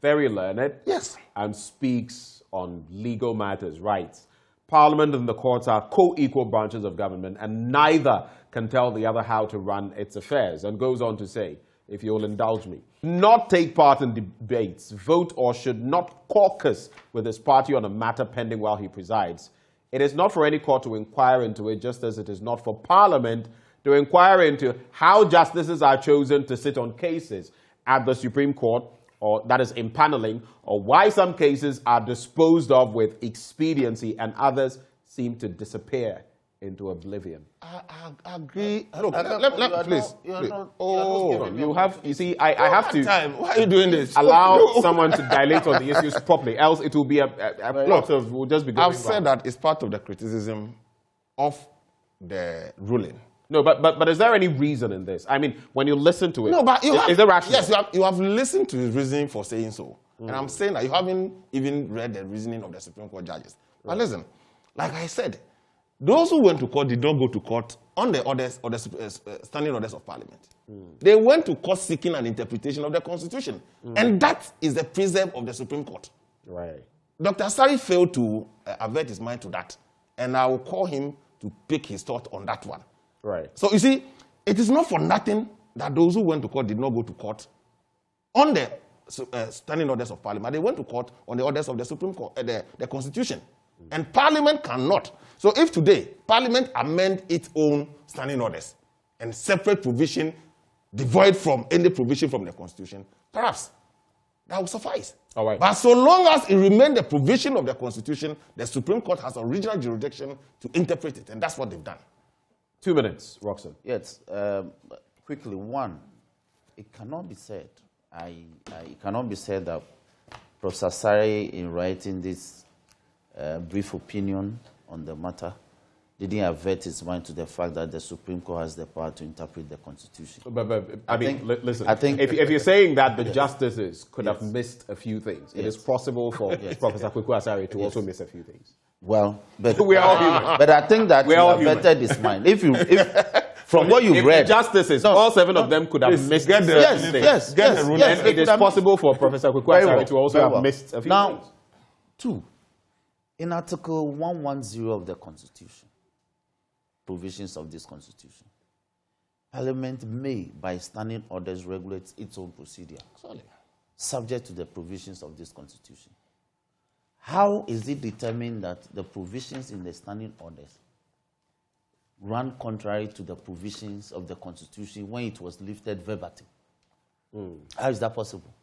very learned, yes, and speaks on legal matters, rights. Parliament and the courts are co-equal branches of government, and neither can tell the other how to run its affairs, and goes on to say, if you'll indulge me, not take part in debates, vote, or should not caucus with his party on a matter pending while he presides. It is not for any court to inquire into it, just as it is not for Parliament to inquire into how justices are chosen to sit on cases at the Supreme Court, or that is impaneling, or why some cases are disposed of with expediency and others seem to disappear into oblivion. I agree. Look, please. You see, I have to. Why are you doing this? Allow someone to dilate on the issues properly, else it will be a plot of, we'll just be going I've said that it's part of the criticism of the ruling. No, but is there any reason in this? I mean, when you listen to it, no, but is there rational? Yes, you have listened to his reasoning for saying so. And I'm saying that you haven't even read the reasoning of the Supreme Court judges. Right. But listen, like I said, those who went to court did not go to court on the orders or the standing orders of Parliament. They went to court seeking an interpretation of the Constitution. And that is the precept of the Supreme Court. Right. Dr. Asare failed to avert his mind to that. And I will call him to pick his thought on that one. Right. So you see, it is not for nothing that those who went to court did not go to court on the standing orders of Parliament. They went to court on the orders of the Supreme Court, the Constitution. And Parliament cannot. So if today Parliament amend its own standing orders and separate provision devoid from any provision from the Constitution, perhaps that will suffice. All right. But so long as it remains the provision of the Constitution, the Supreme Court has original jurisdiction to interpret it, and that's what they've done. 2 minutes, Roxanne. Yes. Quickly, one, it cannot be said. It cannot be said that Professor Asare, in writing this brief opinion on the matter, didn't avert his mind to the fact that the Supreme Court has the power to interpret the Constitution. But I mean, listen, if you're saying that the justices could have missed a few things, it is possible for Professor Kweku Asare to also miss a few things. Well, but we are all human. But I think that you averted his mind. If from what you've read, the justices, all 7 of them could have missed. Yes. And it is possible for Professor Kweku Asare to also have missed a few things. 2, in Article 110 of the Constitution, provisions of this Constitution, Parliament may, by standing orders, regulate its own procedure, subject to the provisions of this Constitution. How is it determined that the provisions in the standing orders run contrary to the provisions of the Constitution when it was lifted verbatim? How is that possible?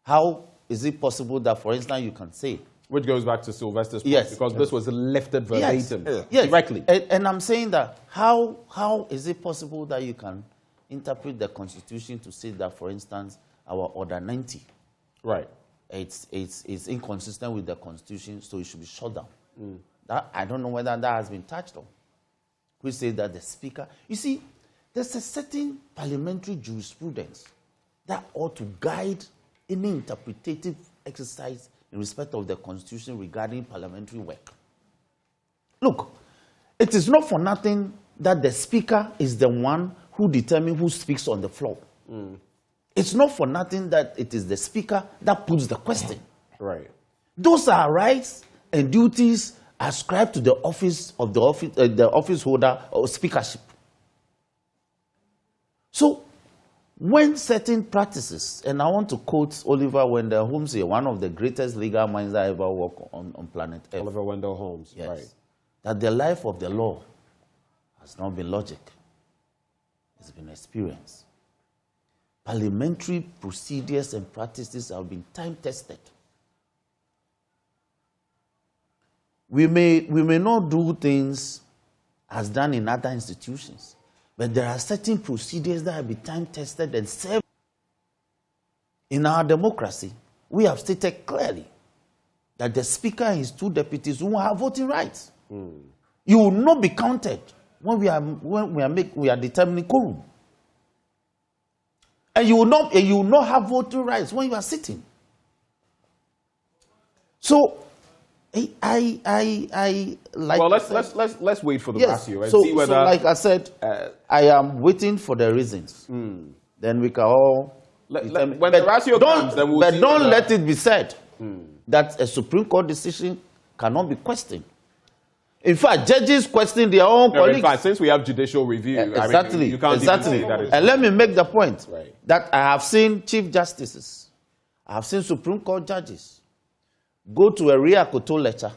How is it possible that, for instance, you can say... Which goes back to Sylvester's point, because this was lifted verbatim directly. And I'm saying that how is it possible that you can interpret the Constitution to say that, for instance, our Order 90, it's inconsistent with the Constitution, so it should be shut down. That, I don't know whether that has been touched on. We say that the Speaker... You see, there's a certain parliamentary jurisprudence that ought to guide any interpretative exercise in respect of the Constitution regarding parliamentary work. Look, it is not for nothing that the Speaker is the one who determines who speaks on the floor. It's not for nothing that it is the Speaker that puts the question. Right. Those are rights and duties ascribed to the office of the office holder or speakership. So, when certain practices, and I want to quote Oliver Wendell Holmes here, one of the greatest legal minds that ever worked on planet Earth. Oliver Wendell Holmes, yes. That the life of the law has not been logic. It's been experience. Parliamentary procedures and practices have been time-tested. We may not do things as done in other institutions, but there are certain procedures that have been time-tested and served. In our democracy, we have stated clearly that the Speaker and his 2 deputies will have voting rights. You will not be counted when we are determining quorum. And you will not have voting rights when you are sitting. So I like. Well, let's wait for the ratio and so, see whether. So like I said, I am waiting for the reasons. Then we can all. When the ratio comes, then we'll see don't let it be said that a Supreme Court decision cannot be questioned. In fact, judges question their own colleagues. In fact, since we have judicial review, exactly, you can't even say that it's and let me make the point that I have seen chief justices, I have seen Supreme Court judges go to a Riakoto letter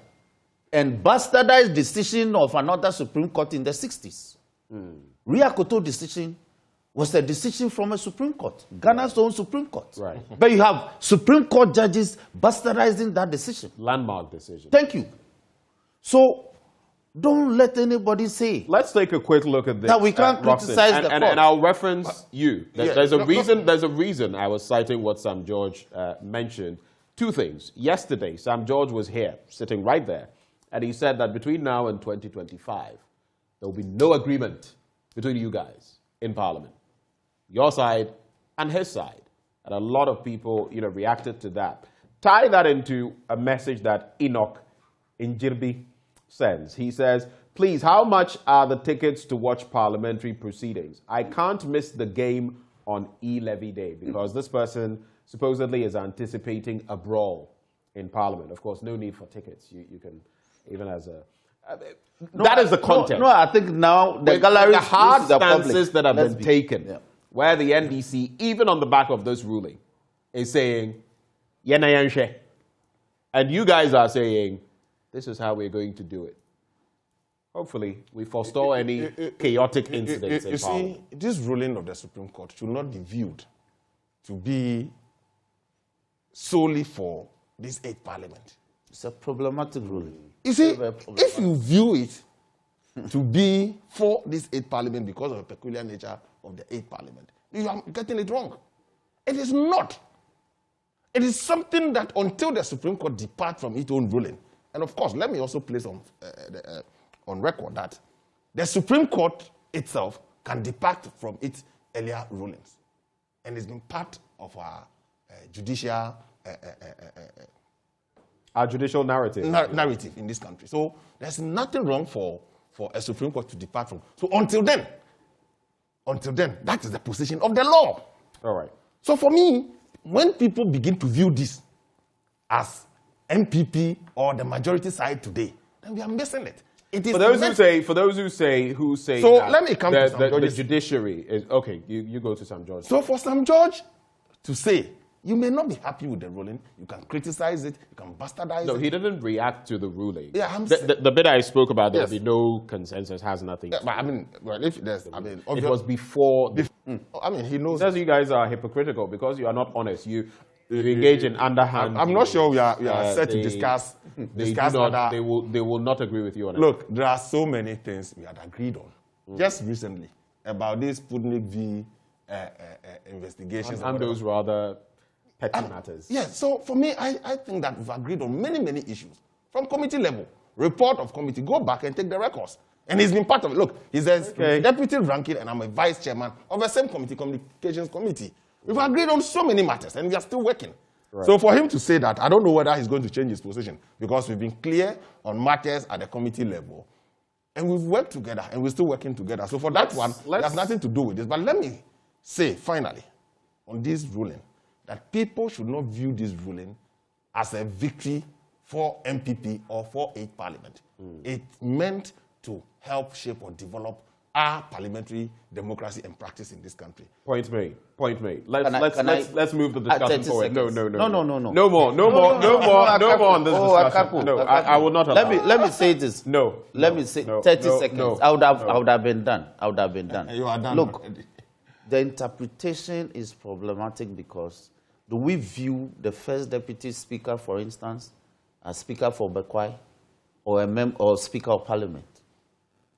and bastardize decision of another Supreme Court in the 60s. Riakoto decision was a decision from a Supreme Court, Ghana's own Supreme Court. But you have Supreme Court judges bastardizing that decision. Landmark decision. Thank you. So don't let anybody say. Let's take a quick look at this. That we can't criticize the court. And I'll reference you. There's a reason I was citing what Sam George mentioned. Two things. Yesterday, Sam George was here, sitting right there, and he said that between now and 2025, there will be no agreement between you guys in Parliament. Your side and his side. And a lot of people, reacted to that. Tie that into a message that Enoch Njirbi sends. He says, please, how much are the tickets to watch parliamentary proceedings? I can't miss the game on e-levy day because this person supposedly is anticipating a brawl in Parliament. Of course, no need for tickets. You can, even as a... that is the context. No, I think now the gallery... The hard stances that have been taken, where the NDC, even on the back of this ruling, is saying, Yena Yanshe. And you guys are saying, this is how we're going to do it. Hopefully, we forestall any chaotic incidents in Parliament. You see, this ruling of the Supreme Court should not be viewed to be solely for this 8th Parliament. It's a problematic ruling. You see, if you view it to be for this 8th Parliament because of the peculiar nature of the 8th Parliament, you are getting it wrong. It is not. It is something that until the Supreme Court depart from its own ruling, and of course, let me also place on record that the Supreme Court itself can depart from its earlier rulings. And it's been part of our judicial narrative. Narrative in this country. So there's nothing wrong for a Supreme Court to depart from. So until then, that is the position of the law. All right. So for me, when people begin to view this as MPP or the majority side today, then we are missing it. For those who say so that let me come to Sam the judiciary is okay. You go to Sam George. So for Sam George to say, you may not be happy with the ruling, you can criticize it, you can bastardize it. No, he didn't react to the ruling. Yeah, the bit I spoke about, there will be no consensus, has nothing. Yeah, but I mean, well, if there's, it was before. I mean, he knows. He says you guys are hypocritical because you are not honest. You engage in underhand. I'm not sure we are set to discuss. They will not agree with you on it. Look, there are so many things we had agreed on just recently about this Sputnik V investigations and those rather petty matters. Yes. So for me, I think that we've agreed on many issues from committee level. Report of committee. Go back and take the records. And he's been part of it. Look, he's a deputy ranking, and I'm a vice chairman of the same committee, communications committee. We've agreed on so many matters, and we are still working. Right. So for him to say that, I don't know whether he's going to change his position, because we've been clear on matters at the committee level. And we've worked together, and we're still working together. So for that one, it has nothing to do with this. But let me say, finally, on this ruling, that people should not view this ruling as a victory for MPP or for 8th Parliament. It meant to help shape or develop our parliamentary democracy and practice in this country. Point made. Let's move the discussion forward. No. No more on this discussion. No, I will not allow. Let me say this. No. Let me say 30 seconds. I would have been done. You are done. Look, the interpretation is problematic because do we view the first deputy speaker, for instance, as speaker for Bekwai or speaker of parliament?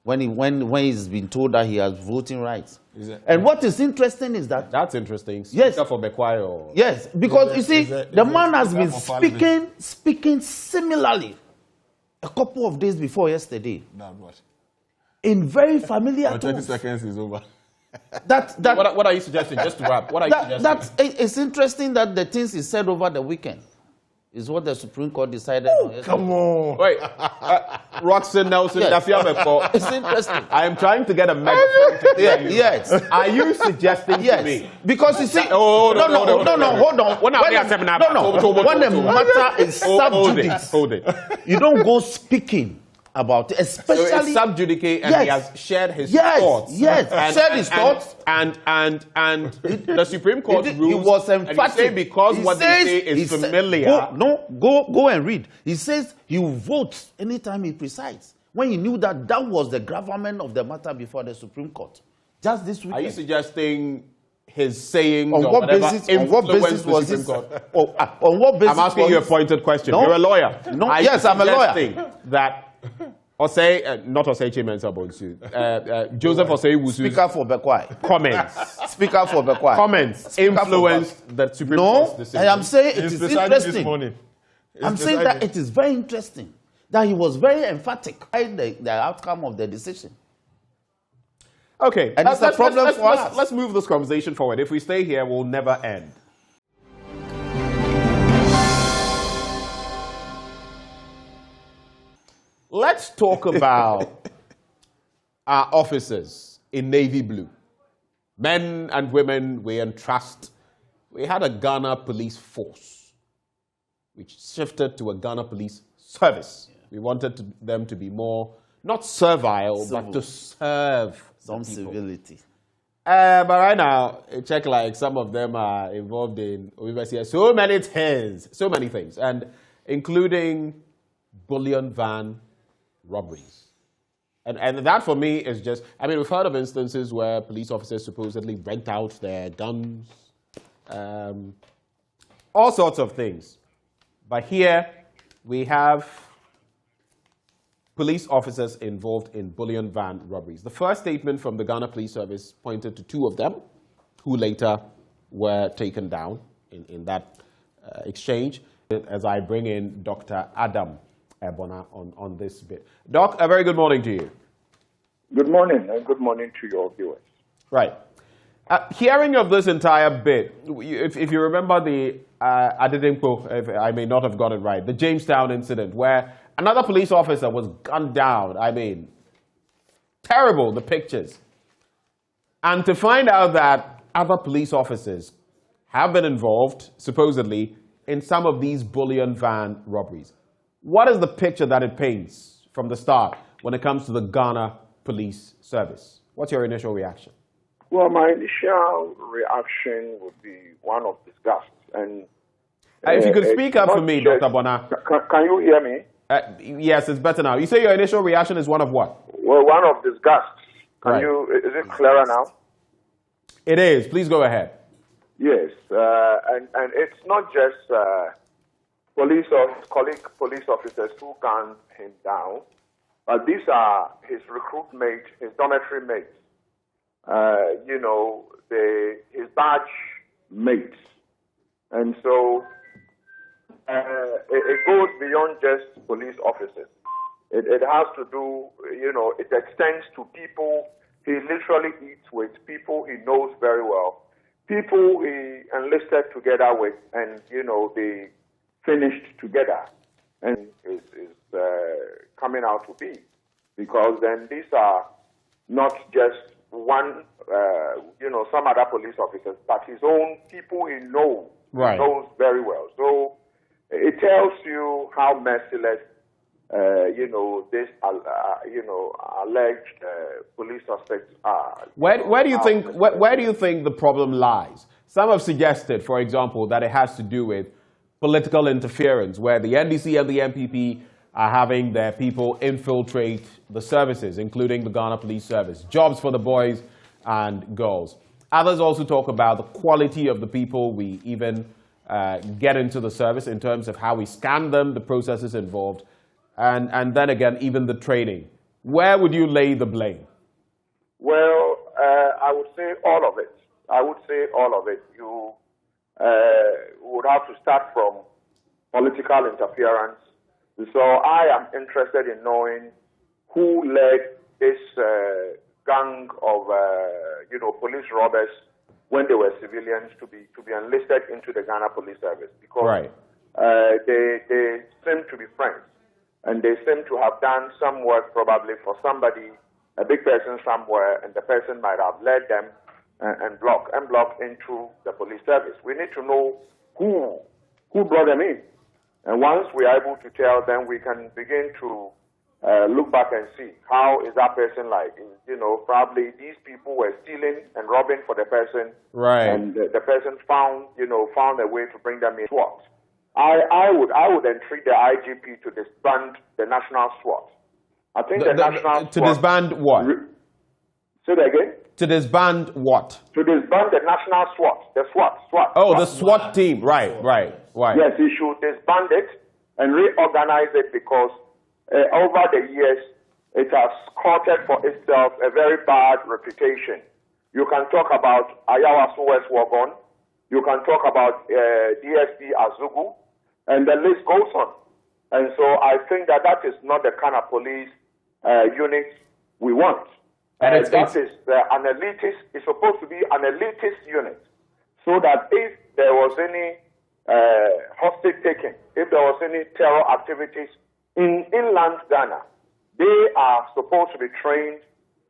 When he's been told that he has voting rights. And what is interesting is that... That's interesting. Yes. For Bekwai or... Yes, because you see, the man has been speaking similarly a couple of days before yesterday. That what? In very familiar tones. 30 seconds is over. What are you suggesting? Just to wrap, what are you suggesting? It's interesting that the things he said over the weekend is what the Supreme Court decided. Come on. Wait. Roxanne Nelson, Yes. It's interesting. I am trying to get a megaphone to hear you. Yes. Are you suggesting to me? Because you see, hold on. hold on. When the matter is sub judice, hold it. you don't go speaking about it, especially. So it's sub judice, and he has shared his thoughts. Shared his thoughts. And the Supreme Court rules. He was emphatic because what they say is familiar. Go and read. He says he will vote anytime he presides. When he knew that was the gravamen of the matter before the Supreme Court. Just this weekend. Are you suggesting his saying on what basis was this? On what basis? I'm asking you a pointed question. No. You're a lawyer. No. Yes, I'm a lawyer. That not Osei Chimensabonsu, Joseph Osei Wusu. Speaker for Bekwai. Comments. Speaker for Bekwai. Comments influenced the Supreme Court's decision. I am saying it is interesting. I'm saying that it is very interesting that he was very emphatic in the outcome of the decision. Okay, and it's a problem for us. Let's move this conversation forward. If we stay here, we'll never end. Let's talk about our officers in navy blue. Men and women we entrust. We had a Ghana police force, which shifted to a Ghana police service. We wanted them to be more, not servile, but to serve some civility. But right now, check like some of them are involved in so many things, and including bullion van robberies. And that for me is just, I mean, we've heard of instances where police officers supposedly rent out their guns, all sorts of things. But here we have police officers involved in bullion van robberies. The first statement from the Ghana Police Service pointed to 2 of them, who later were taken down in that exchange. As I bring in Dr. Adam Ebona on this bit. Doc, a very good morning to you. Good morning, and good morning to your viewers. Right. Hearing of this entire bit, if you remember the Adedimpo, if I may not have got it right, the Jamestown incident, where another police officer was gunned down. I mean, terrible, the pictures. And to find out that other police officers have been involved, supposedly, in some of these bullion van robberies. What is the picture that it paints from the start when it comes to the Ghana Police Service? What's your initial reaction? Well, my initial reaction would be one of disgust. And if you could speak up for me, Dr. Bona. Can you hear me? Yes, it's better now. You say your initial reaction is one of what? Well, one of disgust. Right. Is it clearer now? It is. Please go ahead. Yes, and it's not just police officers who gunned him down, but these are his recruit mates, his dormitory mates, his badge mates. And so it goes beyond just police officers. It has to do, it extends to people he literally eats with, people he knows very well, people he enlisted together with, and, they finished together and is coming out to be. Because then these are not just one, some other police officers, but his own people he knows, right. He knows very well. So it tells you how merciless, this, alleged police suspects are. Where do you think the problem lies? Some have suggested, for example, that it has to do with political interference, where the NDC and the MPP are having their people infiltrate the services, including the Ghana Police Service, jobs for the boys and girls. Others also talk about the quality of the people we even get into the service in terms of how we scan them, the processes involved, and then again, even the training. Where would you lay the blame? Well, I would say all of it. You would have to start from political interference. So I am interested in knowing who led this gang of police robbers when they were civilians to be enlisted into the Ghana Police Service, because they seem to be friends, and they seem to have done some work probably for somebody, a big person somewhere, and the person might have led them and block into the police service. We need to know who brought them in, and once we are able to tell, then we can begin to look back and see how is that person like. Probably these people were stealing and robbing for the person, and the person found a way to bring them in. SWAT. I would entreat the IGP to disband the national SWAT. I think the national to disband what? Say that again. To disband what? To disband the national SWAT, the SWAT. Oh, the SWAT team, right. Yes, he should disband it and reorganize it, because over the years, it has courted for itself a very bad reputation. You can talk about Ayawaso West Wagon, you can talk about DSP Azugu, and the list goes on. And so I think that is not the kind of police unit we want. And it's supposed to be an elitist unit, so that if there was any hostage taking, if there was any terror activities in inland Ghana, they are supposed to be trained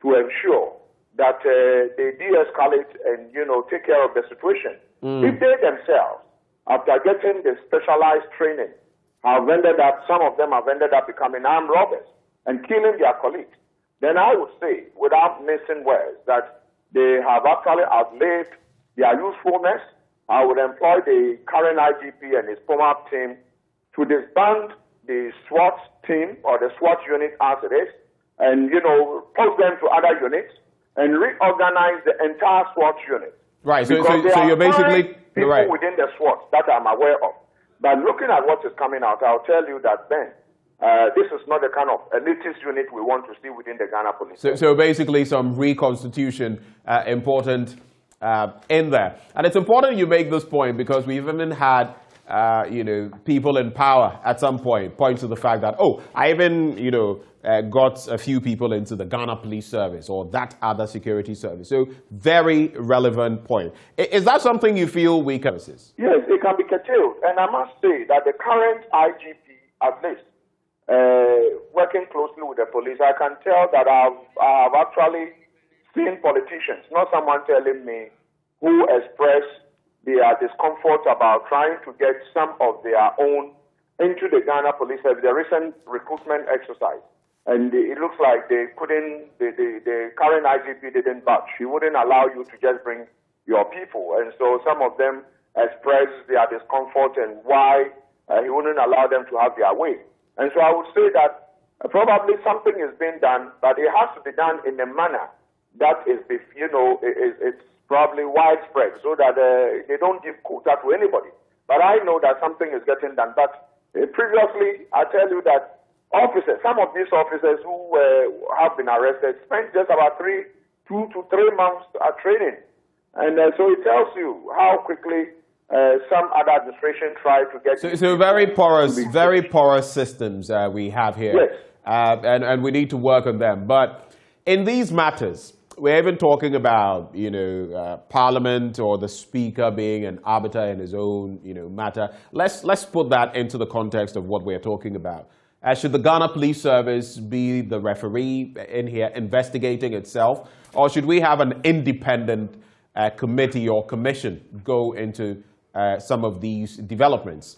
to ensure that they de-escalate and take care of the situation. If they themselves, after getting the specialized training, some of them have ended up becoming armed robbers and killing their colleagues, then I would say, without missing words, that they have actually outlived their usefulness. I would employ the current IGP and his former team to disband the SWAT team or the SWAT unit as it is, and post them to other units and reorganize the entire SWAT unit. Right. So people you're basically within the SWAT that I'm aware of. But looking at what is coming out, I'll tell you that then this is not the kind of elitist unit we want to see within the Ghana Police. So basically some reconstitution important in there. And it's important you make this point, because we've even had people in power at some point to the fact that, I even got a few people into the Ghana Police Service or that other security service. So very relevant point. Is that something you feel we can assist? Yes, it can be curtailed. And I must say that the current IGP, at least, working closely with the police, I can tell that I've actually seen politicians, not someone telling me, who expressed their discomfort about trying to get some of their own into the Ghana Police Service, the recent recruitment exercise. And it looks like the current IGP didn't budge. He wouldn't allow you to just bring your people. And so some of them expressed their discomfort and why he wouldn't allow them to have their way. And so I would say that probably something is being done, but it has to be done in a manner that is, it's probably widespread, so that they don't give quota to anybody. But I know that something is getting done. But previously, I tell you that some of these officers who have been arrested spent just about 2 to 3 months training. And so it tells you how quickly some other administration tried to get... So very porous systems we have here. Yes. And we need to work on them. But in these matters, we're even talking about, Parliament or the Speaker being an arbiter in his own, matter. Let's put that into the context of what we're talking about. Should the Ghana Police Service be the referee in here investigating itself, or should we have an independent committee or commission go into some of these developments,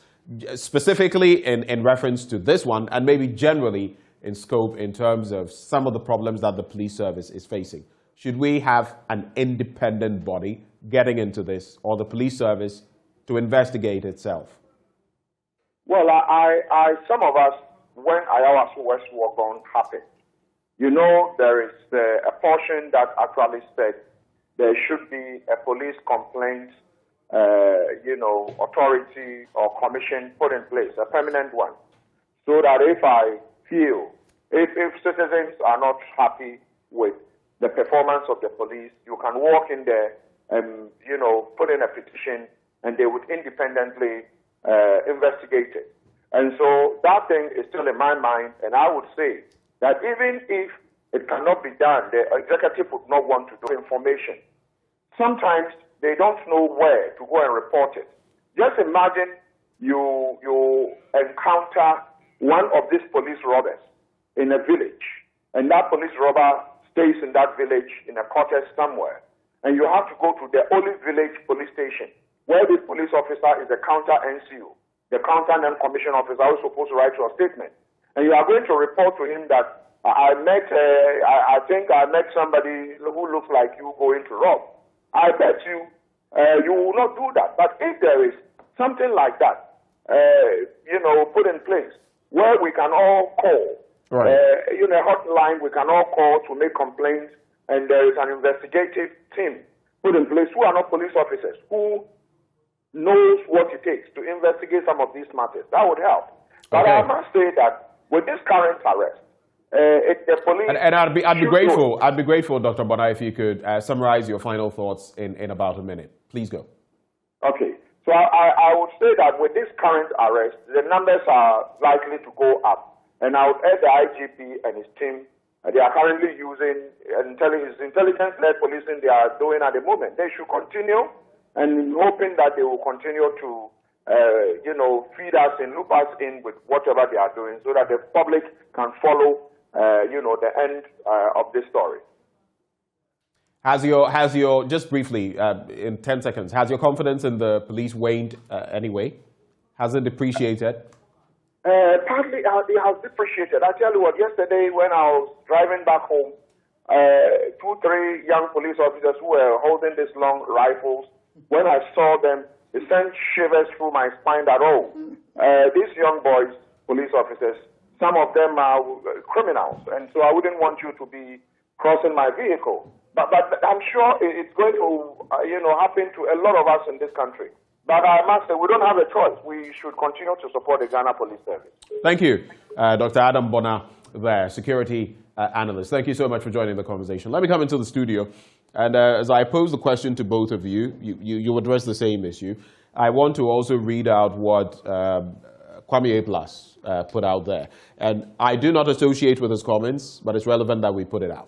specifically in reference to this one, and maybe generally in scope in terms of some of the problems that the police service is facing? Should we have an independent body getting into this, or the police service to investigate itself? Well, some of us, when Ayawaso West Wagon happened, there is a portion that actually said there should be a police complaint, authority or commission put in place, a permanent one, so that if I feel, if citizens are not happy with the performance of the police, you can walk in there and, put in a petition, and they would independently investigate it. And so that thing is still in my mind, and I would say that even if It cannot be done. The executive would not want to do information. Sometimes they don't know where to go and report it. Just imagine you encounter one of these police robbers in a village, and that police robber stays in that village in a cottage somewhere, and you have to go to the only village police station where the police officer is the counter NCO, the counter non-commissioned officer who is supposed to write your statement, and you are going to report to him that I think I met somebody who looks like you going to rob. I bet you you will not do that. But if there is something like that, put in place where we can all call, right. A hotline we can all call to make complaints, and there is an investigative team put in place who are not police officers, who knows what it takes to investigate some of these matters. That would help. But Okay. I must say that with this current arrest, the police And I'd be should grateful. I'd be grateful, Dr. Bona, if you could summarize your final thoughts in about a minute. Please go. Okay. So I would say that with this current arrest, the numbers are likely to go up. And I would urge the IGP and his team, they are currently using intelligence-led policing they are doing at the moment. They should continue, and hoping that they will continue to, feed us and loop us in with whatever they are doing, so that the public can follow, the end of this story. Has your just briefly in 10 seconds, has your confidence in the police waned anyway? Has it depreciated? Partly it has depreciated. I tell you what, yesterday when I was driving back home, 2-3 young police officers who were holding these long rifles, when I saw them, it sent shivers through my spine that, these young boys, police officers, some of them are criminals, and so I wouldn't want you to be crossing my vehicle. But I'm sure it's going to, happen to a lot of us in this country. But I must say, we don't have a choice. We should continue to support the Ghana Police Service. Thank you, Dr. Adam Bona, there, security analyst. Thank you so much for joining the conversation. Let me come into the studio, and as I pose the question to both of you, you address the same issue. I want to also read out what Kwame A+ put out there. And I do not associate with his comments, but it's relevant that we put it out.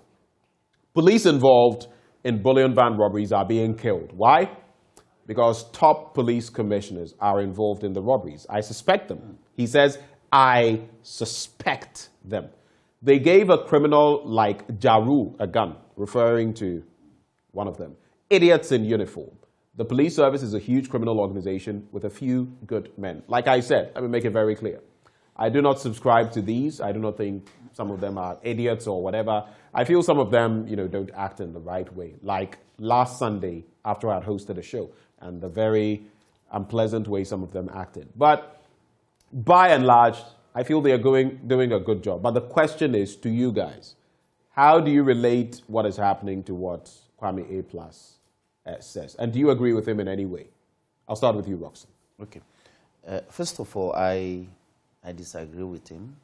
Police involved in bullion van robberies are being killed. Why? Because top police commissioners are involved in the robberies. I suspect them. He says, I suspect them. They gave a criminal like Jaru a gun, referring to one of them. Idiots in uniform. The police service is a huge criminal organization with a few good men. Like I said, let me make it very clear. I do not subscribe to these. I do not think some of them are idiots or whatever. I feel some of them, don't act in the right way. Like last Sunday, after I had hosted a show, and the very unpleasant way some of them acted. But by and large, I feel they are doing a good job. But the question is to you guys, how do you relate what is happening to what Kwame A+ says? And do you agree with him in any way? I'll start with you, Roxanne. Okay. First of all, I disagree with him.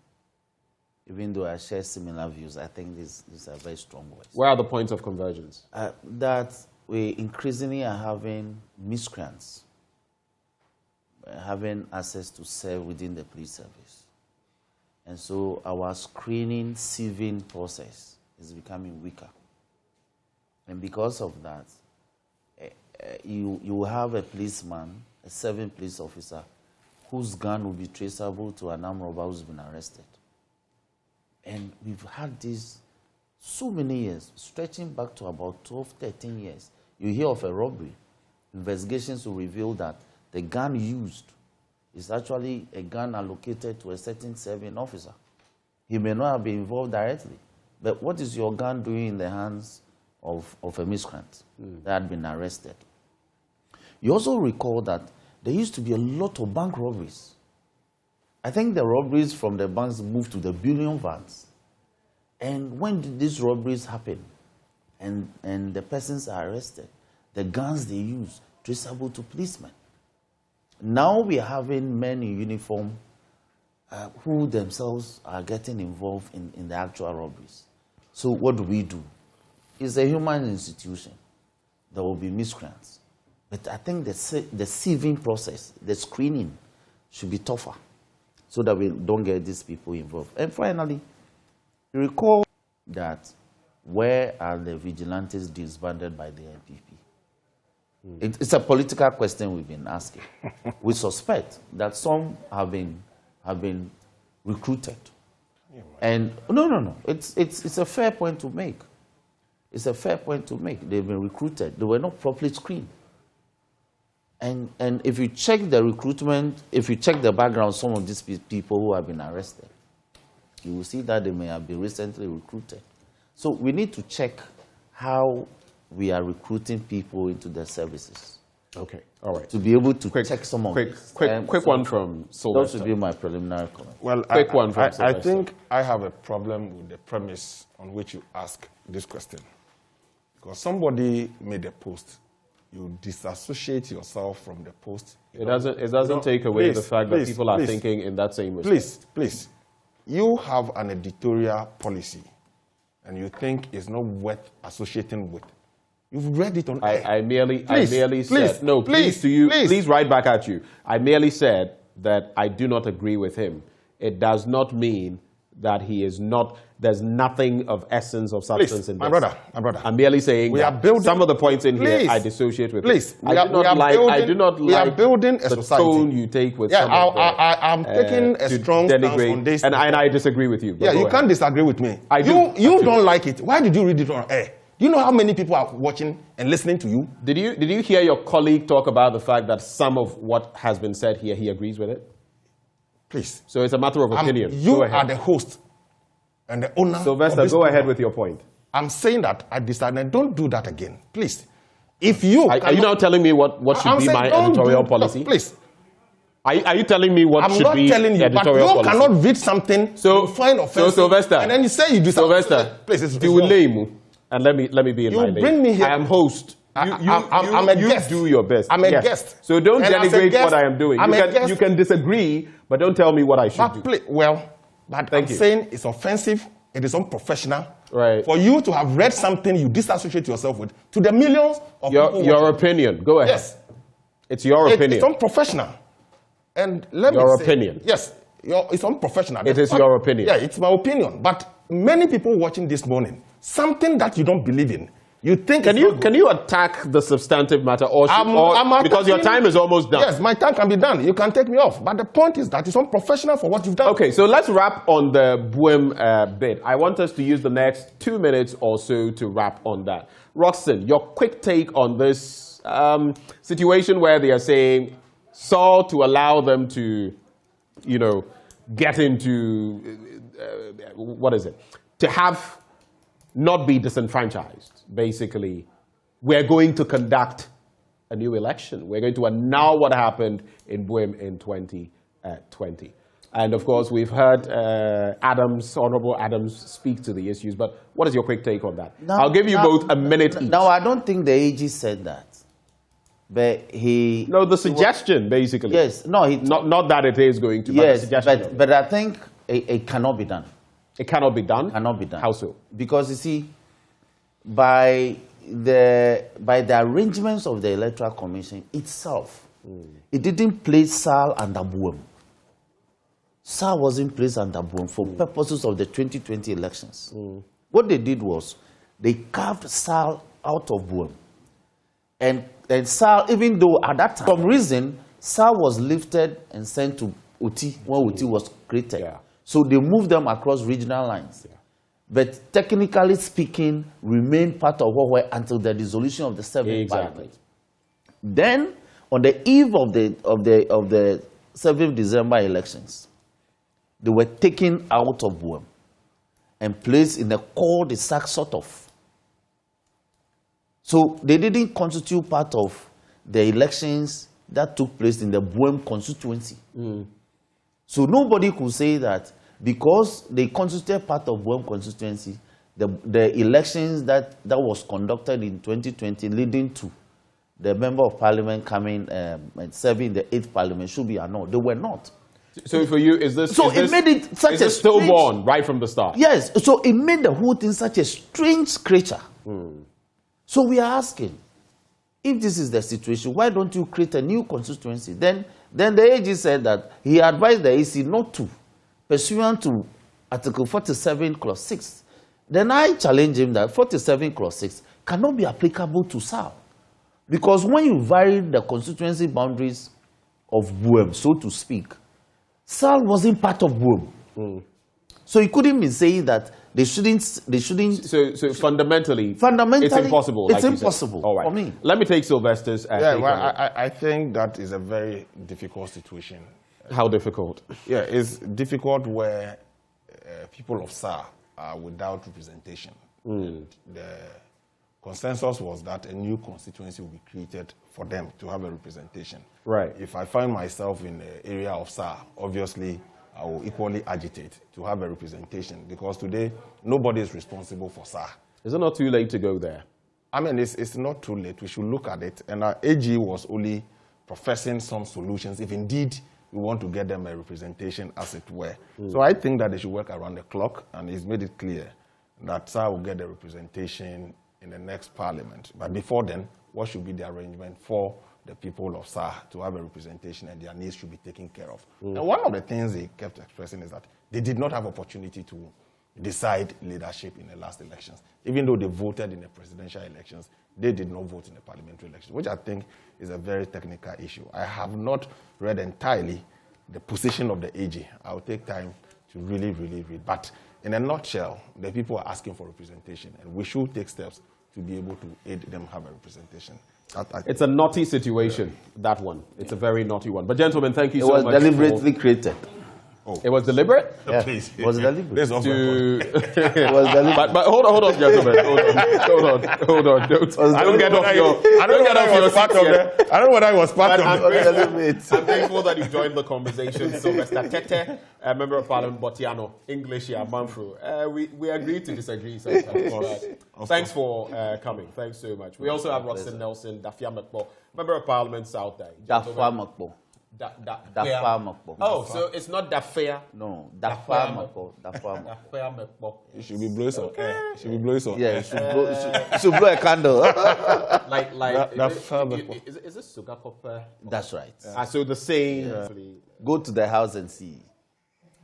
Even though I share similar views, I think these are very strong words. Where are the points of convergence? That we increasingly are having miscreants having access to serve within the police service. And so our screening, sieving process is becoming weaker. And because of that, you have a policeman, a serving police officer, whose gun will be traceable to an armed robber who's been arrested. And we've had this so many years, stretching back to about 12, 13 years. You hear of a robbery. Investigations will reveal that the gun used is actually a gun allocated to a certain serving officer. He may not have been involved directly, but what is your gun doing in the hands of a miscreant that had been arrested? You also recall that there used to be a lot of bank robberies. I think the robberies from the banks moved to the bullion vans. And when did these robberies happen? And the persons are arrested. The guns they use, traceable to policemen. Now we are having men in uniform who themselves are getting involved in the actual robberies. So what do? It's a human institution. There will be miscreants. But I think the sieving process, the screening, should be tougher so that we don't get these people involved. And finally, you recall that where are the vigilantes disbanded by the NPP? It's a political question we've been asking. We suspect that some have been recruited. And no. It's a fair point to make. It's a fair point to make. They've been recruited. They were not properly screened. And if you check the recruitment, if you check the background of some of these people who have been arrested, you will see that they may have been recently recruited. So we need to check how we are recruiting people into the services. Okay, all right. To be able to check some of this. Quick one from Sylvester. That would be my preliminary comment. Well, quick one from I think I have a problem with the premise on which you ask this question. Because somebody made a post. You disassociate yourself from the post. It doesn't take away the fact that people are thinking in that same way. Please. You have an editorial policy, and you think it's not worth associating with. You've read it on air. I merely said, no, please right back at you. I merely said that I do not agree with him. It does not mean that he is not, there's nothing of essence of substance in this. My brother. I'm merely saying some of the points in here I dissociate with. I do not like building a the society. Tone you take with some of the, I'm taking a strong stance on this. And I disagree with you. Yeah, you can't disagree with me. You don't like it. Why did you read it on air? Do you know how many people are watching and listening to you? Did you hear your colleague talk about the fact that some of what has been said here, he agrees with it? Please. So it's a matter of opinion. You are the host and the owner. Sylvester, go ahead with your point. I'm saying that I decided, don't do that again. Please. If you are you now telling me what should be my editorial policy? Please. Are you telling me what should be editorial policy? But you cannot read something you find offensive. So Sylvester, and then you say you do Sylvester, please, do lame. And let me be in my lane. You bring me here. I am host. I'm a guest. Do your best. I'm a guest. So don't denigrate what I am doing. You can disagree, but don't tell me what I should do. But I'm saying it's offensive. It is unprofessional. Right. For you to have read something you disassociate yourself with to the millions of people. Your opinion. Go ahead. Yes. It's your opinion. It's unprofessional. And let me say. Your opinion. Yes. It's unprofessional. It is your opinion. Yeah, it's my opinion. But many people watching this morning, something that you don't believe in, you think can you attack the substantive matter because your time is almost done? Yes, my time can be done. You can take me off. But the point is that it's unprofessional for what you've done. Okay, so let's wrap on the BUEM bit. I want us to use the next 2 minutes or so to wrap on that. Roxanne, your quick take on this situation where they are saying to allow them to, get into, to have not be disenfranchised. Basically, we're going to conduct a new election. We're going to annul what happened in BUEM in 2020. And of course, we've heard Honorable Adams speak to the issues, but what is your quick take on that? I'll give you both a minute each. No, I don't think the AG said that. But the suggestion, basically. Yes, no, not that it is going to. Yes, but I think it cannot be done. It cannot be done? Cannot be done. How so? Because you see, by the arrangements of the Electoral Commission itself, it didn't place SAL under BUEM. SAL wasn't placed under BUEM for purposes of the 2020 elections. What they did was they carved SAL out of BUEM. And SAL, even though at that time, for some reason, SAL was lifted and sent to OT when OT was created. Yeah. So they moved them across regional lines. Yeah. But technically speaking, remained part of what were until the dissolution of the 7th Parliament. Then, on the eve of the 7th December elections, they were taken out of BUEM and placed in a cul-de-sac sort of. So they didn't constitute part of the elections that took place in the BUEM constituency. So nobody could say that because they constituted part of BUEM constituency, the elections that was conducted in 2020 leading to the Member of Parliament coming and serving the 8th Parliament should be annulled. They were not. So for you, is this made it such a stillborn right from the start? Yes. So it made the whole thing such a strange creature. So we are asking, if this is the situation, why don't you create a new constituency? Then the AG said that he advised the AC not to, pursuant to Article 47, Clause 6, Then I challenge him that 47 clause 6 cannot be applicable to SAL. Because when you vary the constituency boundaries of WUM, so to speak, SAL wasn't part of WUM. So you couldn't be saying that they shouldn't. So fundamentally, it's impossible. It's impossible All right. for me. Let me take Sylvester's. I think that is a very difficult situation. How difficult? Yeah, it's difficult where people of SAR are without representation. And the consensus was that a new constituency will be created for them to have a representation. Right. If I find myself in the area of SAR, obviously I will equally agitate to have a representation, because today nobody is responsible for SAR. Is it not too late to go there? I mean, it's not too late. We should look at it. And our AG was only professing some solutions, if indeed we want to get them a representation, as it were. So I think that they should work around the clock, and he's made it clear that SAR will get the representation in the next parliament. But before then, what should be the arrangement for the people of SAR to have a representation, and their needs should be taken care of? And one of the things they kept expressing is that they did not have opportunity to decide leadership in the last elections. Even though they voted in the presidential elections, they did not vote in the parliamentary elections, which I think is a very technical issue. I have not read entirely the position of the AG. I'll take time to really read. But in a nutshell, the people are asking for representation, and we should take steps to be able to aid them have a representation. It's a naughty situation, that one. It's a very naughty one. But gentlemen, thank you so much. It was deliberately created. Oh. It was deliberate? Yeah, please. It was deliberate. It was deliberate. But hold on, gentlemen. Hold on. Don't get off your seat. I don't know whether I was part of it. I'm thankful that you joined the conversation. Sylvester Tete, Member of Parliament, Botiano, English here, Manfro. We agreed to disagree sometimes. Of course. Thanks for coming. Thanks so much. We also have Roxanne Nelson, Dafia Mekpo, Member of Parliament, South Day. Dafia Mekpo. Oh, so it's not Dafia? No, Dafia Mekpo. You should be blowing some air. Should be blowing some air. You should blow a candle. Is it sugar copper? That's right. So the same. Go to the house and see.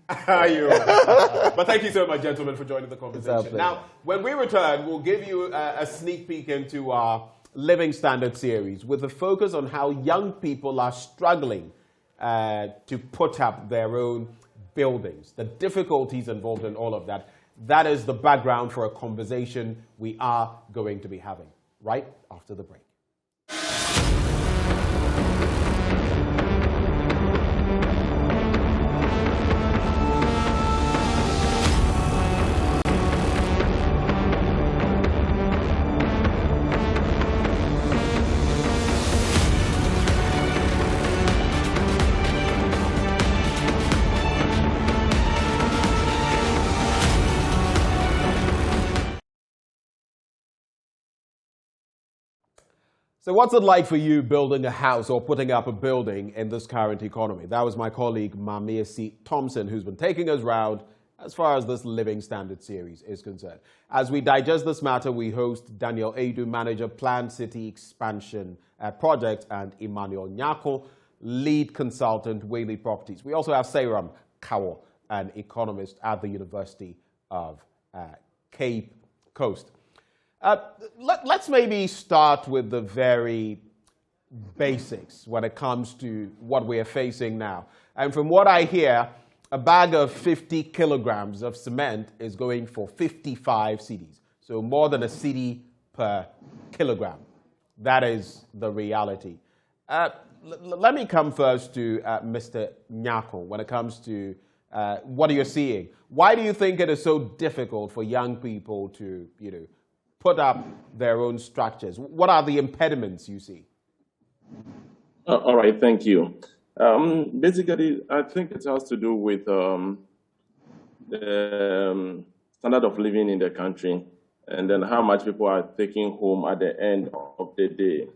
But thank you so much, gentlemen, for joining the conversation. Now, when we return, we'll give you a sneak peek into our Living Standard series with a focus on how young people are struggling to put up their own buildings, the difficulties involved in all of that. That is the background for a conversation we are going to be having right after the break. So what's it like for you building a house or putting up a building in this current economy? That was my colleague, Mamiesi Thompson, who's been taking us round as far as this Living Standard series is concerned. As we digest this matter, we host Daniel Edu, Manager, Planned City Expansion Project, and Emmanuel Nyako, Lead Consultant, Whaley Properties. We also have Seiram Kawo, an economist at the University of Cape Coast. Let's maybe start with the very basics when it comes to what we are facing now. And from what I hear, a bag of 50 kilograms of cement is going for 55 cedis. So more than a cedi per kilogram. That is the reality. Let me come first to Mr. Nyako when it comes to what you're seeing. Why do you think it is so difficult for young people to, put up their own structures? What are the impediments you see? All right, thank you. Basically, I think it has to do with the standard of living in the country, and then how much people are taking home at the end of the day.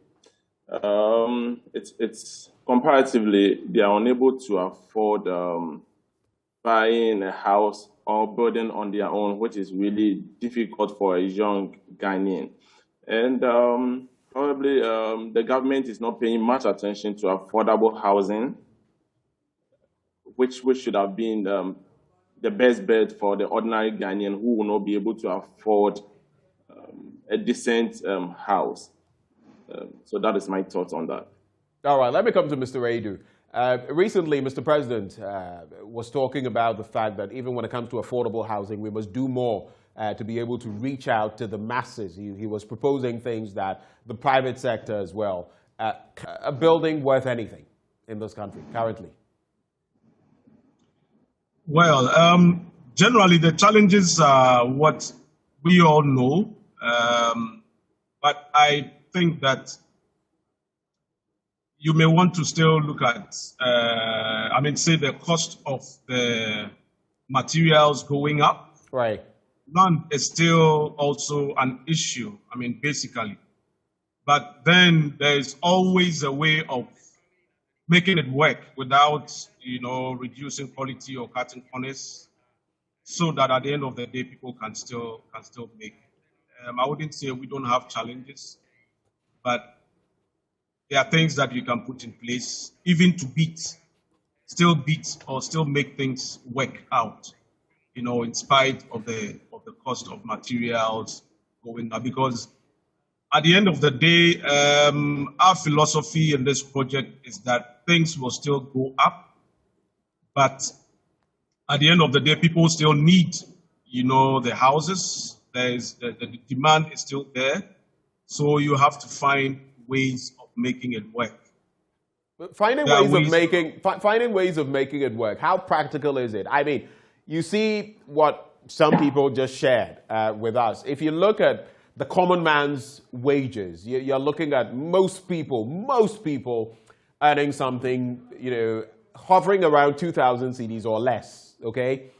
It's comparatively, they are unable to afford buying a house or building on their own, which is really difficult for a young Ghanaian. And probably the government is not paying much attention to affordable housing, which should have been the best bet for the ordinary Ghanaian who will not be able to afford a decent house. So that is my thoughts on that. All right, let me come to Mr. Adu. Recently, Mr. President was talking about the fact that even when it comes to affordable housing, we must do more to be able to reach out to the masses. He was proposing things that the private sector as well, a building worth anything in this country currently. Well, generally the challenges are what we all know, but I think that you may want to still look at, say the cost of the materials going up. Right. Land is still also an issue, basically. But then there's always a way of making it work without, reducing quality or cutting corners, so that at the end of the day, people can still make it. I wouldn't say we don't have challenges, but there are things that you can put in place, even to still make things work out, in spite of the cost of materials going up. Because at the end of the day, our philosophy in this project is that things will still go up, but at the end of the day, people still need, the houses. The demand is still there, so you have to find ways of making it work. Finding ways of making it work. How practical is it? You see what some people just shared with us. If you look at the common man's wages, you're looking at most people earning something, hovering around 2,000 cedis or less, okay?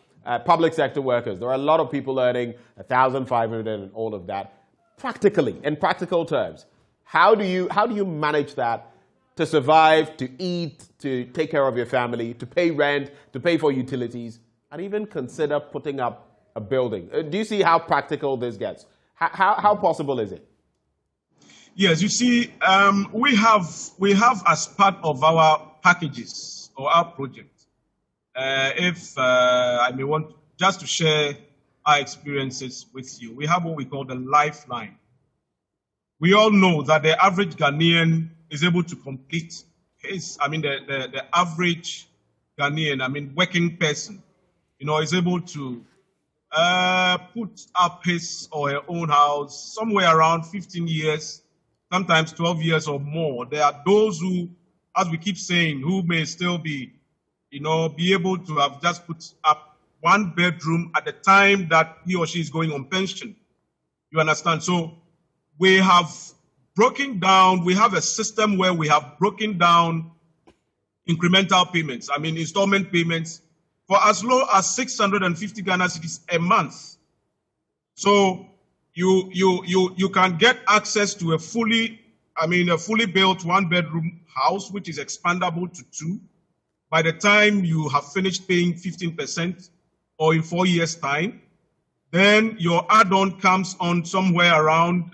Public sector workers, there are a lot of people earning 1,500 and all of that. Practically, in practical terms, how do you manage that to survive, to eat, to take care of your family, to pay rent, to pay for utilities, and even consider putting up a building? Do you see how practical this gets? How possible is it? Yes, you see, we have as part of our packages or our project, if I may want just to share our experiences with you, we have what we call the lifeline. We all know that the average Ghanaian is able to complete the average Ghanaian, working person, is able to put up his or her own house somewhere around 15 years, sometimes 12 years or more. There are those who, as we keep saying, who may still be able to have just put up one bedroom at the time that he or she is going on pension. You understand? So we have broken down, we have a system where we have broken down incremental payments, installment payments for as low as 650 Ghana cedis a month. So you can get access to a fully built one-bedroom house, which is expandable to 2. By the time you have finished paying 15% or in 4 years' time, then your add-on comes on somewhere around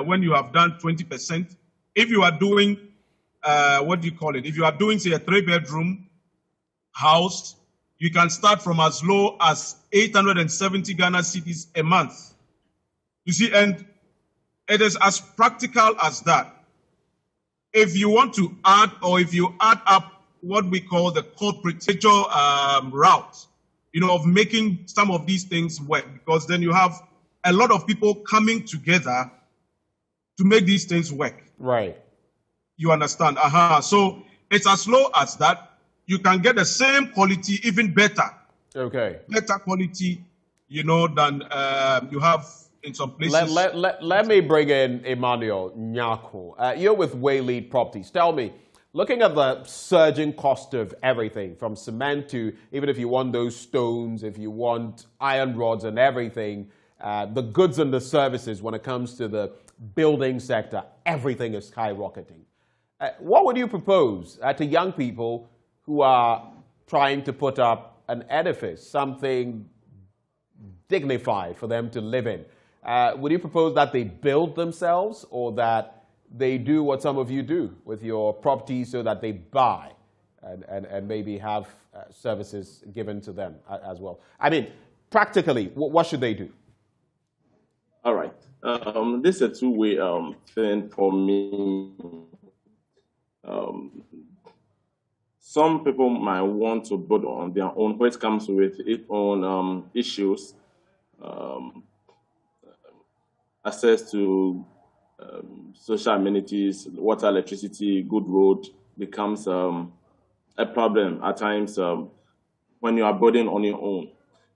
when you have done 20%. If you are doing, if you are doing, say, a 3-bedroom house, you can start from as low as 870 Ghana cedis a month. You see, and it is as practical as that. If you want to add, or if you add up what we call the corporate route, of making some of these things work, because then you have a lot of people coming together to make these things work. Right. You understand? So it's as low as that. You can get the same quality, even better. Okay. Better quality, than you have in some places. Let me bring in Emmanuel Nyako. You're with Waylead Properties. Tell me, looking at the surging cost of everything, from cement to, even if you want those stones, if you want iron rods and everything, the goods and the services when it comes to the building sector, everything is skyrocketing. What would you propose to young people who are trying to put up an edifice, something dignified for them to live in? Would you propose that they build themselves, or that they do what some of you do with your properties, so that they buy and maybe have services given to them as well. I mean, practically, what should they do? All right. This is a two-way thing for me. Some people might want to build on their own, which comes with its own issues. Access to social amenities, water, electricity, good road becomes a problem at times when you are building on your own.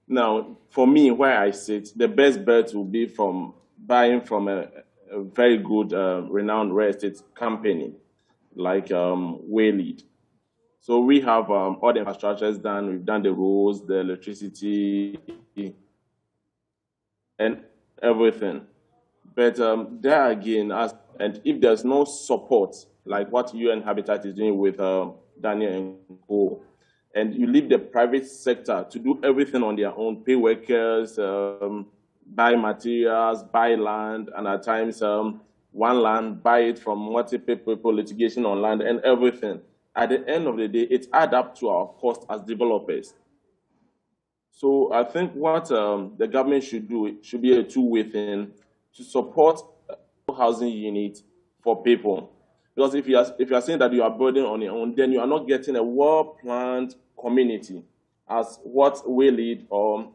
Now, for me, where I sit, the best bet will be from buying from a very good, renowned real estate company like Waylead. So we have all the infrastructures done. We've done the roads, the electricity, and everything. But there again, and if there's no support, like what UN Habitat is doing with Daniel and Co., and you leave the private sector to do everything on their own, pay workers, buy materials, buy land, and at times one land, buy it from multiple people, litigation on land, and everything. At the end of the day, it adds up to our cost as developers. So I think what the government should do, it should be a two-way thing to support housing units for people. Because if you are saying that you are building on your own, then you are not getting a well-planned community as what Waylead or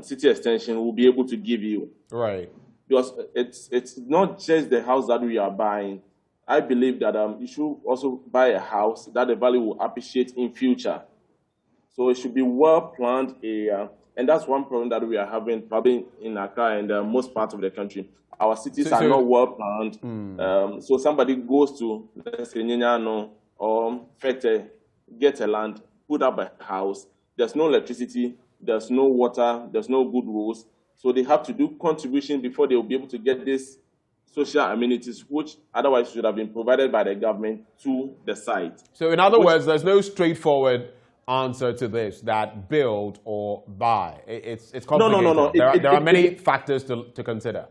City Extension will be able to give you. Right. Because it's not just the house that we are buying. I believe that you should also buy a house that the value will appreciate in future. So it should be well-planned area. And that's one problem that we are having probably in Accra and most parts of the country. Our cities are not well-planned. So somebody goes to, let's say, Nyanyano or Fete, get a land, put up a house. There's no electricity, there's no water, there's no good roads. So they have to do contribution before they will be able to get these social amenities, which otherwise should have been provided by the government to the site. So in other words, there's no straightforward answer to this, that build or buy. It's complicated. No. There are many factors to consider.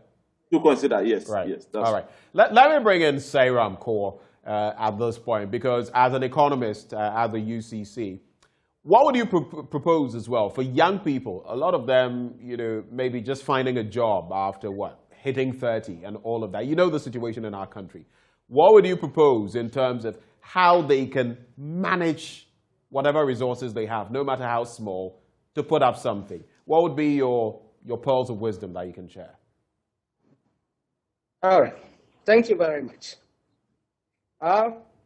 To consider, yes. Right. Yes, all right. Let me bring in Sairam Kaur at this point, because as an economist at the UCC, what would you propose as well for young people? A lot of them, maybe just finding a job after hitting 30 and all of that. You know the situation in our country. What would you propose in terms of how they can manage whatever resources they have, no matter how small, to put up something? What would be your pearls of wisdom that you can share? All right. Thank you very much.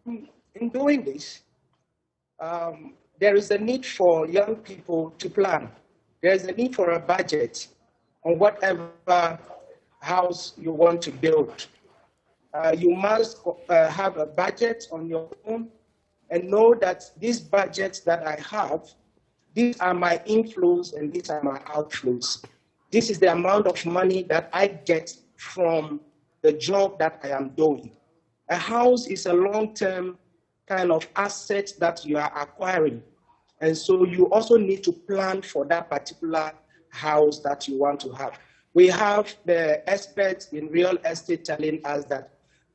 In doing this, there is a need for young people to plan. There is a need for a budget on whatever house you want to build. You must have a budget on your own and know that these budgets that I have, these are my inflows and these are my outflows. This is the amount of money that I get from the job that I am doing. A house is a long-term kind of asset that you are acquiring. And so you also need to plan for that particular house that you want to have. We have the experts in real estate telling us that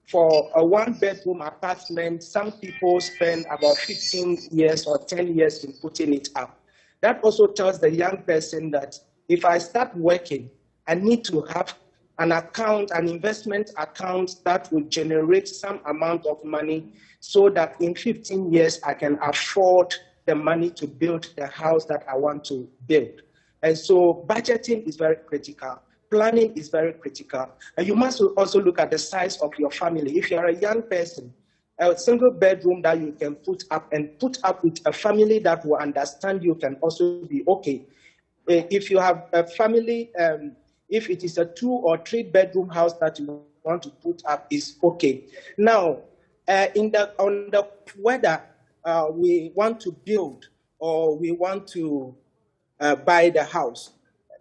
for a one-bedroom apartment, some people spend about 15 years or 10 years in putting it up. That also tells the young person that if I start working, I need to have an account, an investment account that will generate some amount of money so that in 15 years I can afford the money to build the house that I want to build. And so budgeting is very critical. Planning is very critical. And you must also look at the size of your family. If you're a young person, a single bedroom that you can put up with a family that will understand you can also be okay. If you have a family, if it is a 2 or 3 bedroom house that you want to put up, is okay. Now, on the whether we want to build or we want to buy the house,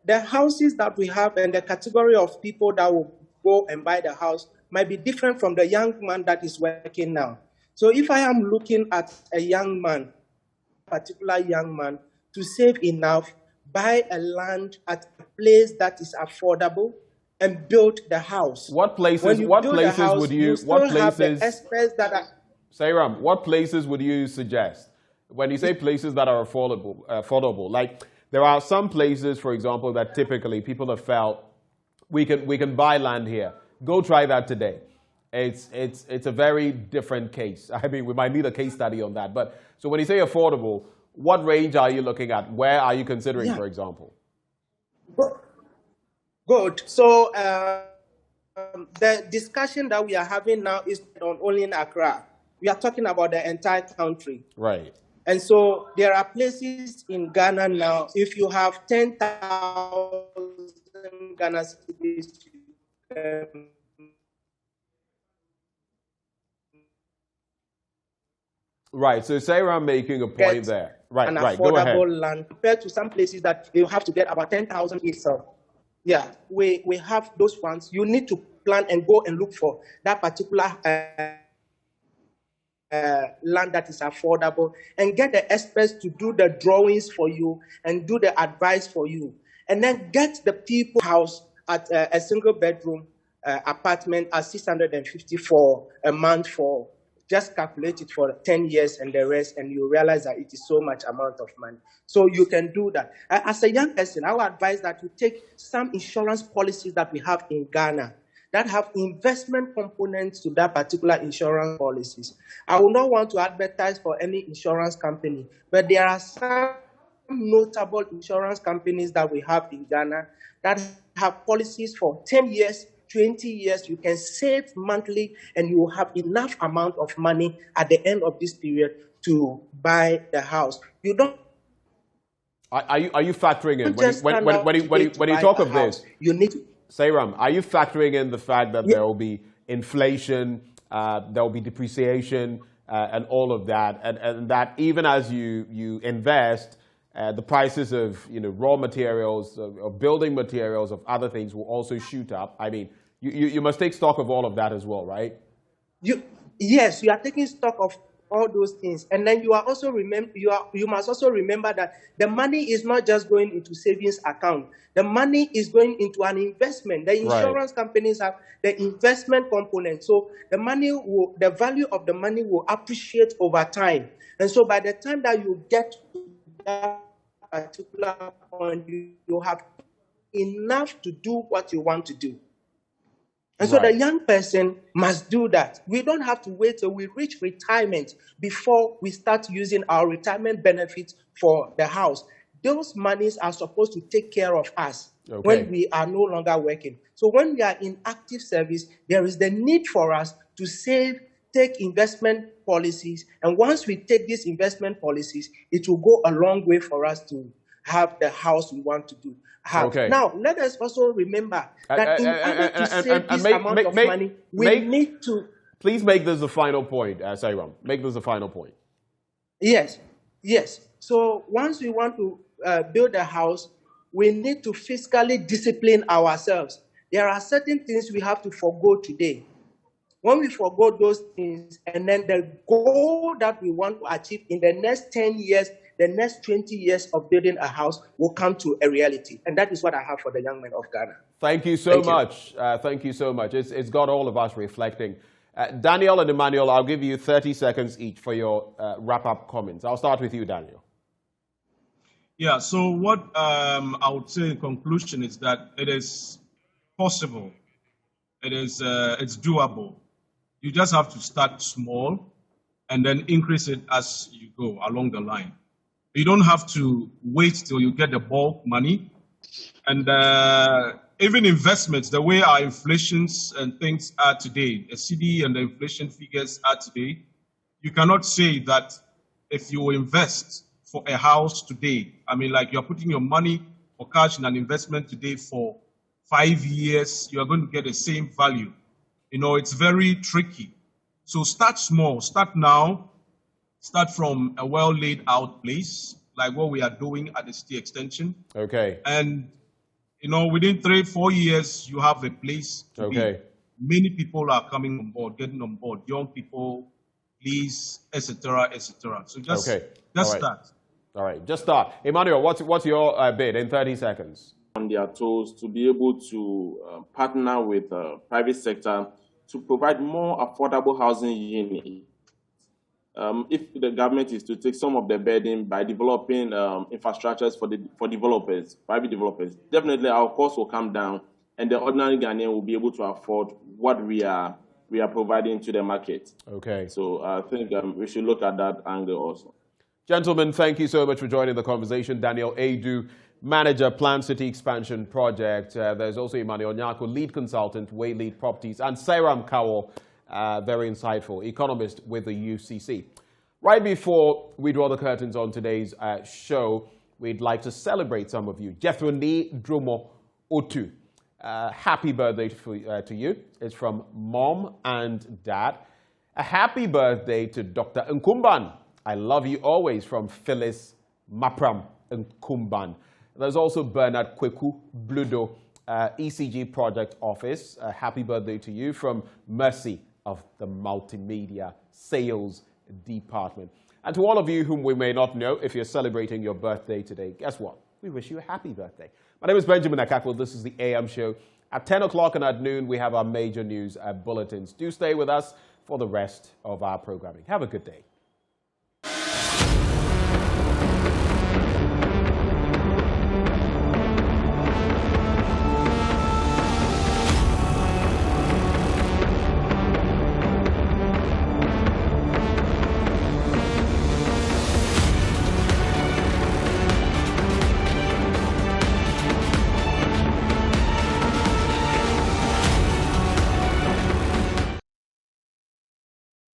the houses that we have and the category of people that will go and buy the house might be different from the young man that is working now. So if I am looking at a young man, a particular young man, to save enough, buy a land at a place that is affordable and build the house. What places would you experts that are... Sairam, what places would you suggest when you say places that are affordable, like there are some places, for example, that typically people have felt we can buy land here. Go try that today. It's a very different case. I mean, we might need a case study on that. But so when you say affordable, what range are you looking at? Where are you considering, for example? Good. So the discussion that we are having now is not only in Accra. We are talking about the entire country. Right. And so there are places in Ghana now, if you have 10,000 Ghana cedis, Right. So Sarah making a point there. Right. an Right. Go ahead. affordable land compared to some places that you have to get about 10,000 itself. Yeah, we have those ones. You need to plan and go and look for that particular land that is affordable and get the experts to do the drawings for you and do the advice for you. And then get the people house at a single bedroom apartment at 650 for a month for just calculate it for 10 years and the rest, and you realize that it is so much amount of money. So you can do that. As a young person, I would advise that you take some insurance policies that we have in Ghana that have investment components to that particular insurance policies. I will not want to advertise for any insurance company, but there are some notable insurance companies that we have in Ghana that have policies for 10 years, 20 years. You can save monthly and you will have enough amount of money at the end of this period to buy the house. You don't. Are you factoring in when you talk of this? You need to. Sayram, are you factoring in the fact that there will be inflation, there will be depreciation, and all of that, and that even as you invest, the prices of raw materials, of building materials, of other things will also shoot up. I mean, you must take stock of all of that as well, right? Yes, you are taking stock of all those things, and then you are also you must also remember that the money is not just going into savings account. The money is going into an investment. The insurance companies have the investment component, so the value of the money will appreciate over time. And so by the time that you get to that particular point, you have enough to do what you want to do. And so the young person must do that. We don't have to wait till we reach retirement before we start using our retirement benefits for the house. Those monies are supposed to take care of us when we are no longer working. So when we are in active service, there is the need for us to save, take investment policies. And once we take these investment policies, it will go a long way for us to have the house we want to do. Now, let us also remember that in order to save this amount of money, we need to... Please make this the final point, Sayram. Make this the final point. Yes. So once we want to build a house, we need to fiscally discipline ourselves. There are certain things we have to forego today. When we forego those things, and then the goal that we want to achieve in the next 10 years, the next 20 years of building a house will come to a reality. And that is what I have for the young men of Ghana. Thank you so much. Thank you so much. It's got all of us reflecting. Daniel and Emmanuel, I'll give you 30 seconds each for your wrap-up comments. I'll start with you, Daniel. Yeah, so what I would say in conclusion is that it is possible. It's doable. You just have to start small and then increase it as you go along the line. You don't have to wait till you get the bulk money. And even investments, the way our inflations and things are today, the CD and the inflation figures are today, you cannot say that if you invest for a house today, I mean, like you're putting your money or cash in an investment today for 5 years, you are going to get the same value. It's very tricky. So start small, start now. Start from a well laid out place, like what we are doing at the city extension. Okay. And, within 3-4 years, you have a place to be. Many people are coming on board, getting on board. Young people, lease, etc., etc. So just start. All right, just start. Emmanuel, what's your bid in 30 seconds? On their toes to be able to partner with the private sector to provide more affordable housing units. if the government is to take some of the burden by developing infrastructures for developers, private developers, definitely our costs will come down, and the ordinary Ghanaian will be able to afford what we are providing to the market. Okay. So I think we should look at that angle also. Gentlemen, thank you so much for joining the conversation. Daniel Adu, Manager, Plan City Expansion Project. There's also Emmanuel Nyako, Lead Consultant, Way Lead Properties, and Sairam Kawo, very insightful, economist with the UCC. Right before we draw the curtains on today's show, we'd like to celebrate some of you. Jeffroni Dromo Otu. Happy birthday to you. It's from Mom and Dad. A happy birthday to Dr. Nkumban. I love you always, from Phyllis Mapram Nkumban. There's also Bernard Kweku Bludo, ECG Project Office. Happy birthday to you, from Mercy of the Multimedia Sales Department. And to all of you whom we may not know, if you're celebrating your birthday today, guess what? We wish you a happy birthday. My name is Benjamin Akakwo. This is the AM Show. At 10 o'clock and at noon, we have our major news bulletins. Do stay with us for the rest of our programming. Have a good day.